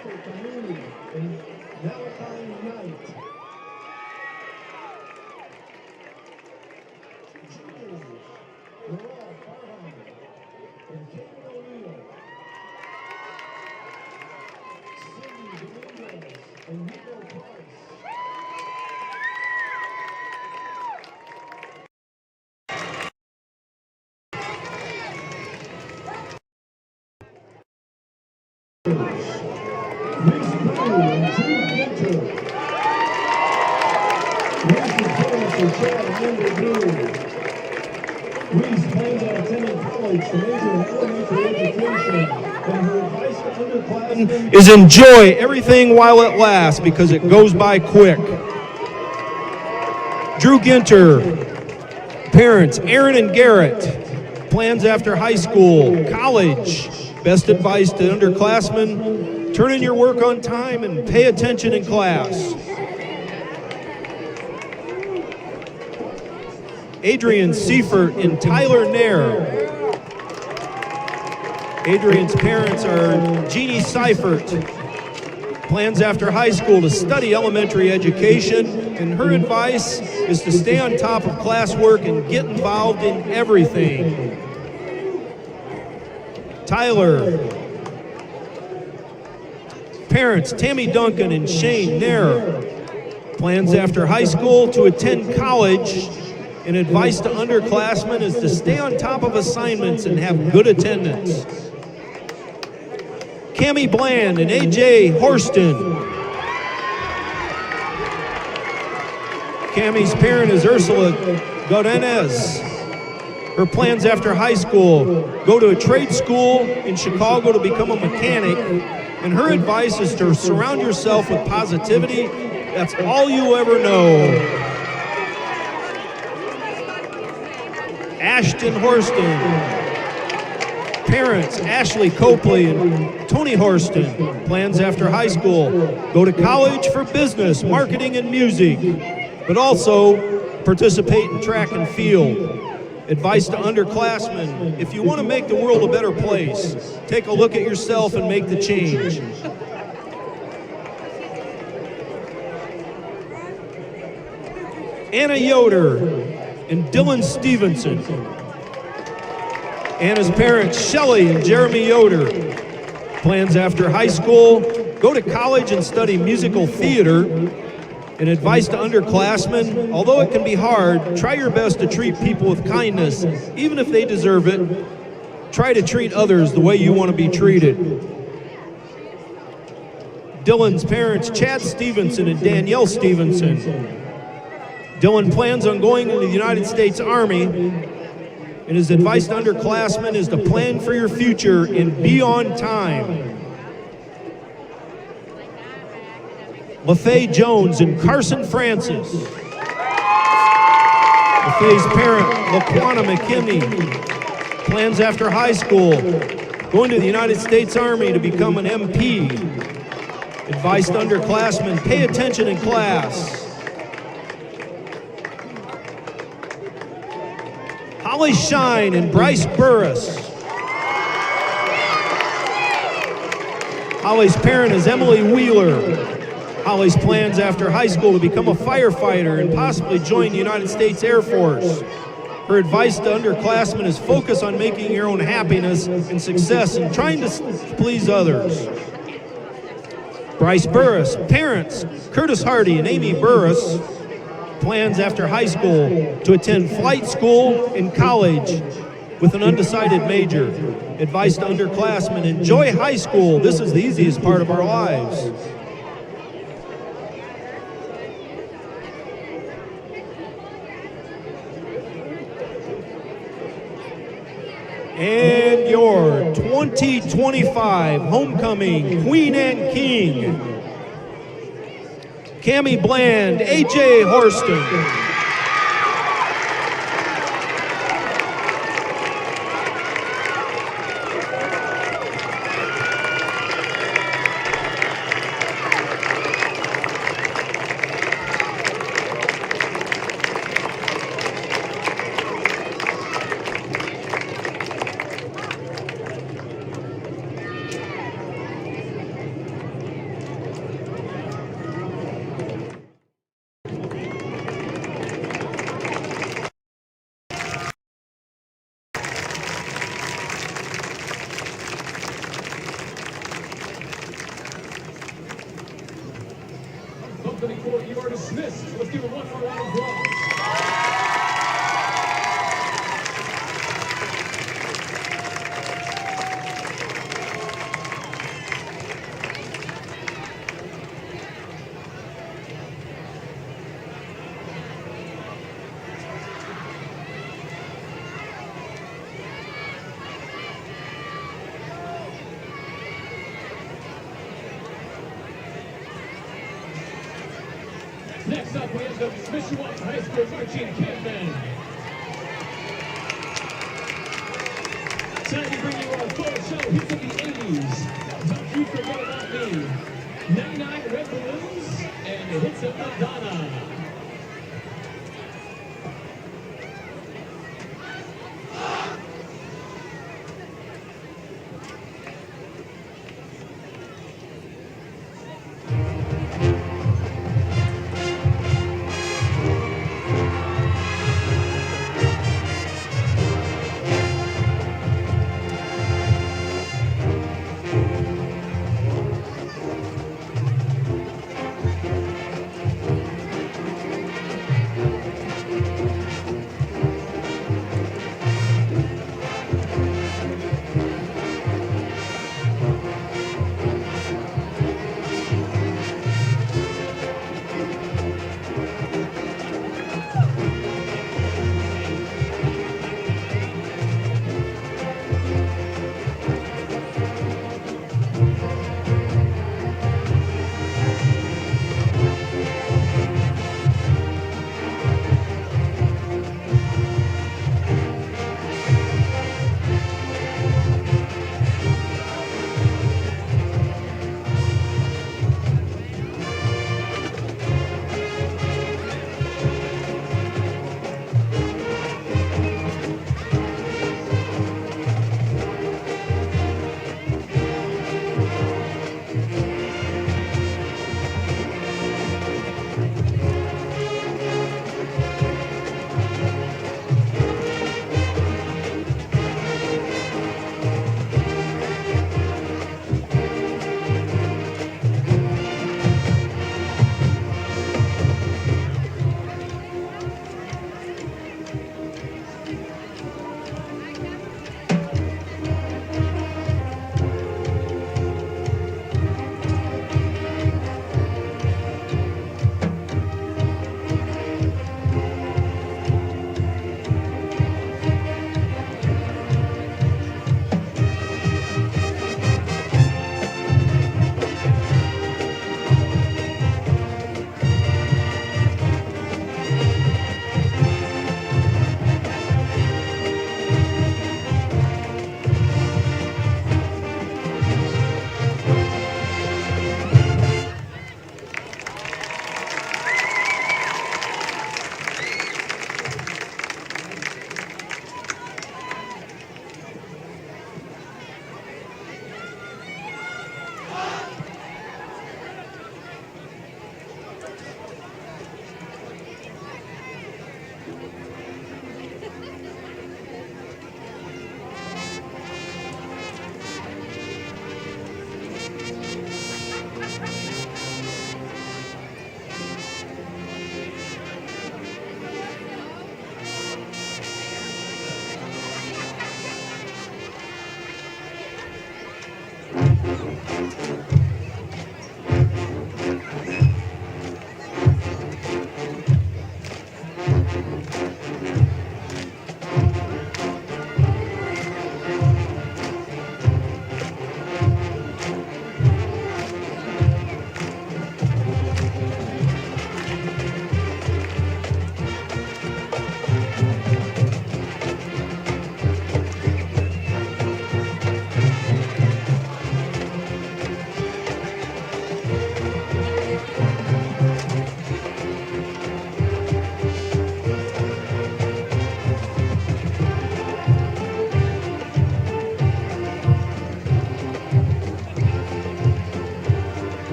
Community and Malachi Knight. Juniors, Noel Farhan and Kevin O'Neill. Cindy Dominguez and Nico Price. Is enjoy everything while it lasts because it goes by quick. Drew Ginter. Parents, Aaron and Garrett. Plans after high school, college. Best advice to underclassmen, turn in your work on time and pay attention in class. Adrian Seifert and Tyler Nair. Adrian's parents are Jeannie Seifert. Plans after high school to study elementary education, and her advice is to stay on top of classwork and get involved in everything. Tyler. Parents, Tammy Duncan and Shane Nair. Plans after high school to attend college, and advice to underclassmen is to stay on top of assignments and have good attendance. Cammie Bland and AJ Horston. Cammie's parent is Ursula Godinez. Her plans after high school, go to a trade school in Chicago to become a mechanic, and her advice is to surround yourself with positivity. That's all you ever know. Ashton Horston. Parents, Ashley Copley and Tony Horston. Plans after high school, go to college for business, marketing, and music, but also participate in track and field. Advice to underclassmen, if you want to make the world a better place, take a look at yourself and make the change. Anna Yoder and Dylan Stevenson. Anna's parents, Shelley and Jeremy Yoder. Plans after high school, go to college and study musical theater. And advice to underclassmen, although it can be hard, try your best to treat people with kindness, even if they deserve it. Try to treat others the way you want to be treated. Dylan's parents, Chad Stevenson and Danielle Stevenson. Dylan plans on going into the United States Army, and his advice to underclassmen is to plan for your future and be on time. LaFay Jones and Carson Francis. LaFay's parent, LaQuana McKinney, plans after high school, going to the United States Army to become an MP. Advice to underclassmen, pay attention in class. Holly Shine and Bryce Burris. Holly's parent is Emily Wheeler. Holly's plans after high school to become a firefighter and possibly join the United States Air Force. Her advice to underclassmen is focus on making your own happiness and success and trying to please others. Bryce Burris, parents, Curtis Hardy and Amy Burris, plans after high school to attend flight school and college with an undecided major. Advice to underclassmen, enjoy high school. This is the easiest part of our lives. And your 2025 homecoming Queen and King, Cammie Bland, AJ Horston. Company court, you are dismissed. Let's give it one more round of applause. Next up, we have the Mishawaka High School Marching Cavemen. Time to bring you our full show hits of the 80s. Don't You Forget About Me. 99 Red Balloons and the hits of Madonna.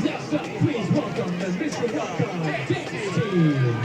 Next up, please welcome the Mishawaka dance team.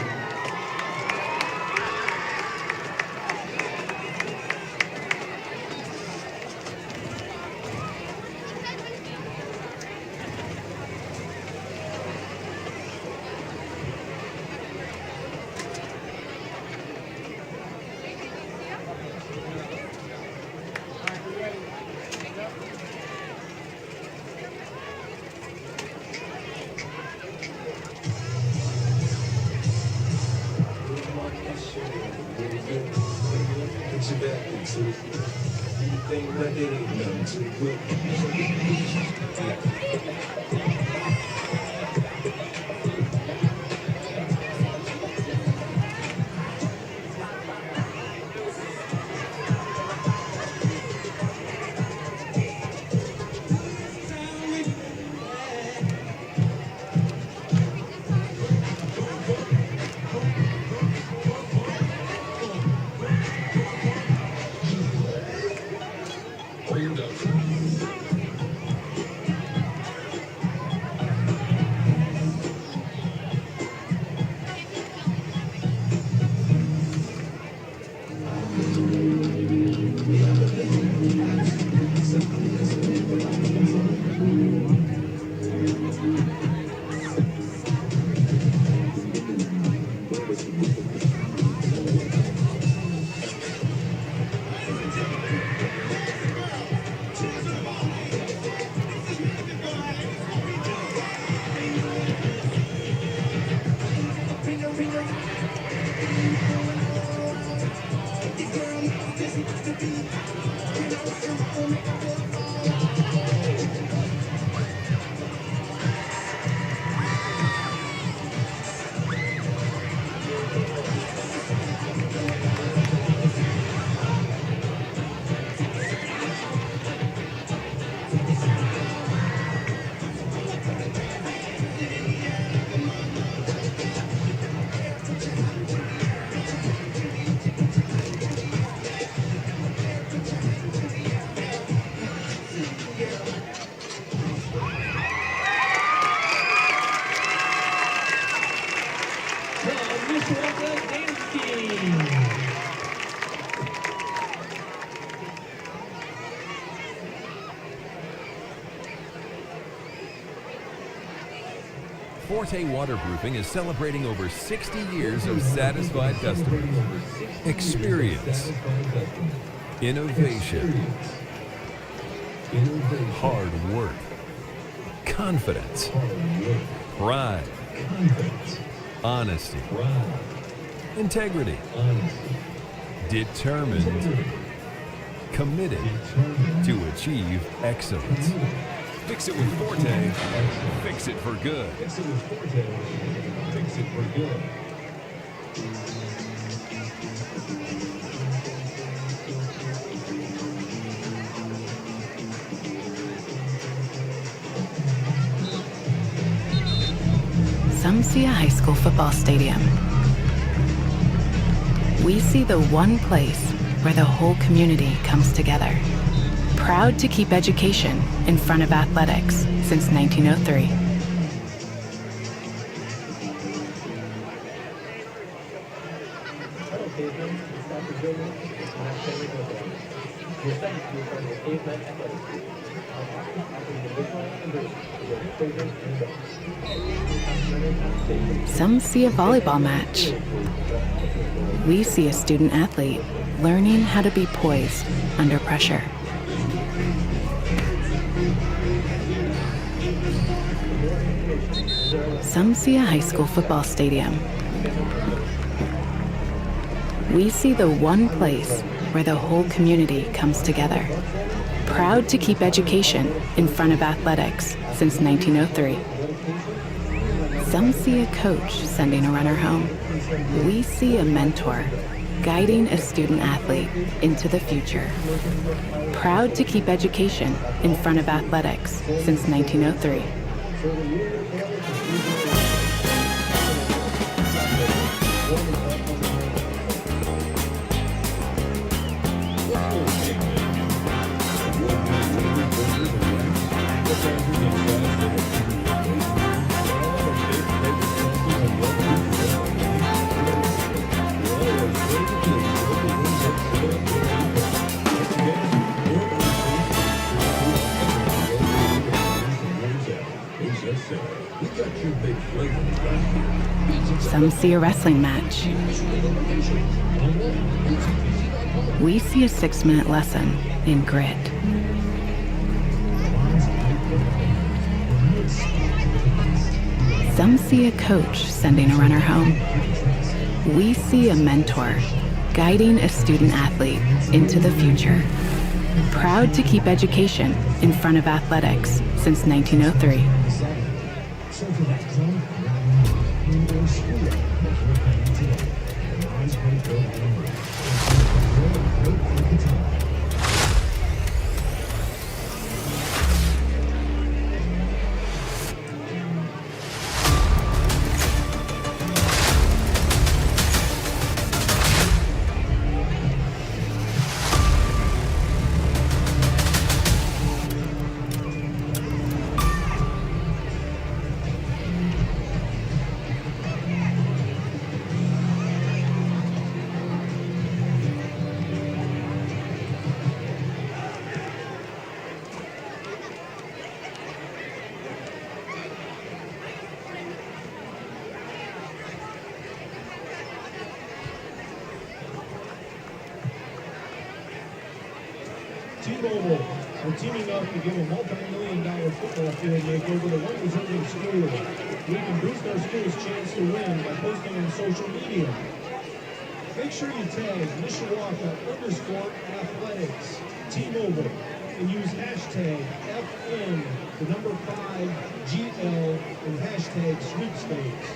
Mishawaka dance team. Forte Waterproofing is celebrating over 60 years of satisfied customers. Experience. Innovation. Hard work. Confidence. Pride. Honesty. Integrity. Determined. Committed to achieve excellence. Fix it with Forte. Fix it for good. Fix it with Forte. Fix it for good. Some see a high school football stadium. We see the one place where the whole community comes together. Proud to keep education in front of athletics since 1903. Some see a volleyball match. We see a student athlete learning how to be poised under pressure. Some see a high school football stadium. We see the one place where the whole community comes together. Proud to keep education in front of athletics since 1903. Some see a coach sending a runner home. We see a mentor guiding a student athlete into the future. Proud to keep education in front of athletics since 1903. Some see a wrestling match. We see a 6-minute lesson in grit. Some see a coach sending a runner home. We see a mentor guiding a student athlete into the future. Proud to keep education in front of athletics since 1903. T-Mobile are teaming up to give a multi-million-dollar football field makeover to one deserving school. We can boost our school's chance to win by posting on social media. Make sure you tag Mishawaka_athletics, T-Mobile, and use hashtag FN5GL and hashtag sweepstakes.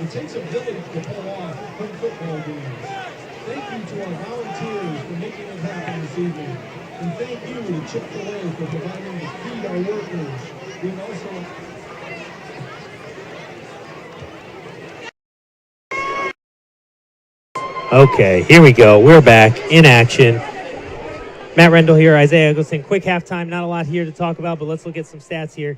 It takes a village to pull off fun football games. Thank you to our volunteers for making it happen this evening. And thank you to Chick-fil-A for providing to feed our workers. We've also... Okay, here we go. We're back in action. Matt Rendell here, Isaiah Eggleston. Quick halftime. Not a lot here to talk about, but let's look at some stats here.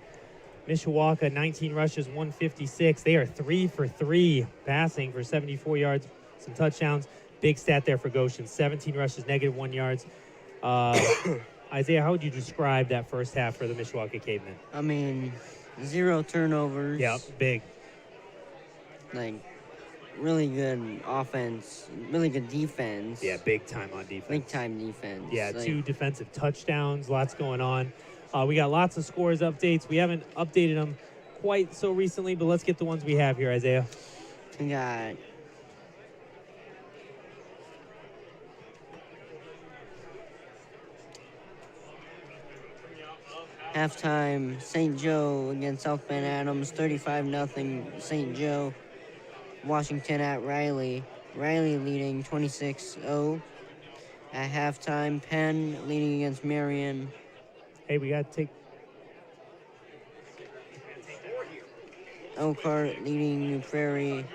Mishawaka, 19 rushes, 156. They are 3 for 3 passing for 74 yards, some touchdowns. Big stat there for Goshen, 17 rushes, -1 yards. Isaiah, how would you describe that first half for the Mishawaka Cavemen? I mean, 0 turnovers. Yeah, big. Like, really good offense, really good defense. Yeah, big time on defense. Big time defense. Yeah, like, 2 defensive touchdowns, lots going on. We got lots of scores updates. We haven't updated them quite so recently, but let's get the ones we have here, Isaiah. We got halftime, St. Joe against South Bend Adams, 35-0 St. Joe. Washington at Riley. Riley leading 26-0. At halftime, Penn leading against Marion. Hey, we got to take... Elkhart leading New Prairie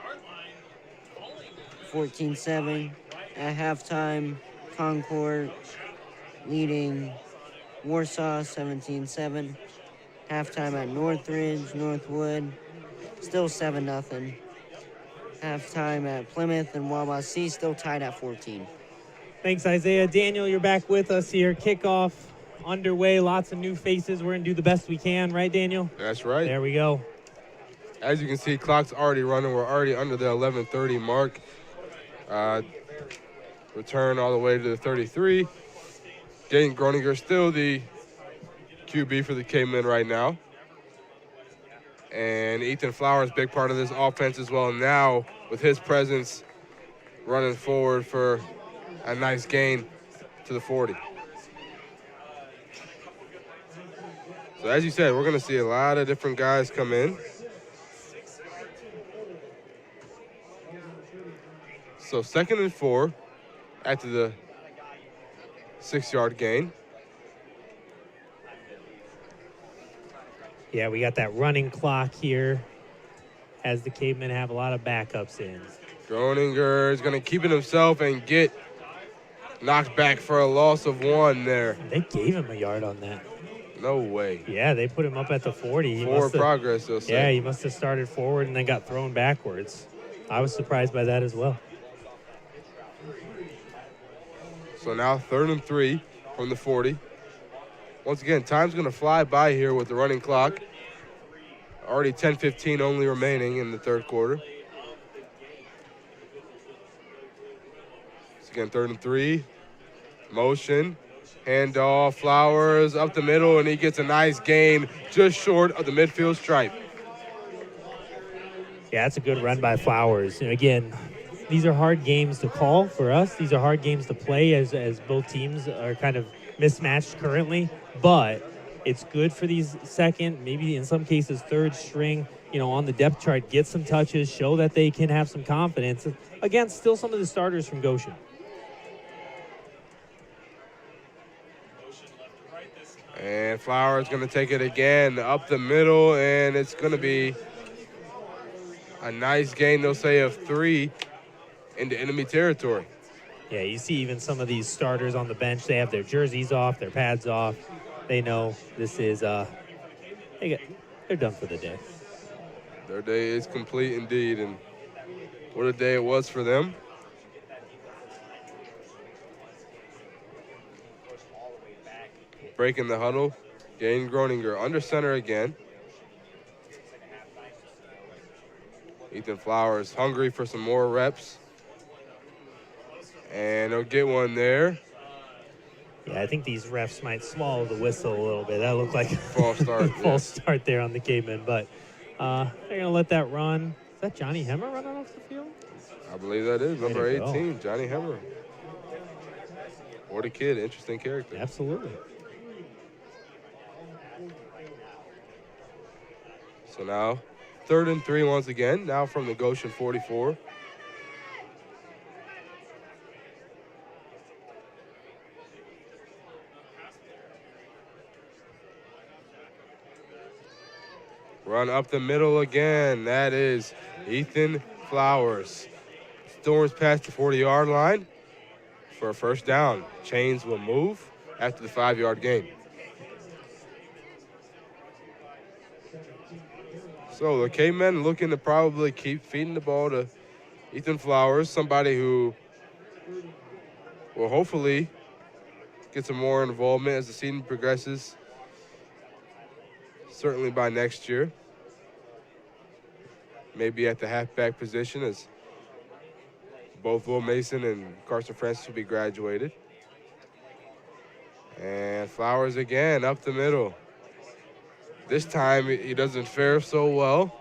14-7. At halftime, Concord leading Warsaw 17-7. Halftime at Northridge, Northwood, still 7-0. Halftime at Plymouth and Wabasee, still tied at 14. Thanks, Isaiah. Daniel, you're back with us here. Kickoff underway, lots of new faces. We're going to do the best we can, right, Daniel? That's right. There we go. As you can see, clock's already running. We're already under the 11:30 mark. Return all the way to the 33. Dayton Groninger still the QB for the K-Men right now. And Ethan Flowers, big part of this offense as well now with his presence running forward for a nice gain to the 40. So as you said, we're going to see a lot of different guys come in. So 2nd and 4 after the 6-yard gain. Yeah, we got that running clock here as the Cavemen have a lot of backups in. Groninger is going to keep it himself and get knocked back for a loss of 1 there. They gave him a yard on that. No way. Yeah, they put him up at the 40. Forward progress, they'll say. Yeah, he must have started forward and then got thrown backwards. I was surprised by that as well. So now 3rd and 3 from the 40. Once again, time's going to fly by here with the running clock. Already 10:15 only remaining in the 3rd quarter. So again, 3rd and 3. Motion. Handoff. Flowers up the middle, and he gets a nice gain just short of the midfield stripe. Yeah, that's a good run by Flowers. And again, these are hard games to call for us. These are hard games to play as both teams are kind of mismatched currently. But it's good for these 2nd, maybe in some cases 3rd string, on the depth chart, get some touches, show that they can have some confidence against still some of the starters from Goshen. And Flowers going to take it again up the middle, and it's going to be a nice gain, they'll say, of 3 into enemy territory. Yeah, you see even some of these starters on the bench, they have their jerseys off, their pads off. They know this is, they're done for the day. Their day is complete indeed, and what a day it was for them. Breaking the huddle, Gain Groninger under center again. Ethan Flowers hungry for some more reps. And he'll get one there. Yeah, I think these refs might swallow the whistle a little bit. That looked like a false start. false start there on the Cavemen, but they're going to let that run. Is that Johnny Hemmer running off the field? I believe that is number 18, Johnny Hemmer. What a kid, interesting character. Absolutely. So now 3rd and 3 once again, now from the Goshen 44. Run up the middle again. That is Ethan Flowers. Storms past the 40-yard line for a 1st down. Chains will move after the 5-yard gain. So the Cavemen looking to probably keep feeding the ball to Ethan Flowers, somebody who will hopefully get some more involvement as the season progresses, certainly by next year. Maybe at the halfback position, as both Will Mason and Carson Francis will be graduated. And Flowers again up the middle. This time he doesn't fare so well.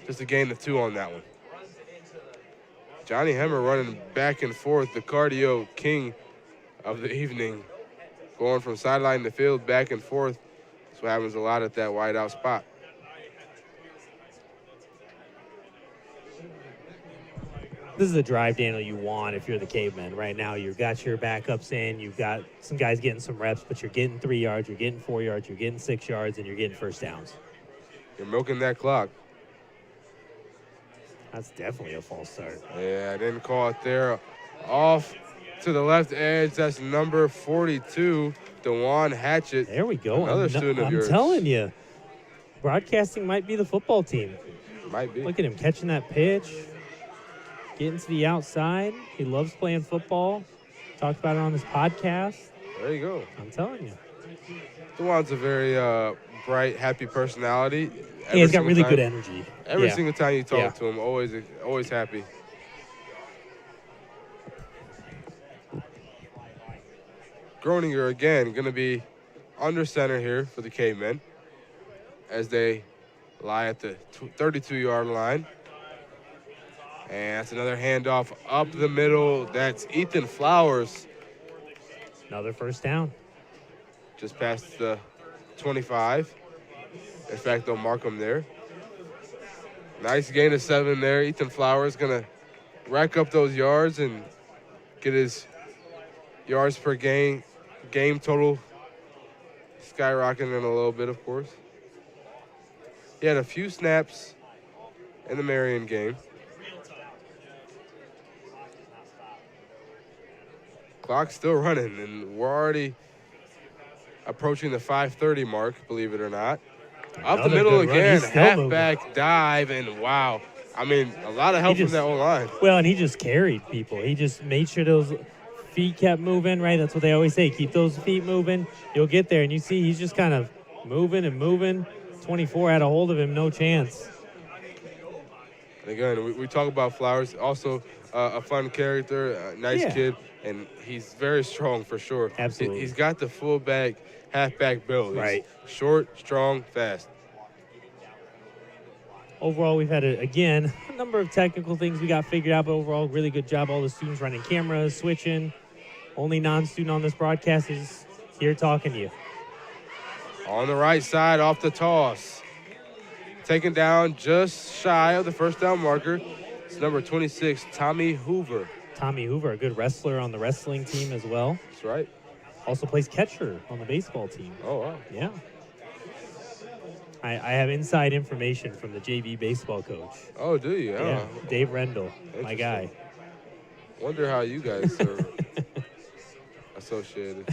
Just a gain of 2 on that one. Johnny Hemmer running back and forth, the cardio king of the evening, going from sideline to field, back and forth. That's what happens a lot at that wideout spot. This is the drive, Daniel, you want if you're the Cavemen. Right now, you've got your backups in, you've got some guys getting some reps, but you're getting 3 yards, you're getting 4 yards, you're getting 6 yards, and you're getting 1st downs. You're milking that clock. That's definitely a false start. Yeah, I didn't call it there. Off to the left edge, that's number 42, DeJuan Hatchett. There we go. Another student of yours. I'm telling you, broadcasting might be the football team. Might be. Look at him catching that pitch, getting to the outside. He loves playing football. Talked about it on his podcast. There you go. I'm telling you. DeJuan's a very bright, happy personality. Yeah, he's got really good energy. Every single time you talk to him, always happy. Groninger again going to be under center here for the Cavemen as they lie at the 32-yard line. And that's another handoff up the middle. That's Ethan Flowers. Another first down. Just past the 25. In fact, they'll mark him there. Nice gain of 7 there. Ethan Flowers going to rack up those yards and get his yards per game total skyrocketing in a little bit, of course. He had a few snaps in the Marion game. Clock's still running, and we're already approaching the 5:30 mark, believe it or not. Up the middle again, halfback dive, and wow. I mean, a lot of help from that O-line. Well, and he just carried people. He just made sure those feet kept moving, right? That's what they always say. Keep those feet moving. You'll get there. And you see he's just kind of moving and moving. 24 had a hold of him, no chance. And again, we talk about Flowers, also a fun character, a nice kid, and he's very strong for sure. Absolutely. He's got the fullback, halfback build. Right. He's short, strong, fast. Overall, we've had, a number of technical things we got figured out, but overall, really good job. All the students running cameras, switching. Only non-student on this broadcast is here talking to you. On the right side, off the toss. Taken down just shy of the first down marker. It's number 26, Tommy Hoover. Tommy Hoover, a good wrestler on the wrestling team as well. That's right. Also plays catcher on the baseball team. Oh, wow. Yeah. I have inside information from the JV baseball coach. Oh, do you? Yeah, Dave Rendell, my guy. Wonder how you guys are associated.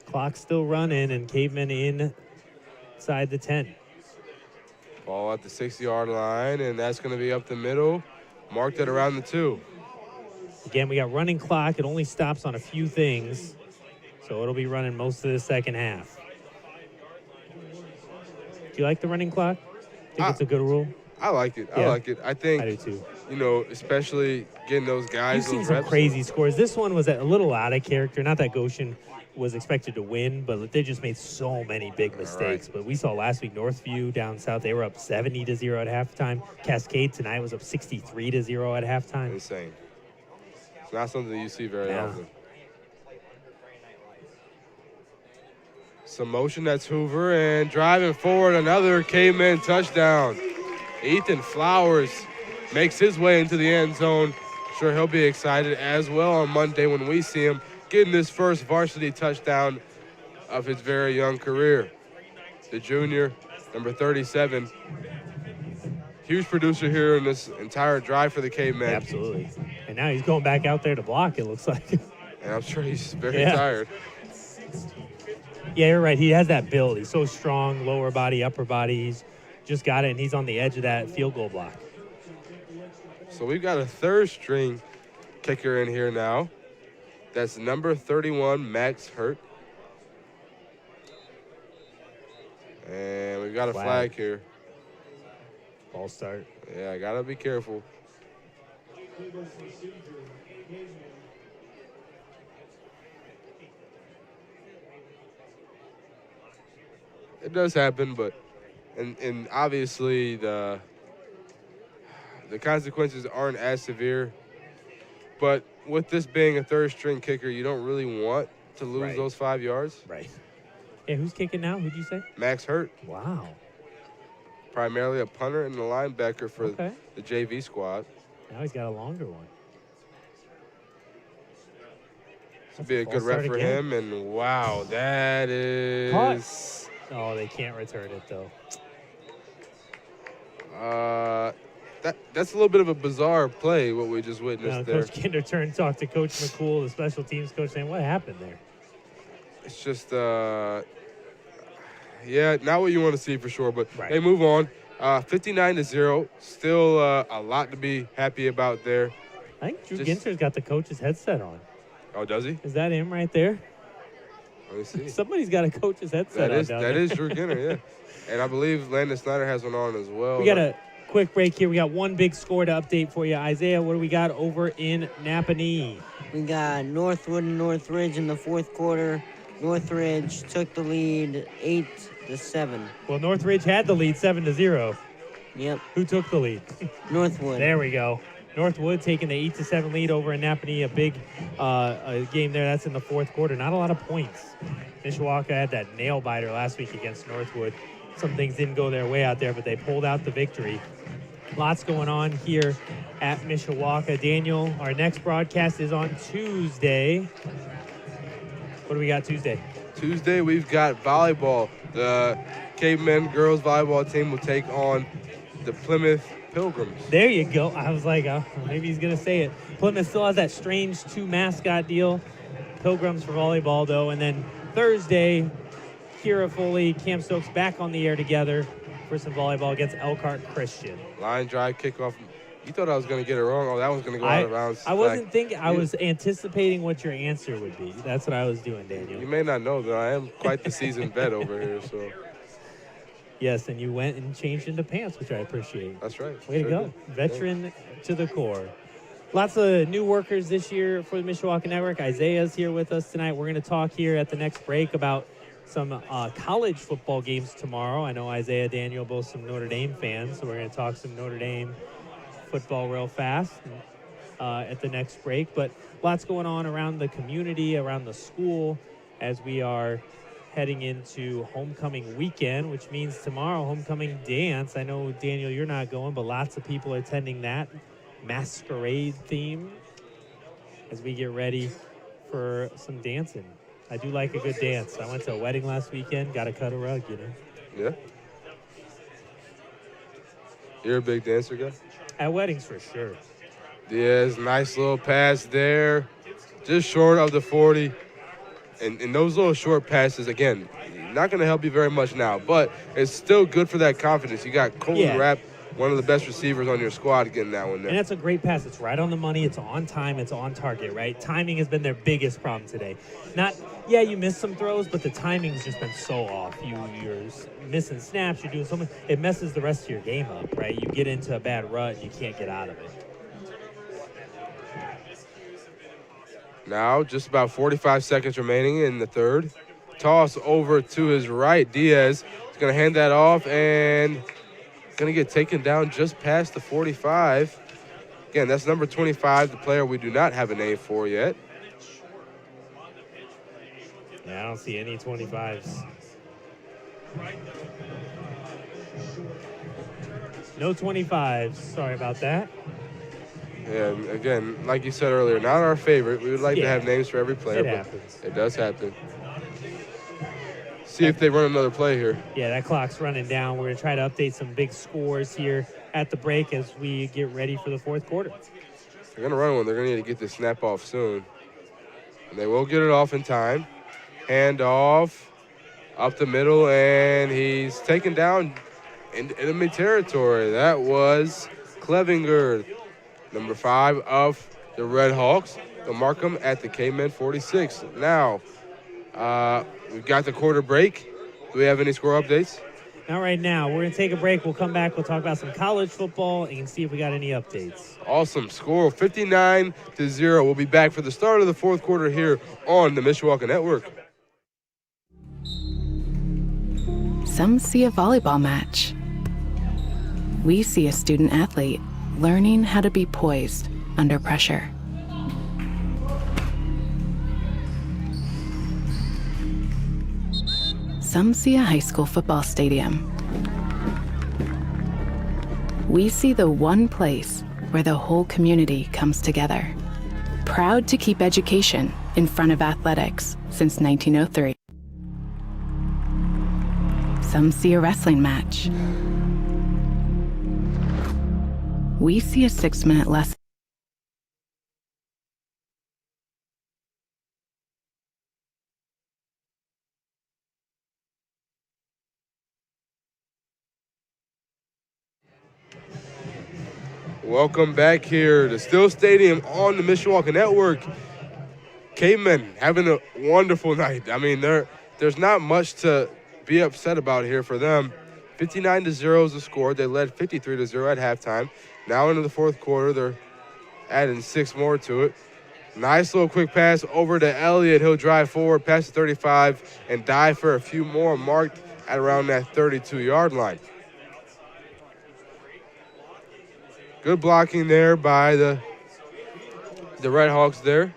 Clock's still running, and Caveman inside the 10. Ball at the 6-yard line, and that's going to be up the middle, marked at around the 2. Again, we got running clock. It only stops on a few things, so it'll be running most of the second half. Do you like the running clock? Think it's a good rule? I like it. Yeah. I like it. I think, I do too. You know, especially getting those guys. You've seen those some reps. crazy scores. This one was a little out of character. Not that Goshen was expected to win, but they just made so many big mistakes. But we saw last week Northview down south, they were up 70-0 at halftime. Cascade tonight was up 63-0 at halftime. Insane. It's not something you see very often. Some motion, that's Hoover, and driving forward, another Caveman touchdown. Ethan Flowers makes his way into the end zone. Sure, he'll be excited as well on Monday when we see him getting this first varsity touchdown of his very young career. The junior, number 37. Huge producer here in this entire drive for the Caveman. Absolutely. And now he's going back out there to block, it looks like. And I'm sure he's very tired. Yeah, you're right. He has that build. He's so strong, lower body, upper body. He's just got it, and he's on the edge of that field goal block. So we've got a third-string kicker in here now. That's number 31, Max Hurt. And we've got a flag here. Ball start. Yeah, I got to be careful. It does happen, but and obviously the consequences aren't as severe. But with this being a third-string kicker, you don't really want to lose those 5 yards. Right. Yeah, who's kicking now? Who'd you say? Max Hurt. Wow. Primarily a punter and a linebacker for the JV squad. Now he's got a longer one. This would be a good rep for him, and wow, that is... Caught. Oh, they can't return it, though. That's a little bit of a bizarre play, what we just witnessed there. Coach Kinder turned and talked to Coach McCool, the special teams coach, saying, what happened there? It's just, not what you want to see for sure, but they move on. 59-0, still a lot to be happy about there. I think Drew Ginter's got the coach's headset on. Oh, does he? Is that him right there? Let me see. Somebody's got a coach's headset on down there. That is Drew Ginter, yeah. And I believe Landon Snyder has one on as well. We got a quick break here. We got one big score to update for you. Isaiah, what do we got over in Napanee? We got Northwood and Northridge in the fourth quarter. Northridge took the lead 8-7. Well, Northridge had the lead 7-0. Yep. Who took the lead? Northwood. There we go. Northwood taking the 8-7 lead over in Napanee. A big game there. That's in the fourth quarter. Not a lot of points. Mishawaka had that nail biter last week against Northwood. Some things didn't go their way out there, but they pulled out the victory. Lots going on here at Mishawaka. Daniel, our next broadcast is on Tuesday. What do we got Tuesday? Tuesday, we've got volleyball. The Cavemen girls volleyball team will take on the Plymouth Pilgrims. There you go. I was like, maybe he's going to say it. Plymouth still has that strange two-mascot deal. Pilgrims for volleyball, though. And then Thursday, Kira Foley, Cam Stokes back on the air together for some volleyball against Elkhart Christian. Line drive, kickoff. You thought I was going to get it wrong. Oh, that was going to go out of bounds. I wasn't thinking. I was anticipating what your answer would be. That's what I was doing, Daniel. You may not know that I am quite the seasoned vet over here. So. Yes, and you went and changed into pants, which I appreciate. That's right. Way to go. Veteran to the core. Lots of new workers this year for the Mishawaka Network. Isaiah's here with us tonight. We're going to talk here at the next break about some college football games tomorrow. I know Isaiah, Daniel, both some Notre Dame fans, so we're going to talk some Notre Dame football real fast at the next break. But lots going on around the community, around the school, as we are heading into homecoming weekend, which means tomorrow, homecoming dance. I know, Daniel, you're not going, but lots of people are attending that masquerade theme as we get ready for some dancing. I do like a good dance. I went to a wedding last weekend, got to cut a rug, you know. Yeah. You're a big dancer guy? At weddings, for sure. Diaz, nice little pass there. Just short of the 40. And those little short passes, again, not going to help you very much now, but it's still good for that confidence. You got Colton Rapp, one of the best receivers on your squad, getting that one there. And that's a great pass. It's right on the money. It's on time. It's on target, right? Timing has been their biggest problem today. You missed some throws, but the timing's just been so off. You're missing snaps. You're doing something. It messes the rest of your game up, right? You get into a bad rut, you can't get out of it. Now, just about 45 seconds remaining in the third. Toss over to his right. Diaz is going to hand that off and going to get taken down just past the 45. Again, that's number 25, the player we do not have a name for yet. Yeah, I don't see any 25s. No 25s. Sorry about that. Yeah, again, like you said earlier, not our favorite. We would like to have names for every player, It but happens. it does happen. See if they run another play here. Yeah, that clock's running down. We're going to try to update some big scores here at the break as we get ready for the fourth quarter. They're going to run one. They're going to need to get this snap off soon. And they will get it off in time. Hand off up the middle, and he's taken down in enemy territory. That was Clevinger, number 5 of the Red Hawks. They'll mark him at the K-Men 46. Now, we've got the quarter break. Do we have any score updates? Not right now. We're going to take a break. We'll come back. We'll talk about some college football and see if we got any updates. Awesome. Score 59-0. We'll be back for the start of the fourth quarter here on the Mishawaka Network. Some see a volleyball match. We see a student athlete learning how to be poised under pressure. Some see a high school football stadium. We see the one place where the whole community comes together. Proud to keep education in front of athletics since 1903. Some see a wrestling match. We see a 6-minute lesson. Welcome back here to Still Stadium on the Mishawaka Network. Cavemen having a wonderful night. I mean, there's not much to be upset about here for them. 59-0 is the score. They led 53-0 at halftime. Now into the fourth quarter, they're adding 6 more to it. Nice little quick pass over to Elliott. He'll drive forward past the 35 and dive for a few more, marked at around that 32-yard line. Good blocking there by the Red Hawks there.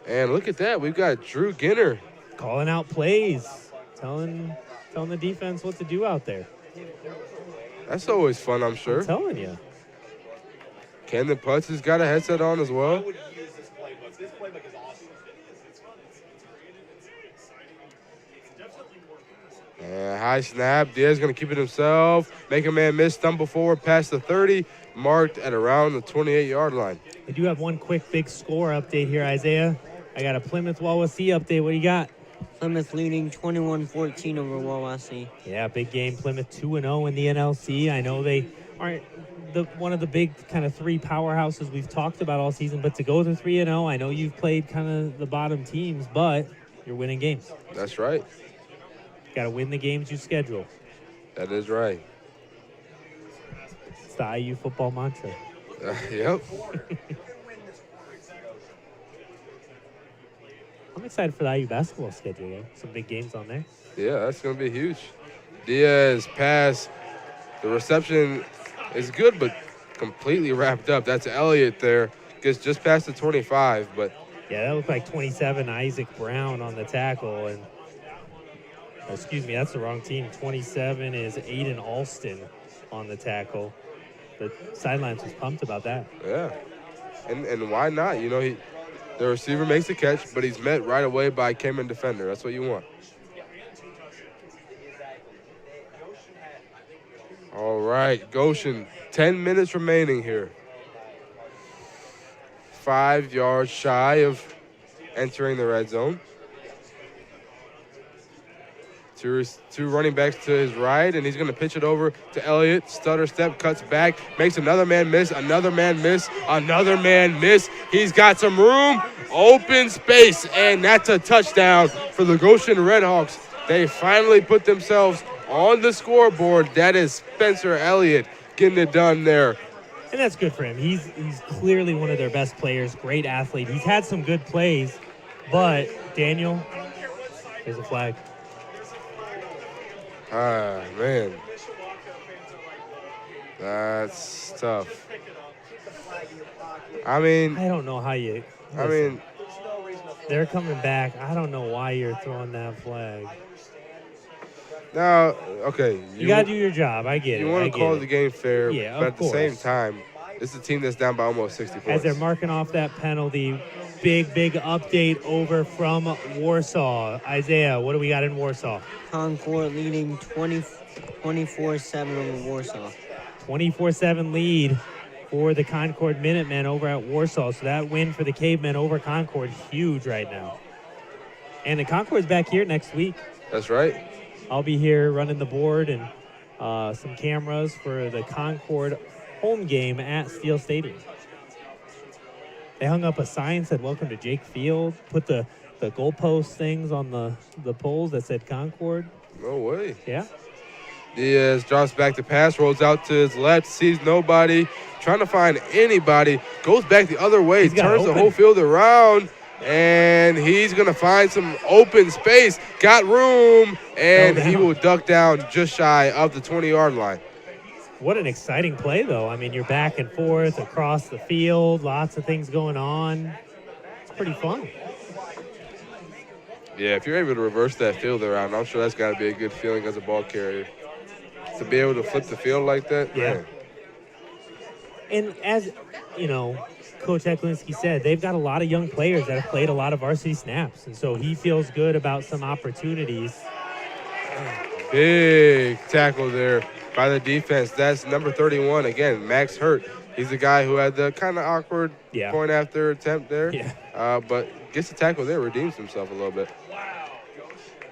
And look at that. We've got Drew Ginner calling out plays, telling the defense what to do out there. That's always fun, I'm sure. I'm telling you. Camden Putz has got a headset on as well. And high snap. Diaz going to keep it himself. Make a man miss. Stumble forward past the 30. Marked at around the 28-yard line. We do have one quick big score update here, Isaiah. I got a Plymouth Wawasee update. What do you got? Plymouth leading 21-14 over Wawasee. Yeah, big game. Plymouth 2-0 in the NLC. I know they aren't one of the big kind of three powerhouses we've talked about all season, but to go to 3-0, I know you've played kind of the bottom teams, but you're winning games. That's right. Got to win the games you schedule. That is right. It's the IU football mantra. Yep. I'm excited for the IU basketball schedule, though. Some big games on there. Yeah, that's going to be huge. Diaz pass. The reception is good, but completely wrapped up. That's Elliott there. Gets just past the 25, but. Yeah, that looked like 27, Isaac Brown on the tackle. And excuse me, that's the wrong team. 27 is Aiden Alston on the tackle. The sidelines was pumped about that. Yeah. And why not? You know, the receiver makes the catch, but he's met right away by a Cayman defender. That's what you want. All right, Goshen, 10 minutes remaining here. 5 yards shy of entering the red zone. Two running backs to his right, and he's going to pitch it over to Elliott. Stutter step, cuts back, makes another man miss, another man miss, another man miss. He's got some room, open space, and that's a touchdown for the Goshen Redhawks. They finally put themselves on the scoreboard. That is Spencer Elliott getting it done there. And that's good for him. He's clearly one of their best players, great athlete. He's had some good plays, but Daniel, there's a flag. Ah, man. That's tough. I mean, I don't know how you. Listen, they're coming back. I don't know why you're throwing that flag. Now, okay. You got to do your job. I get it. You want to call the game fair, yeah, but at the same time, this is a team that's down by almost 60 points. As they're marking off that penalty, big update over from Warsaw. Isaiah, what do we got in Warsaw? Concord leading 24-7 over Warsaw. 24-7 lead for the Concord Minutemen over at Warsaw. So that win for the Cavemen over Concord, huge right now. And the Concord's back here next week. That's right. I'll be here running the board and some cameras for the Concord home game at Steel Stadium. They hung up a sign that said, "Welcome to Jake Field," put the goalpost things on the poles that said Concord. No way. Yeah. Diaz drops back to pass, rolls out to his left, sees nobody, trying to find anybody, goes back the other way, turns the whole field around, and he's going to find some open space, got room, and he will duck down just shy of the 20-yard line. What an exciting play, though. I mean, you're back and forth across the field, lots of things going on. It's pretty fun. Yeah, if you're able to reverse that field around, I'm sure that's got to be a good feeling as a ball carrier. To be able to flip the field like that, yeah. Man. And as, you know, Coach Eklinski said, they've got a lot of young players that have played a lot of varsity snaps, and so he feels good about some opportunities. Big tackle there by the defense. That's number 31. Again, Max Hurt. He's the guy who had the kind of awkward point after attempt there. Yeah. But gets the tackle there, redeems himself a little bit.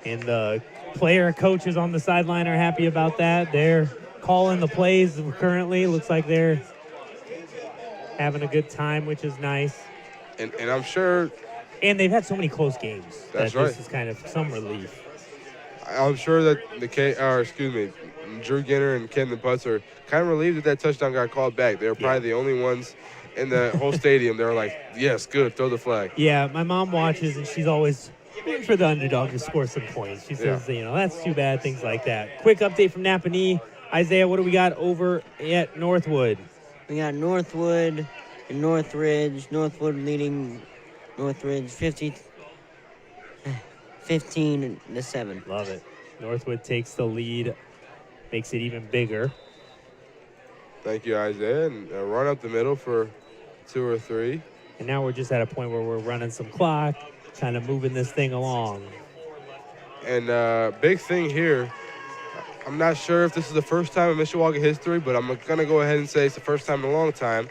And the player coaches on the sideline are happy about that. They're calling the plays currently. Looks like they're having a good time, which is nice. And I'm sure. And they've had so many close games. That's This is kind of some relief. I'm sure that Drew Ginner and Camden Putz are kind of relieved that touchdown got called back. They were probably the only ones in the whole stadium. They were like, yes, good, throw the flag. Yeah, my mom watches, and she's always rooting for the underdog to score some points. She says, that's too bad, things like that. Quick update from Napanee. Isaiah, what do we got over at Northwood? We got Northwood and Northridge. Northwood leading Northridge 15-7. Love it. Northwood takes the lead, makes it even bigger. Thank you, Isaiah. And a run up the middle for 2 or 3. And now we're just at a point where we're running some clock, kind of moving this thing along. And big thing here, I'm not sure if this is the first time in Mishawaka history, but I'm going to go ahead and say it's the first time in a long time.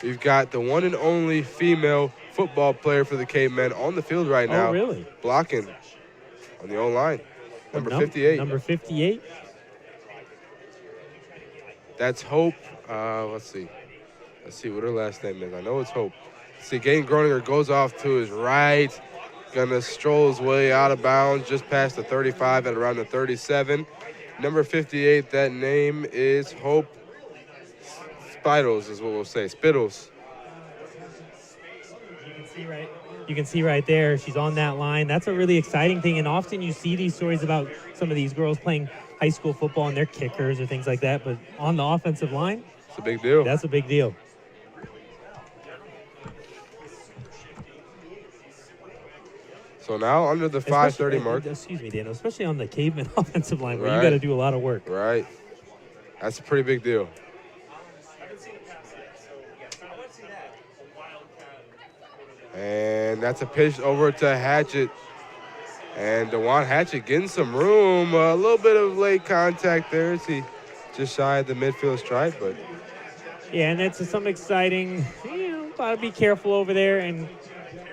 We've got the one and only female football player for the Cavemen on the field right now. Oh, really? Blocking on the O-line. Number 58. Number 58. That's Hope. Let's see what her last name is. I know it's Hope. See, Gaten Groninger goes off to his right. Gonna stroll his way out of bounds just past the 35 at around the 37. Number 58, that name is Hope Spittles is what we'll say. Spittles. You can see right there, she's on that line. That's a really exciting thing, and often you see these stories about some of these girls playing high school football and they're kickers or things like that, but on the offensive line, it's a big deal. That's a big deal. So now under the 5:30 mark. Excuse me, Daniel, especially on the Caveman offensive line where Right. you got to do a lot of work. Right. That's a pretty big deal. And that's a pitch over to Hatchett. And DeJuan Hatchett getting some room. A little bit of late contact there as he just shy of the midfield stripe, but Yeah, and it's some exciting, gotta be careful over there. And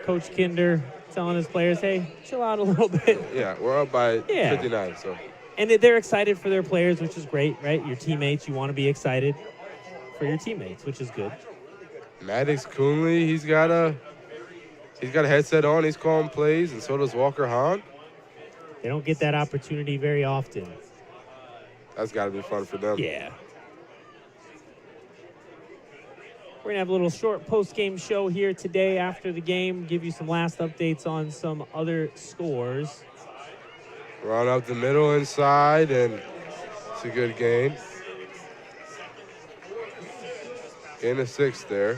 Coach Kinder telling his players, hey, chill out a little bit. yeah, we're up by Yeah. 59. So And they're excited for their players, which is great, right? Your teammates, you want to be excited for your teammates, which is good. Maddox Coonley, he's got a headset on. He's calling plays, and so does Walker Hahn. They don't get that opportunity very often. That's got to be fun for them. Yeah. We're going to have a little short post-game show here today after the game, give you some last updates on some other scores. Run up the middle inside, and it's a good game. Gain a 6 there.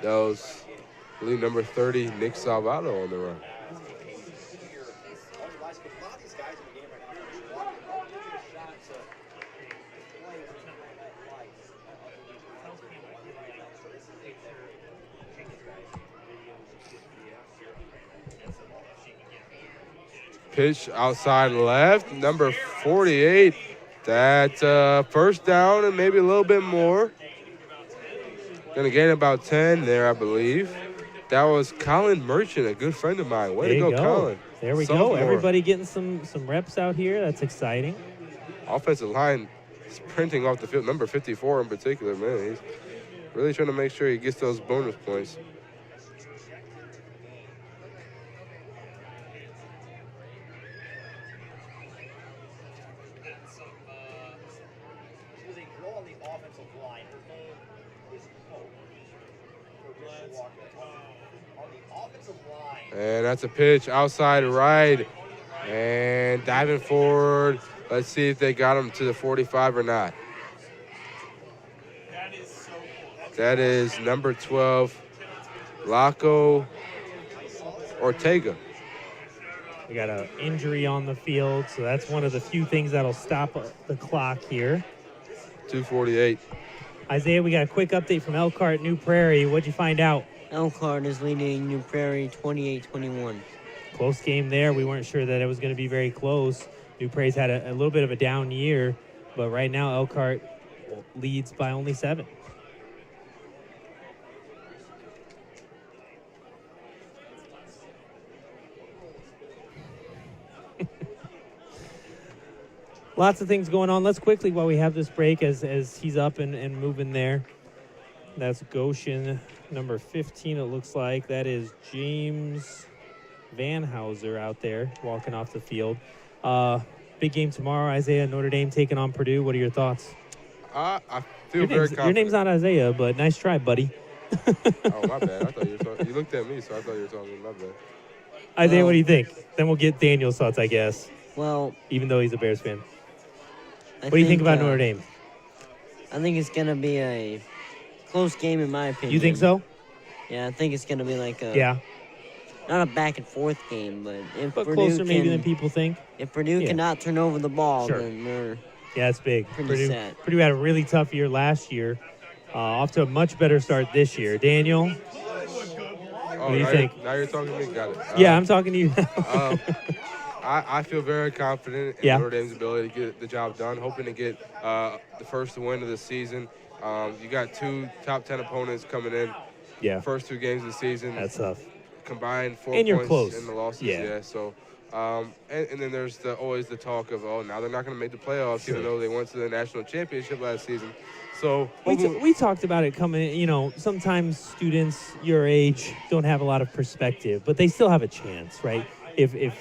That was, I believe, number 30, Nick Salvato on the run. Pitch outside left, number 48. That first down and maybe a little bit more. Gonna gain about 10 there, I believe. That was Colin Merchant, a good friend of mine. Way to go, Colin. There we Sophomore. go. Everybody getting some reps out here. That's exciting. Offensive line sprinting off the field. Number 54 in particular, man. He's really trying to make sure he gets those bonus points. And that's a pitch outside right. And diving forward. Let's see if they got him to the 45 or not. That is number 12, Laco Ortega. We got an injury on the field, so that's one of the few things that'll stop the clock here. 2:48. Isaiah, we got a quick update from Elkhart, New Prairie. What'd you find out? Elkhart is leading New Prairie 28-21. Close game there. We weren't sure that it was going to be very close. New Prairie's had a little bit of a down year, but right now Elkhart leads by only 7. Lots of things going on. Let's quickly, while we have this break, as he's up and moving there. That's Goshen, number 15, it looks like. That is James Van Houser out there walking off the field. Big game tomorrow, Isaiah. Notre Dame taking on Purdue. What are your thoughts? I feel very confident. Your name's not Isaiah, but nice try, buddy. Oh, my bad. I thought you were talking. You looked at me, so I thought you were talking. My bad. Isaiah, what do you think? Then we'll get Daniel's thoughts, I guess. Well, even though he's a Bears fan. What do you think about Notre Dame? I think it's going to be a close game in my opinion. You think so? Yeah, I think it's going to be like a not a back and forth game, but if Purdue closer maybe than people think. If Purdue cannot turn over the ball, then they're it's big. pretty set. Purdue had a really tough year last year. Off to a much better start this year. Daniel, what do you think? Now you're talking to me. Got it. Yeah, I'm talking to you. I feel very confident in Notre Dame's ability to get the job done, hoping to get the first win of the season. You got 2 top 10 opponents coming in. Yeah. First 2 games of the season. That's tough. Combined 4 and you're points close. in the losses. Yeah. So, and then there's always the talk of, now they're not going to make the playoffs, even though they went to the national championship last season. So we talked about it coming. Sometimes students your age don't have a lot of perspective, but they still have a chance, right? If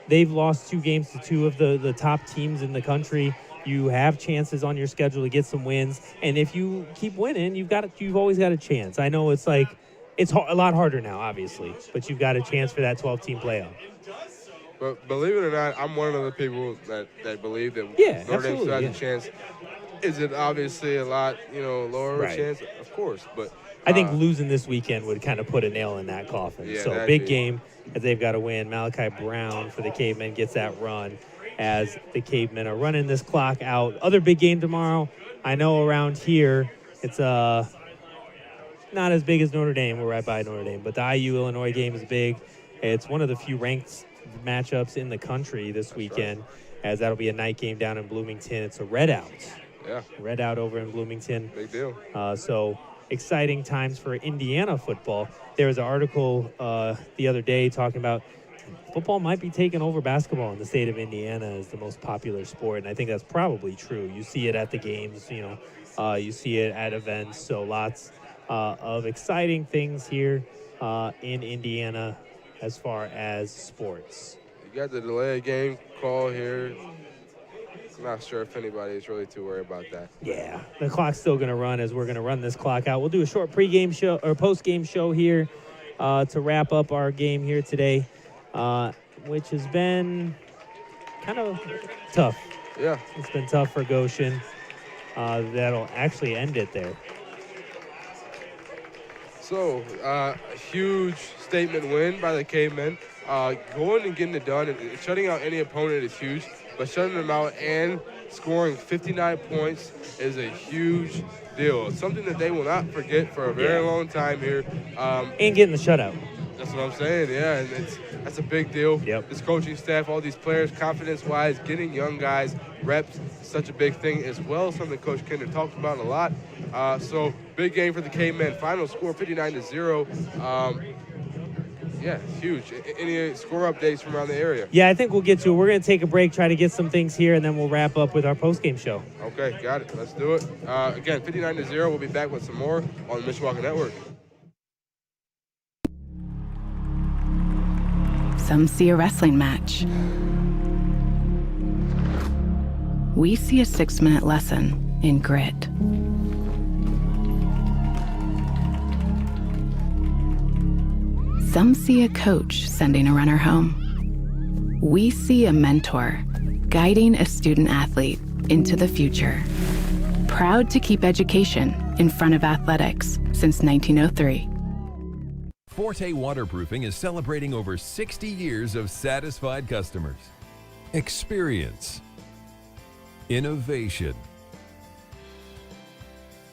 they've lost 2 games to 2 of the top teams in the country, you have chances on your schedule to get some wins. And if you keep winning, you've always got a chance. I know it's like it's a lot harder now, obviously, but you've got a chance for that 12-team playoff. But believe it or not, I'm one of the people that believe that Notre Dame still has a chance. Is it obviously a lot, lower chance? Of course, but I think losing this weekend would kind of put a nail in that coffin. Yeah, so big game that they've got to win. Malachi Brown for the Cavemen gets that run as the Cavemen are running this clock out. Other big game tomorrow. I know around here it's not as big as Notre Dame. We're right by Notre Dame, but the IU-Illinois game is big. It's one of the few ranked matchups in the country this weekend, as that'll be a night game down in Bloomington. It's a redout. Yeah. Redout over in Bloomington. Big deal. So exciting times for Indiana football. There was an article the other day talking about football might be taking over basketball in the state of Indiana as the most popular sport, and I think that's probably true. You see it at the games, you see it at events, so lots of exciting things here in Indiana as far as sports. You got the delay game call here. I'm not sure if anybody is really too worried about that. Yeah, the clock's still going to run as we're going to run this clock out. We'll do a short pregame show or postgame show here to wrap up our game here today, which has been kind of tough. Yeah. It's been tough for Goshen. That'll actually end it there. So, a huge statement win by the Cavemen. Going and getting it done and shutting out any opponent is huge, but shutting them out and scoring 59 points is a huge deal. It's something that they will not forget for a very long time here. And getting the shutout. That's what I'm saying, yeah, and that's a big deal. Yep. This coaching staff, all these players, confidence-wise, getting young guys reps, such a big thing as well, something Coach Kinder talked about a lot. So big game for the Cavemen. Final score 59-0. Yeah, huge. Any score updates from around the area? Yeah, I think we'll get to it. We're going to take a break, try to get some things here, and then we'll wrap up with our postgame show. Okay, got it. Let's do it. Again, 59-0. We'll be back with some more on the Mishawaka Network. Some see a wrestling match. We see a 6-minute lesson in grit. Some see a coach sending a runner home. We see a mentor guiding a student athlete into the future. Proud to keep education in front of athletics since 1903. Forte Waterproofing is celebrating over 60 years of satisfied customers. Experience, innovation,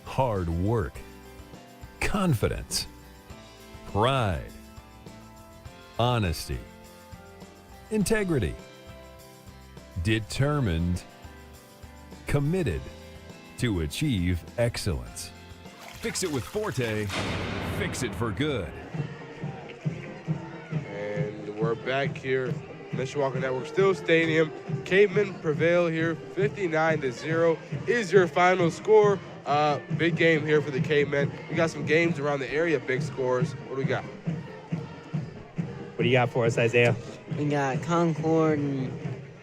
hard work, confidence, pride, honesty, integrity, determined, committed to achieve excellence. Fix it with Forte, fix it for good. And we're back here, Mishawaka Network, still stadium. Cavemen prevail here, 59-0 is your final score. Big game here for the Cavemen. We got some games around the area, big scores. What do we got? What do you got for us, Isaiah? We got Concord and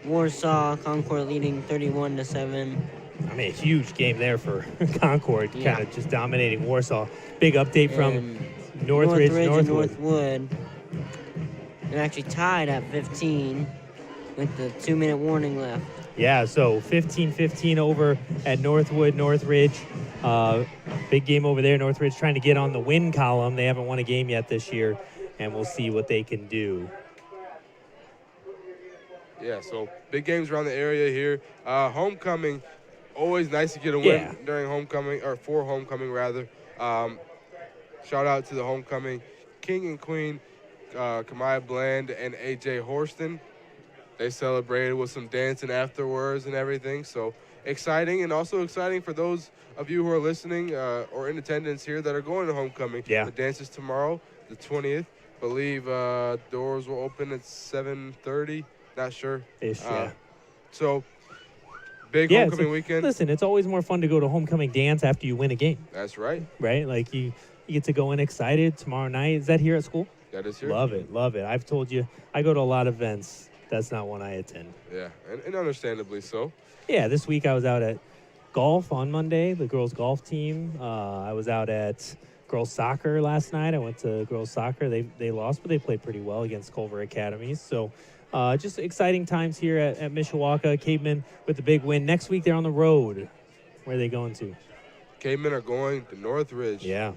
Warsaw. Concord leading 31-7. I mean, a huge game there for Concord, kind of just dominating Warsaw. Big update from Northridge and Northwood. They're actually tied at 15. with the 2-minute warning left. Yeah, so 15-15 over at Northwood, Northridge. Big game over there. Northridge trying to get on the win column. They haven't won a game yet this year, and we'll see what they can do. Yeah, so big games around the area here. Homecoming, always nice to get a win during homecoming, or for homecoming rather. Shout out to the homecoming king and queen, Kamaya Bland and AJ Horston. They celebrated with some dancing afterwards and everything. So exciting, and also exciting for those of you who are listening or in attendance here that are going to homecoming. Yeah. The dance is tomorrow, the 20th. Believe doors will open at 7:30. Not sure. Yeah. So big homecoming weekend. Listen, it's always more fun to go to homecoming dance after you win a game. That's right. Right? Like you get to go in excited tomorrow night. Is that here at school? That is here. Love it. Love it. I've told you, I go to a lot of events. That's not one I attend. Yeah, and understandably so. Yeah, this week I was out at golf on Monday, the girls' golf team. I was out at girls' soccer last night. I went to girls' soccer. They lost, but they played pretty well against Culver Academies. So just exciting times here at Mishawaka. Cavemen with the big win. Next week they're on the road. Where are they going to? Cavemen are going to Northridge. Yeah.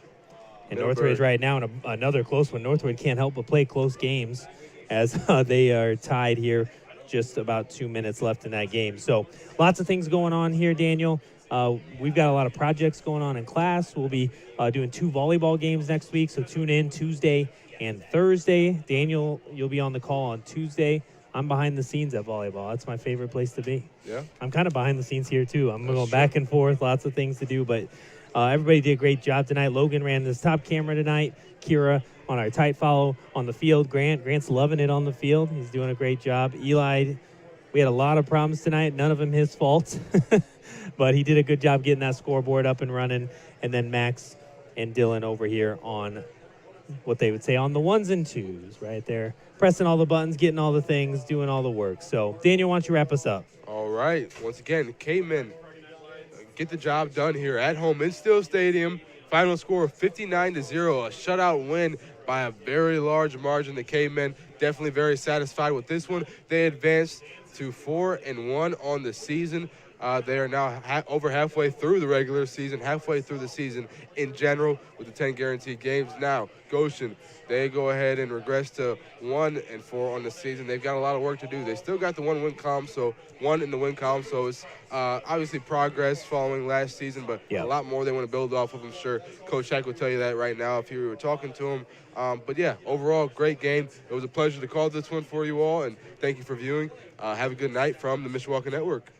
And Northridge right now in another close one. Northridge can't help but play close games as they are tied here. Just about 2 minutes left in that game. So lots of things going on here, Daniel. We've got a lot of projects going on in class. We'll be doing 2 volleyball games next week, so tune in Tuesday and Thursday. Daniel, you'll be on the call on Tuesday. I'm behind the scenes at volleyball. That's my favorite place to be. Yeah. I'm kind of behind the scenes here, too. I'm going back and forth, lots of things to do, but everybody did a great job tonight. Logan ran this top camera tonight. Kira on our tight follow on the field. Grant's loving it on the field. He's doing a great job. Eli, we had a lot of problems tonight. None of them his fault. But he did a good job getting that scoreboard up and running. And then Max and Dylan over here on what they would say on the ones and twos, right there. Pressing all the buttons, getting all the things, doing all the work. So, Daniel, why don't you wrap us up? All right. Once again, Cavemen get the job done here at home in Still Stadium. Final score of 59-0, a shutout win by a very large margin. The Cavemen definitely very satisfied with this one. They advanced to 4-1 on the season. They are now over halfway through the regular season, halfway through the season in general with the 10 guaranteed games. Now, Goshen, they go ahead and regress to 1-4 on the season. They've got a lot of work to do. They still got the 1 win column, so 1 in the win column. So it's obviously progress following last season, but a lot more they want to build off of. I'm sure Coach Hack will tell you that right now if you were talking to him. But yeah, overall, great game. It was a pleasure to call this one for you all, and thank you for viewing. Have a good night from the Mishawaka Network.